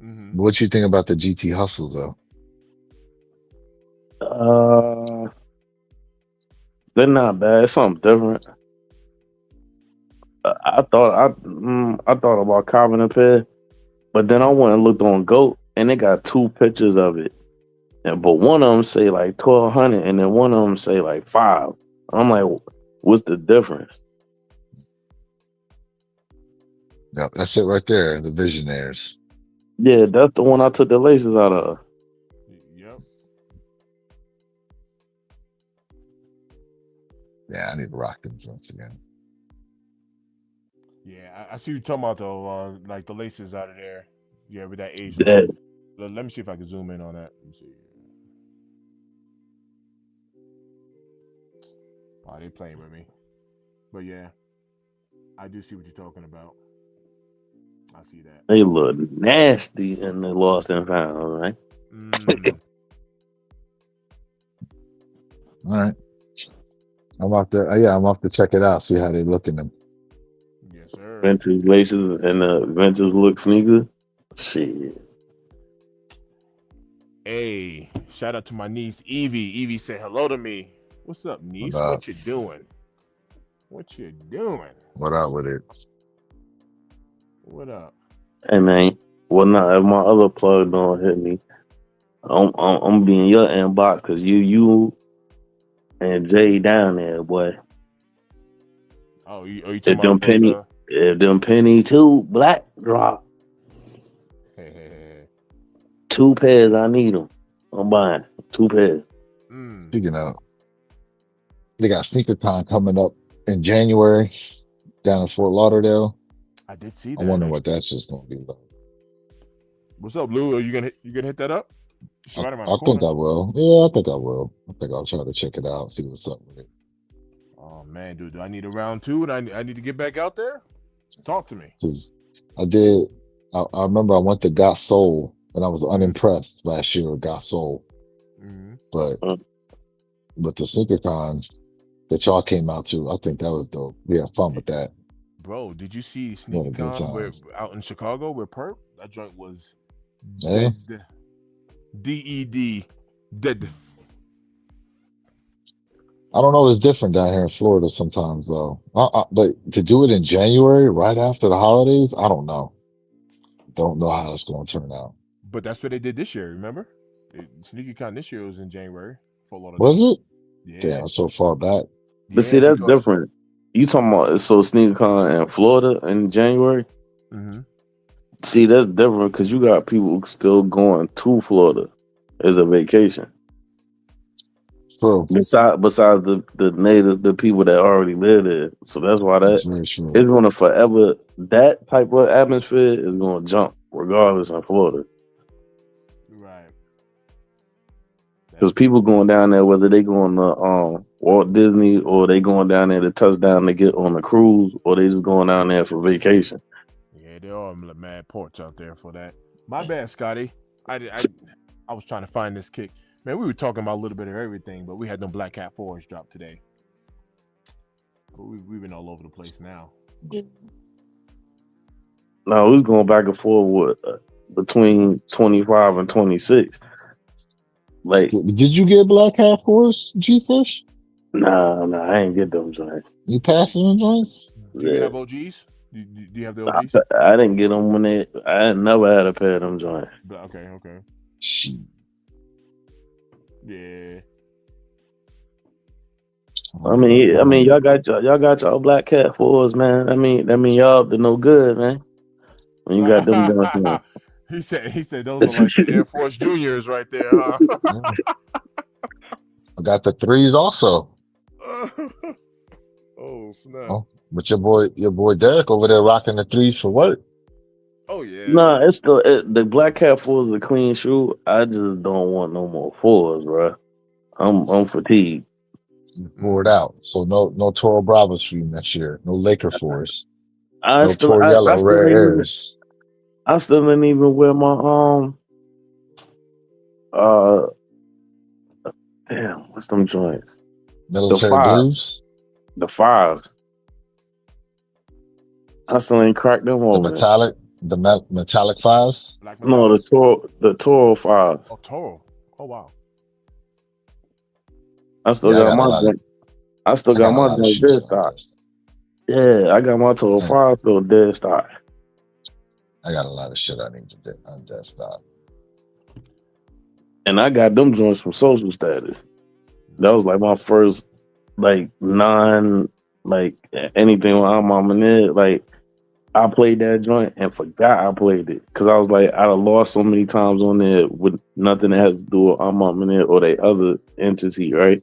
Mm-hmm. What you think about the GT hustles though? They're not bad. It's something different. I thought about copping a pair, but then I went and looked on Goat, and they got two pictures of it. But one of them say like 1,200, and then one of them say like 5. I'm like, what's the difference? Yeah, that's it right there. The Visionaires. Yeah, that's the one I took the laces out of. Yep. Yeah, I need to rock them joints again. Yeah, I see you talking about though, like the laces out of there. Yeah, with that Asian. That, Let me see if I can zoom in on that. Let me see. Oh, they playing with me. But yeah, I do see what you're talking about. I see that. they look nasty in the lost and found, right? All right. I'm off to check it out, see how they look in them. Yes, sir. Vintage laces and the vintage look sneakers. Shit. Hey, shout out to my niece Evie. Evie said hello to me. What's up, niece? What you doing? What you doing? What up with it? What up? Hey man, well now if my other plug don't hit me, I'm be in your inbox because you and Jay down there, boy. Oh, you talking If them about those? penny two black drop, 2 pairs, I need them. I'm buying 2 pairs. Speaking of, they got SneakerCon coming up in January down in Fort Lauderdale. I did see that. I wonder what that's just gonna be like. What's up, Lou? Are you gonna hit that up? I think I will. Yeah, I think I will. I think I'll try to check it out, see what's up with it. Oh man, dude, do I need a round 2? And I need to get back out there? Talk to me. Because I remember I went to Got Soul and I was unimpressed last year with Got Soul. But with the SneakerCon that y'all came out to, I think that was dope. We had fun with that. Bro, did you see SneakerCon out in Chicago with Perp? That joint was dead. DED. Dead. I don't know. It's different down here in Florida sometimes, though. But to do it in January, right after the holidays, I don't know. Don't know how it's going to turn out. But that's what they did this year. Remember, SneakerCon this year was in January. Fort Was Lauderdale. it? Yeah, Damn, so far back. But see, yeah, that's because different. You talking about so SneakerCon in Florida in January? mm-hmm. See, that's different because you got people still going to Florida as a vacation. True. Besides the people that already live there. So that's why That's that very true. it's gonna forever that type of atmosphere is gonna jump regardless in Florida. Right. Because people going down there, whether they going to Walt Disney or they going down there to touchdown to get on the cruise or they just going down there for vacation. Yeah, there are mad ports out there for that. My bad, Scotty. I was trying to find this kick. Man, we were talking about a little bit of everything, but we had them Black Cat 4s drop today. But we've been all over the place now. No, we was going back and forth with, between 25 and 26. Like, Did you get Black Hat Force, G-Fish? nah, I ain't get them joints. You passing them joints? Do you Yeah. have OGs? Do you have the I, OGs? I didn't get them when I never had a pair of them joints. Okay. Shit. Yeah. I mean, y'all got y'all Black Cat 4s, man. I mean, y'all up to no good, man. When you got them joints, man. he said those are like the Air Force Juniors right there, huh? Yeah. I got the threes also. Oh snap! Oh, but your boy Derek over there rocking the threes for work. Oh yeah. Nah, it's still the Black Cat 4 is a clean shoe. I just don't want no more 4s, bro. I'm fatigued. You poured out. So no Toro Bravos for you next year. No Laker Force. I No still Torriello Rare Airs. I still didn't even wear my uh damn, what's them joints? The Military fives. Blues. The fives. I still ain't cracked them The open. metallic fives. Black No, metallics. the Toro fives. Oh Toro. Oh wow. I still Yeah, got my joint. I still I got got a my lot of joint shoes dead still on stock. this. Yeah, I got my Toro Yeah, 5 still dead stock. I got a lot of shit I need to do on desktop. And I got them joints from social status. That was like my first like non like anything with I'm in it. Like I played that joint and forgot I played it. Cause I was like I lost so many times on there with nothing that has to do with I'm in it or the other entity, right?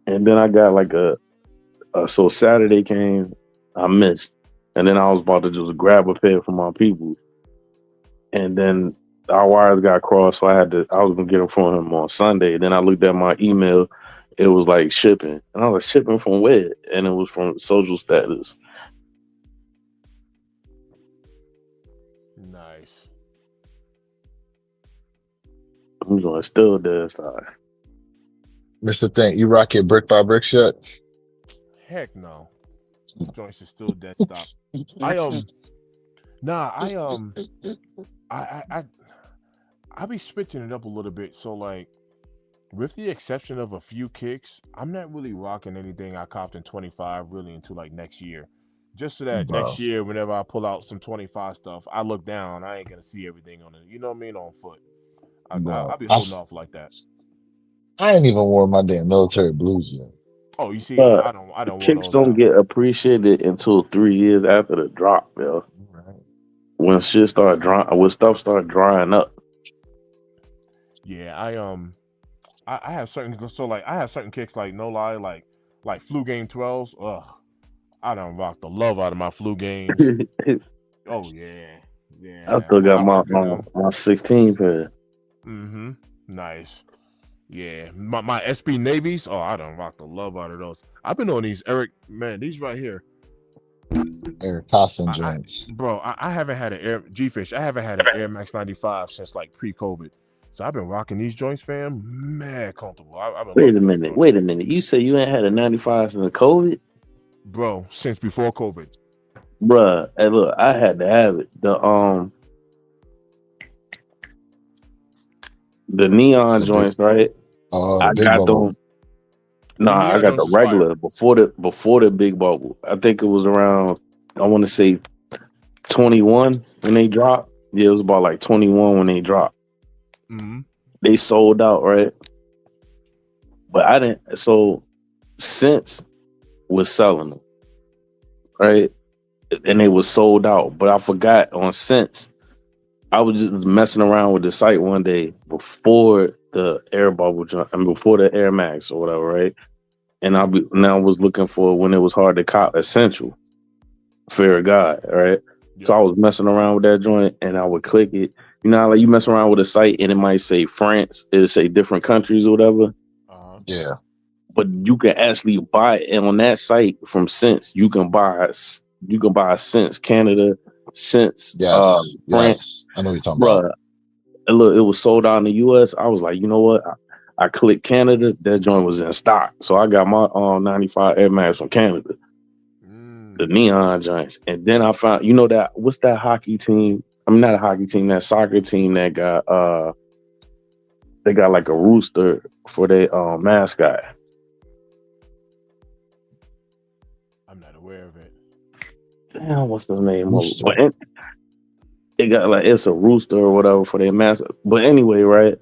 And then I got like so Saturday came, I missed. And then I was about to just grab a pair from my people. And then our wires got crossed, so I was gonna get them from him on Sunday. Then I looked at my email, it was like shipping. And I was like, shipping from where? And it was from social status. Nice. I'm going still dead stock. Mr. Think, you rock your brick by brick shit? Heck no. Joints is still dead stop. I be switching it up a little bit. So like, with the exception of a few kicks, I'm not really rocking anything I copped in 25 really until like next year. Just so that Bro, next year, whenever I pull out some 25 stuff, I look down. I ain't gonna see everything on it. You know what I mean? On foot. I'll bro. be holding off like that. I ain't even worn my damn military blues yet. Oh, you see, But I don't wear kicks those don't out. get appreciated until 3 years after the drop, yo. Right. When shit start drying, when stuff start drying up. Yeah, I have certain I have certain kicks like no lie like flu game 12s. Ugh, I done rocked the love out of my flu games. Oh yeah, I yeah. still got I'm rocking them. my 16 pair. Mm-hmm. Nice. Yeah, my SB Navies. Oh, I done rocked the love out of those. I've been on these Eric, man. These right here. Eric Costin joints. I haven't had an Air G-Fish. I haven't had an Air Max 95 since like pre-COVID. So I've been rocking these joints, fam. Mad comfortable. I've been Wait a loving these minute. joints. Wait a minute. You say you ain't had a 95 since COVID? Bro, since before COVID. Bruh, hey look, I had to have it. The neon The big joints, right? I big got bubble. them. The Nah, I neon got the joints was fire. regular before the big bubble. I think it was around, I want to say 21 when they dropped. Yeah, it was about like 21 when they dropped. Mm-hmm. They sold out, right? But I didn't. So Sense was selling them, right? And they was sold out. But I forgot on Sense. I was just messing around with the site one day before the Air Bubble, before the Air Max or whatever, right? And I was looking for when it was hard to cop Essential, Fear of God, right? So Yeah. I was messing around with that joint, and I would click it. You know, how, like you mess around with a site, and it might say France, it'll say different countries or whatever. Uh-huh. Yeah. But you can actually buy it, and on that site from Sense, you can buy Sense Canada, Sense Yes. France, Yes. I know what you're talking about. bruh. And look, it was sold out in the US. I was like, you know what? I clicked Canada. That joint was in stock. So I got my 95 Air Max from Canada, the Mm. neon joints. And then I found, you know, that what's that hockey team? I'm not a hockey team, that soccer team that got they got like a rooster for their mascot. I'm not aware of it. Damn, what's the name of it? Rooster. But it got like it's a rooster or whatever for their mascot. But anyway, right?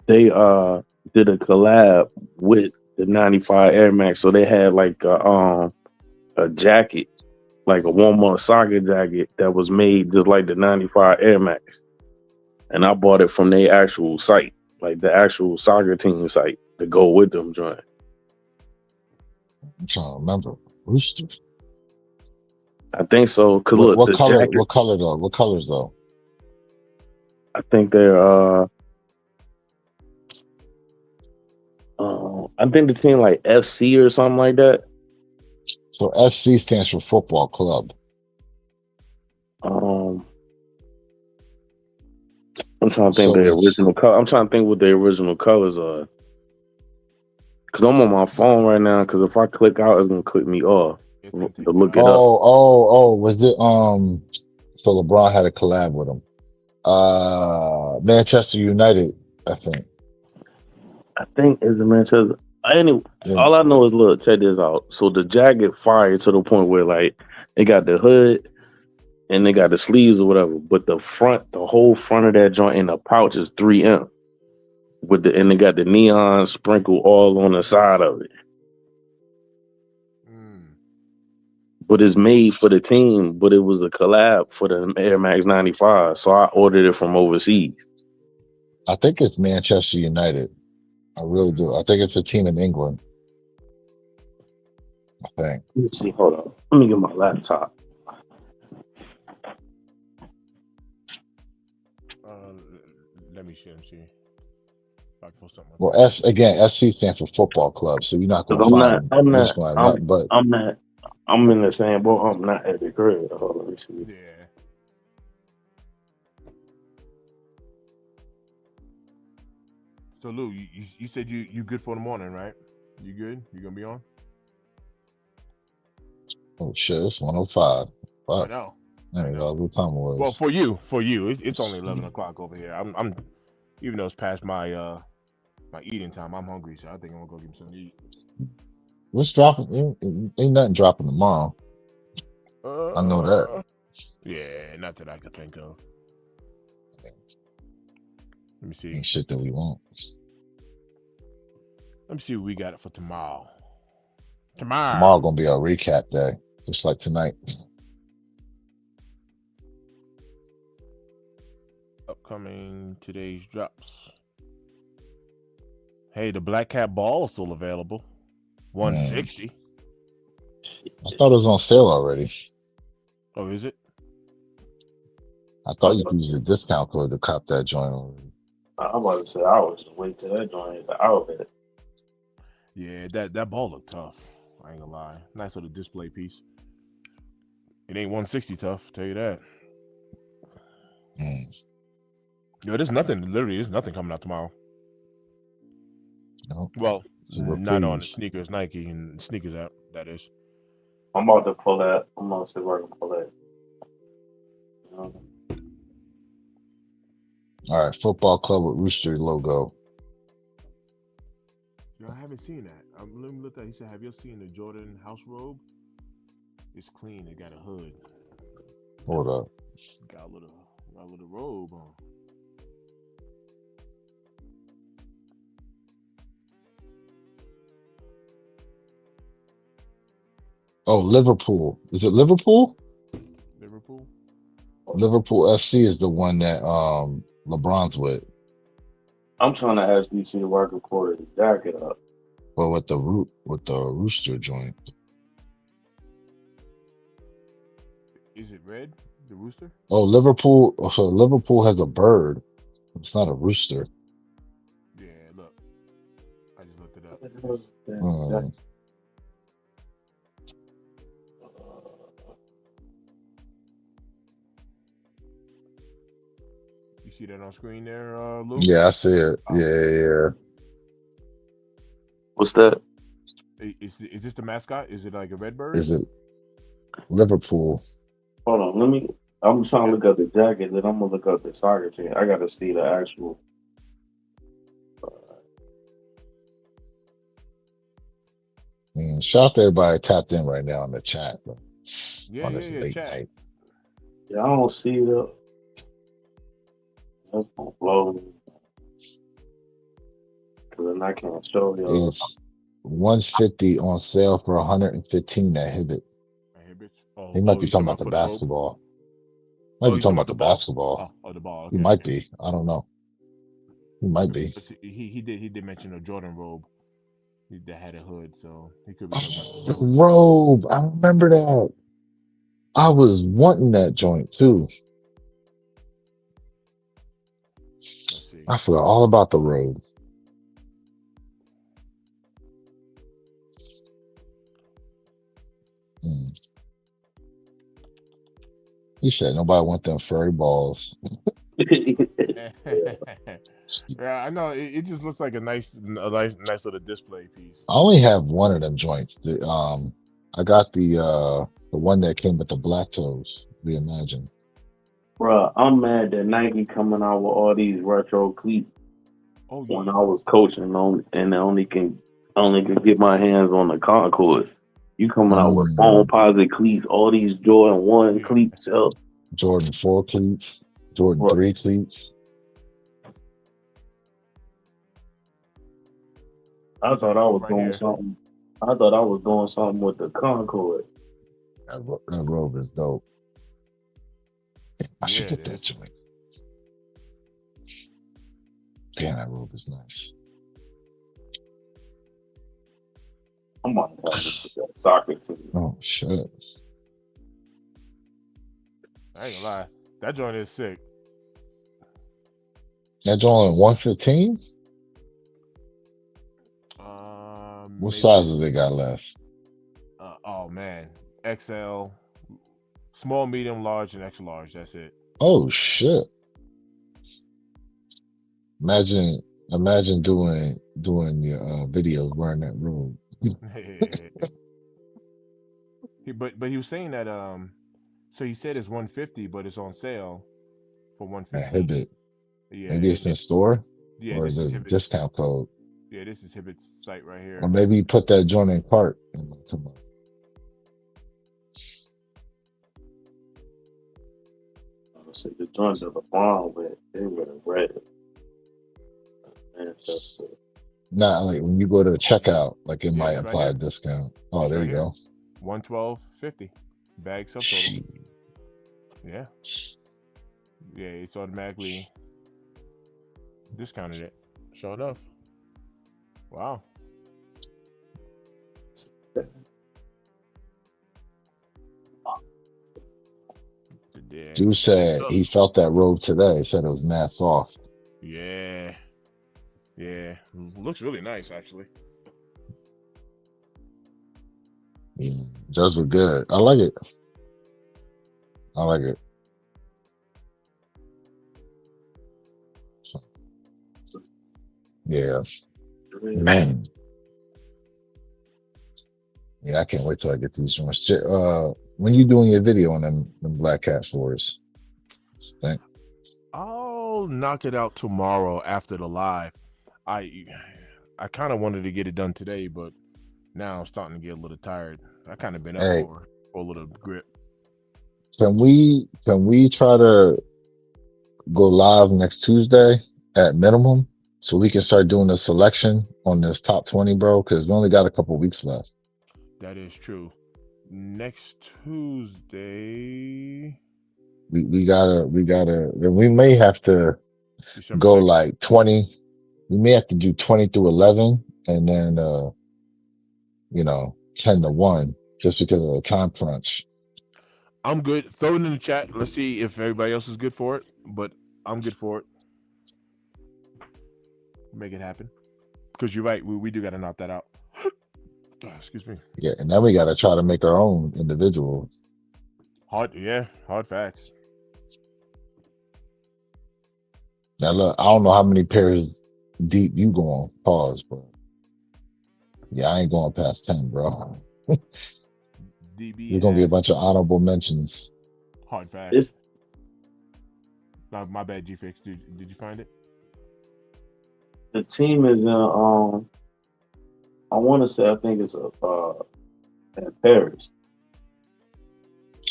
They did a collab with the 95 Air Max. So they had like a jacket, like a Walmart soccer jacket that was made just like the 95 Air Max. And I bought it from their actual site, like the actual soccer team site to go with them joint. I'm trying to remember. Rooster. I think so. Cause What look, what the color? jacket, What color though? What colors though? I think they're I think the team like FC or something like that. So FC stands for football club. Um I'm trying to think So the it's original color. I'm trying to think what the original colors are. Cause I'm on my phone right now. Cause if I click out, it's gonna click me off It's to gonna take you look out. it up. oh, was it so LeBron had a collab with him. Manchester United, I think. I think it's a Manchester. Anyway, Yeah. all I know is look, check this out. So the jacket fire to the point where like they got the hood and they got the sleeves or whatever, but the whole front of that joint and the pouch is 3M and they got the neon sprinkle all on the side of it. Mm. But it's made for the team, but it was a collab for the Air Max 95. So I ordered it from overseas. I think it's Manchester United. I really do. I think it's a team in England. I think. Let me see, hold on. Let me get my laptop. Uh, let me see. Let me see. If I can post something up Well, there. FC stands for football club, so you're not Cause gonna find I'm you're not, just gonna have nothing but I'm not, I'm in the same boat. I'm not at the crib. Hold on, let me see. Yeah. So Lou, you said you good for the morning, right? You good? You gonna be on? oh shit, it's 105. I Fuck. know. I I didn't know. realize what time it Well, was. for you, it's Let's only 11 see. o'clock over here. I'm even though it's past my eating time. I'm hungry, so I think I'm gonna go get me something to eat. What's dropping? Ain't nothing dropping tomorrow. I know that. Yeah, not that I could think of. Let me see. Ain't shit that we want. Let me see what we got for tomorrow. Tomorrow Tomorrow. gonna be our recap day, just like tonight. Upcoming today's drops. Hey, the Black Cat Ball is still available. Mm. 160. I thought it was on sale already. Oh, is it? I thought you could use a discount code to cop that joint already. I'm about to say I was just wait till that joint the outfit. Yeah, that ball looked tough. I ain't gonna lie. Nice little display piece. It ain't 160 tough, tell you that. Mm. Yo, there's nothing. Literally, there's nothing coming out tomorrow. No, Well, it's a not on the reprieve. sneakers, Nike and sneakers app. That is. I'm about to pull that. I'm about to see where I can pull that. All right, football club with rooster logo. Yo, I haven't seen that. Let me look at. He said, "Have you seen the Jordan house robe? It's clean. It got a hood. Hold up. Got a little robe on." Oh, Liverpool. Is it Liverpool? Liverpool. Liverpool FC is the one that LeBron's with. I'm trying to actually see if I can pull his jacket up. But with the rooster joint. Is it red? The rooster? Oh, Liverpool. So Liverpool has a bird. It's not a rooster. Yeah. Look, I just looked it up. Mm. You see that on screen there, Lou? Yeah, I see it. Yeah. What's that? Is this the mascot? Is it like a red bird? Is it Liverpool? Hold on, I'm trying to look up the jacket, then I'm gonna look up the soccer team. I gotta see the actual. Shout out to everybody tapped in right now in the chat. Yeah, On this late chat. night. Yeah, I don't see the. That's gonna blow me. Cause then I can't show you. It's 150 on sale for 115 at Hibbett. Oh, He might be you talking about the for the robe? basketball. Might Oh, be you talking talking about the ball? basketball. Oh, the ball. He Okay, might okay. be. I don't know. He might be. He did mention a Jordan robe that had a hood, so he could be talking about The robe. I remember that. I was wanting that joint too. Let's see. I forgot all about the robe. He said nobody want them furry balls. Yeah, I know. It just looks like a nice little display piece. I only have one of them joints. I got the one that came with the black toes. Reimagine. Bruh, I'm mad that Nike coming out with all these retro cleats Oh when yeah. I was coaching on and I only can get my hands on the Concord. You coming out with foam posit cleats, all these Jordan 1 cleats up. Jordan 4 cleats, Jordan 3 cleats. I thought I was doing something. I thought I was doing something with the Concord. That robe is dope. I should get that joint. Damn, that robe is nice. I'm on that soccer team. Oh shit! I ain't gonna lie, that joint is sick. That joint 115. What sizes they got left? Oh man, XL, small, medium, large, and extra large. That's it. Oh shit! Imagine doing your videos wearing that robe. But he was saying that so he said it's 150, but it's on sale for 115. Hibbett. Yeah, maybe it's in store. Yeah, or is this a discount code? Yeah, this is Hibbett's site right here. Or maybe you put that joint in cart and come on. See, the joints of the farm, but they were red. Not like when you go to the checkout, like it might apply a discount. Oh, there you go. 112.50 bag subtotal. Yeah, it's automatically discounted it. Sure enough. Wow. Dude said he felt that robe today. He said it was mad soft. Yeah. Looks really nice, actually. Yeah, does look good. I like it. Yeah. Man. Yeah, I can't wait till I get these joints. When you doing your video on them Black Cat floors? I'll knock it out tomorrow after the live. I I kind of wanted to get it done today, but now I'm starting to get a little tired. I kind of been up Hey, for a little grip. can we try to go live next Tuesday at minimum so we can start doing the selection on this top 20, bro? Because we only got a couple weeks left. That is true. Next Tuesday, We may have to December go 2nd. like 20. We may have to do 20 through 11 and then, 10 to 1 just because of the time crunch. I'm good. Throw it in the chat. Let's see if everybody else is good for it. But I'm good for it. Make it happen. Because you're right. We do got to knock that out. Excuse me. Yeah. And then we got to try to make our own individual. Hard. Yeah. Hard facts. Now, look, I don't know how many pairs deep you going, pause, but yeah, I ain't going past 10, bro. DB We're going to be a ass. bunch of honorable mentions. Hard facts. It's My bad, G Fix. Did you find it? the team is in I want to say I think it's in Paris.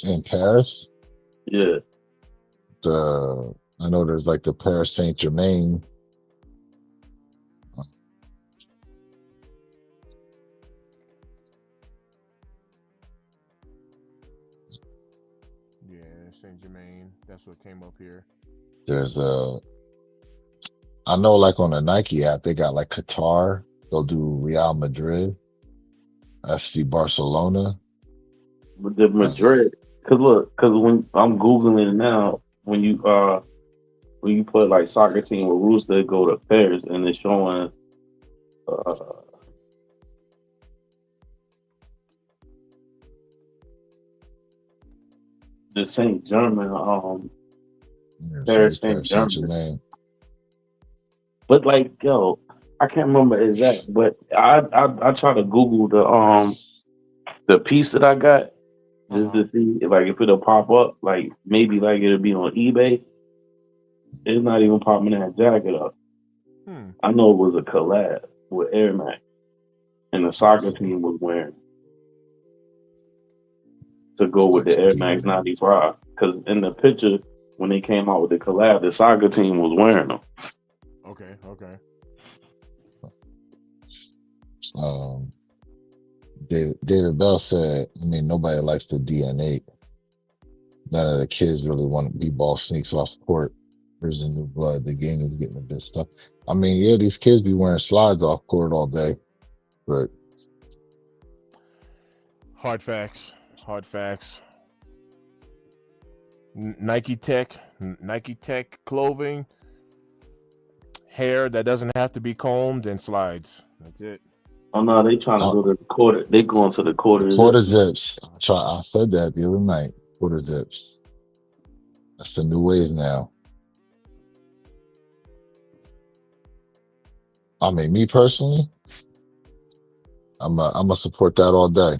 In Paris, Yeah, I know there's like the Paris Saint Germain. Yeah, Saint Germain. That's what came up here. There's I know like on the Nike app, they got like Qatar. They'll do Real Madrid, FC Barcelona. but the Madrid. Cause when I'm googling it now, when you put like soccer team with Rooster, go to Paris, and it's showing uh the Saint Germain Paris Saint Paris Saint Germain. Germain. But like yo, I can't remember exact. But I try to Google the piece that I got just Uh-huh. to see if it'll pop up. Like maybe like it'll be on eBay. It's not even popping that jacket up. Hmm. I know it was a collab with Air Max, and the soccer team was wearing to go with Let's the Air see. Max 95. Because in the picture when they came out with the collab, the soccer team was wearing them. Okay. Okay. Um, David Bell said, I mean, nobody likes the DNA. None of the kids really want to be ball sneaks off the court. There's a new blood. The game is getting a bit stuck. I mean, yeah, these kids be wearing slides off court all day, but Hard facts. Hard facts. Nike Tech clothing, hair that doesn't have to be combed, and slides. That's it. Oh no, they trying to uh, go to the quarter. They going to the the quarter quarter zip. zips. I said that the other night. Quarter zips. That's the new wave now. I mean, me personally, I'm a support that all day.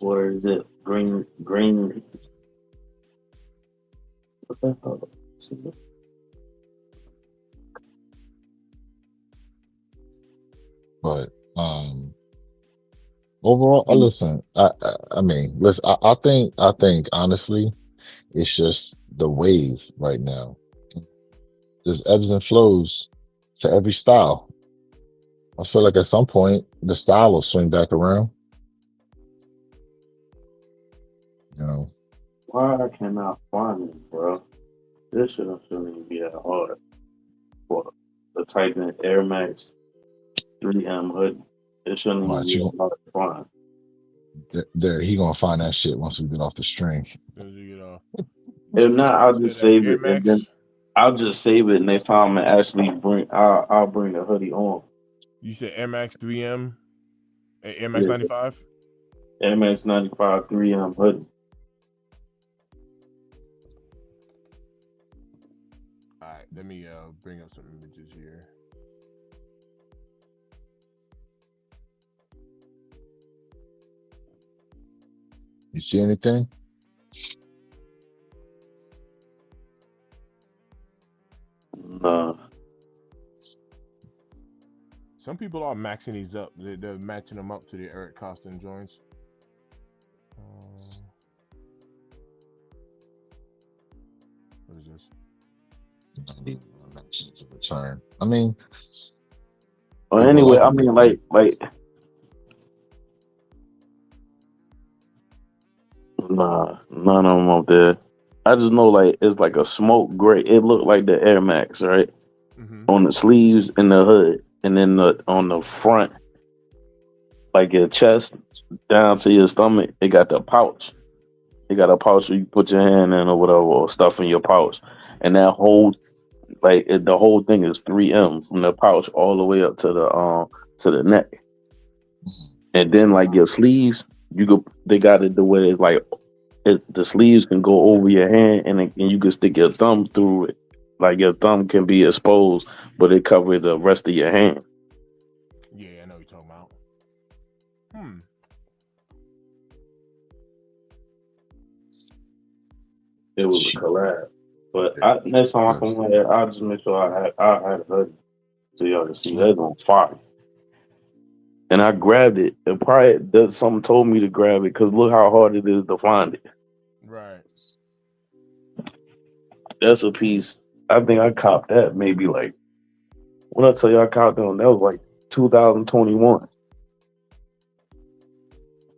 Quarter zip. Green. What the hell? But overall, listen. I mean, listen. I think honestly, it's just the wave right now. There's ebbs and flows to every style. I feel like at some point the style will swing back around. You know, Why I cannot find it, bro? This shouldn't even be that hard. For the Titan Air Max 3M hoodie. It shouldn't even watch be you. that hard to find. There, he gonna find that shit once we get off the string. As you get off. If So not, you I'll said just save Air it and then Max. I'll just save it next time and actually I'll bring the hoodie on. You said Air Max 3M, Air Max Yeah, 95. Air Max 95 3M hoodie. All right, let me bring up some images here. You see anything? Uh, Some people are maxing these up. They're matching them up to the Eric Costin joints. What is this? 91 mentions of return. I mean, Or people anyway, like I a mean, good pick. nah, none of them up there. I just know it's like a smoke gray. It looked like the Air Max, right? Mm-hmm. On the sleeves and the hood, and then on the front, like your chest down to your stomach, it got the pouch. It got a pouch where you put your hand in or whatever, or stuff in your pouch, and that whole the whole thing is 3M from the pouch all the way up to the neck, and then like your sleeves, they got it the way it's like the sleeves can go over your hand, and you can stick your thumb through it. Like your thumb can be exposed, but it covers the rest of your hand. Yeah, I know what you're talking about. It was a collab. But next time I come on here, I'll just make sure I had heard it so y'all can see that's on fire. And I grabbed it. It probably does something told me to grab it because look how hard it is to find it. Right. That's a piece. I think I copped that maybe like when I tell you I copped that was like 2021.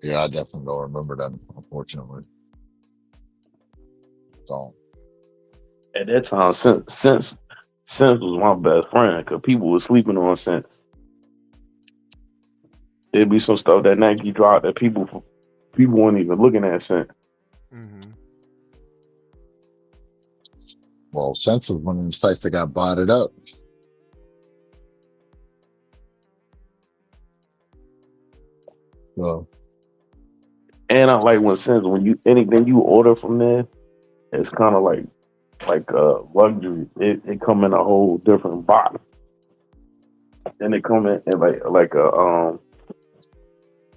Yeah, I definitely don't remember that, unfortunately. Don't. At that time, Sense was my best friend because people were sleeping on Sense. There'd be some stuff that Nike dropped that people weren't even looking at Sense. Mm-hmm. Well, Sense was one of the sites that got botted up. So, And I like when Sense when anything you order from there, it's kind of like luxury. It come in a whole different box, and it come in like a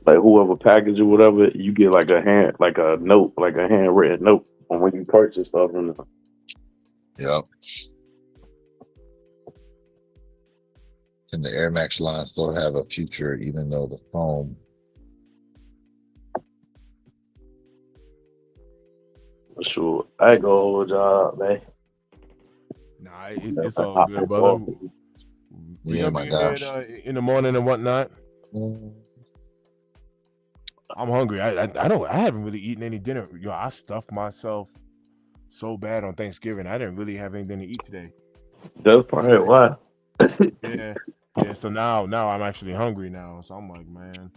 like whoever package or whatever, you get like a note, like a handwritten note on when you purchase stuff. And yep. And the Air Max line still have a future, even though the foam. for sure, I go whole job, man. Nah, it's all good, brother. We're Yeah, gonna my be in here gosh. in the morning and whatnot. I'm hungry. I haven't really eaten any dinner. Yo, I stuffed myself so bad on Thanksgiving. I didn't really have anything to eat today. That's probably why. Yeah, yeah. So now I'm actually hungry now. So I'm like, man,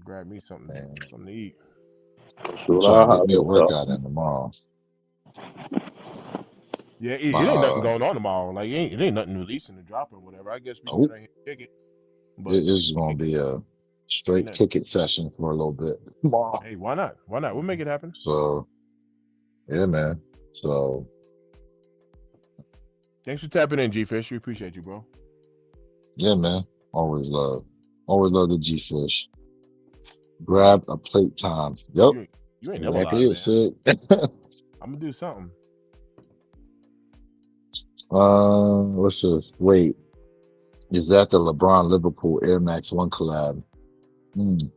grab me something to eat. I'm Sure, trying to I'll get have me a this stuff. workout in tomorrow. Yeah, My it ain't nothing going on tomorrow. Like it ain't nothing releasing to drop or whatever. I guess we can get on here and kick it. But it is going to be a ain't straight nothing. kick it session for a little bit tomorrow. Hey, why not? Why not? We'll make it happen. So, yeah, man. So, Thanks for tapping in, G Fish. We appreciate you, bro. yeah, man. Always love the G Fish. Grab a plate time. Yep. You ain't never Exactly lied, it, man. Sid. I'm gonna do something. What's this? Wait, is that the LeBron Liverpool Air Max 1 collab? We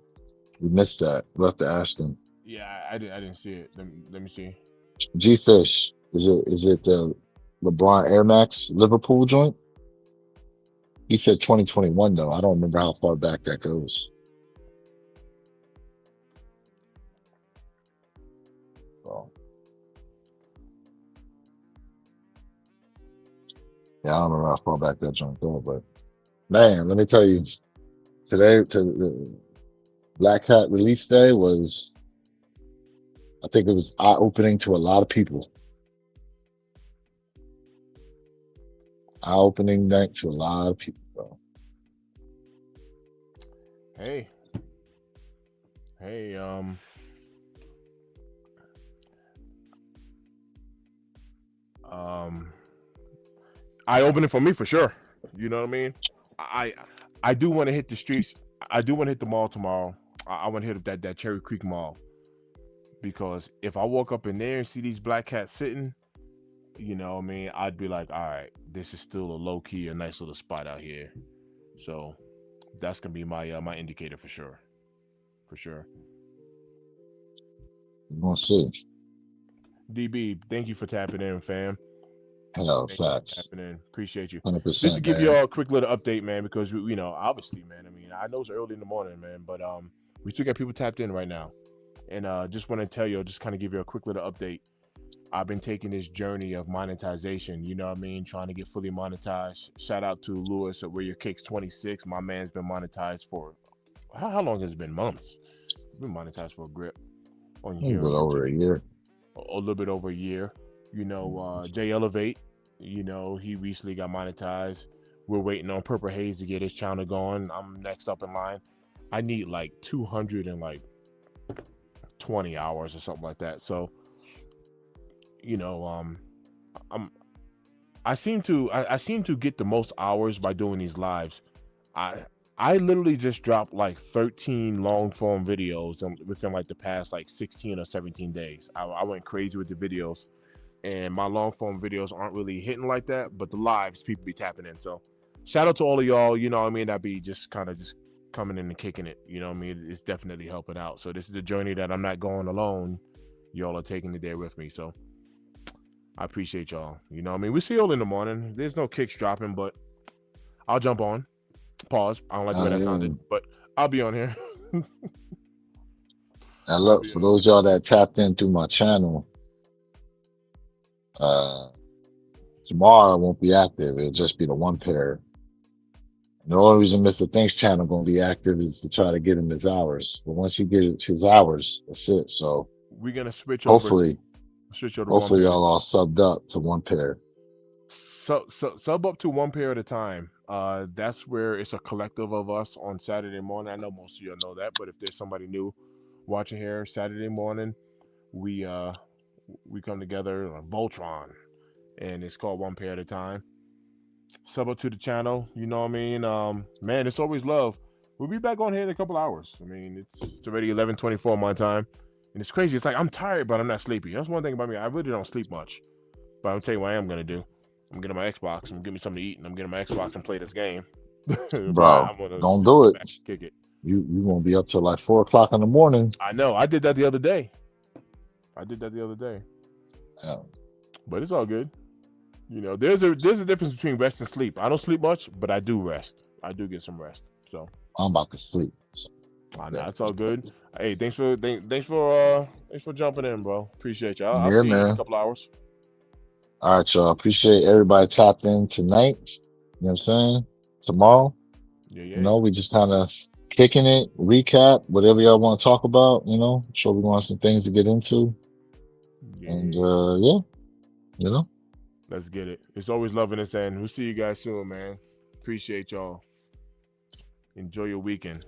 missed that. We'll have to ask him. Yeah, I didn't see it. Let me see. G Fish, is it the LeBron Air Max Liverpool joint? He said 2021 though. I don't remember how far back that goes. So, yeah, I don't remember how far back that joint goes, but man, let me tell you, today to the Black Hat release day was, I think it was eye opening to a lot of people. Eye opening night to a lot of people, bro. Hey, eye opening for me for sure. You know what I mean? I I do want to hit the streets. I do want to hit the mall tomorrow. I want to hit up that Cherry Creek Mall because if I walk up in there and see these black cats sitting, you know what I mean, I'd be like, all right, this is still a low key, a nice little spot out here. So that's gonna be my my indicator for sure. For sure. We're gonna see. DB, thank you for tapping in, fam. Hell, Thank you for facts. tapping in. Appreciate you. Just to 100%, give you man. all a quick little update, man, because we, you know, obviously, man. I mean, I know it's early in the morning, man, but we still got people tapped in right now, and just want to tell you, just kind of give you a quick little update. I've been taking this journey of monetization. You know what I mean? Trying to get fully monetized. Shout out to Lewis at Where Your Cake's 26. My man's been monetized for how long has it been? Months. He's been monetized for a grip on A here on little over YouTube. a year. A little bit over a year. You know, Jay Elevate, you know, he recently got monetized. We're waiting on Purple Haze to get his channel going. I'm next up in line. I need like 220 hours or something like that. So, you know, I'm I seem to I seem to get the most hours by doing these lives. I I literally just dropped like 13 long form videos within like the past like 16 or 17 days. I went crazy with the videos, and my long form videos aren't really hitting like that, but the lives people be tapping in. So shout out to all of y'all, you know what I mean, that be just kind of just coming in and kicking it, you know what I mean? It's definitely helping out. So this is a journey that I'm not going alone. Y'all are taking the day with me. So I appreciate y'all. You know what I mean? We see y'all in the morning. There's no kicks dropping, but I'll jump on. Pause. I don't like the way that Yeah. sounded, but I'll be on here. And I'll look, be for on here. those y'all that tapped in through my channel, uh, tomorrow I won't be active. It'll just be the one pair. The only reason Mr. Thanks channel gonna be active is to try to get him his hours. But once he get his hours, that's it. So We're gonna hopefully, switch over to one hopefully pair. y'all all subbed up to one pair. Sub up to one pair at a time. That's where it's a collective of us on Saturday morning. I know most of y'all know that, but if there's somebody new watching here, Saturday morning, we come together on Voltron, and it's called one pair at a time. Sub up to the channel, you know what I mean? Man, it's always love. We'll be back on here in a couple hours. I mean, it's already 11:24 my time, and it's crazy. It's like I'm tired, but I'm not sleepy. That's one thing about me. I really don't sleep much, but I'm telling you what I am gonna do. I'm getting my Xbox. I'm getting me something to eat, and I'm getting my Xbox and play this game. But Bro, I'm gonna don't sit do it. back and kick it. You won't be up till like 4 o'clock in the morning. I know. I did that the other day. Yeah. But it's all good. You know, there's a difference between rest and sleep. I don't sleep much, but I do rest. I do get some rest. So I'm about to sleep. So, I know yeah. it's all good. Hey, thanks for jumping in, bro. Appreciate you. I'll Yeah, see you in a man. couple hours. All right, y'all. Appreciate everybody tapped in tonight. You know what I'm saying? Tomorrow, Yeah. we just kind of kicking it, recap, whatever y'all want to talk about, I'm sure we're going to have some things to get into. And, Yeah. yeah, you know. Let's get it. It's always loving this end. We'll see you guys soon, man. Appreciate y'all. Enjoy your weekend.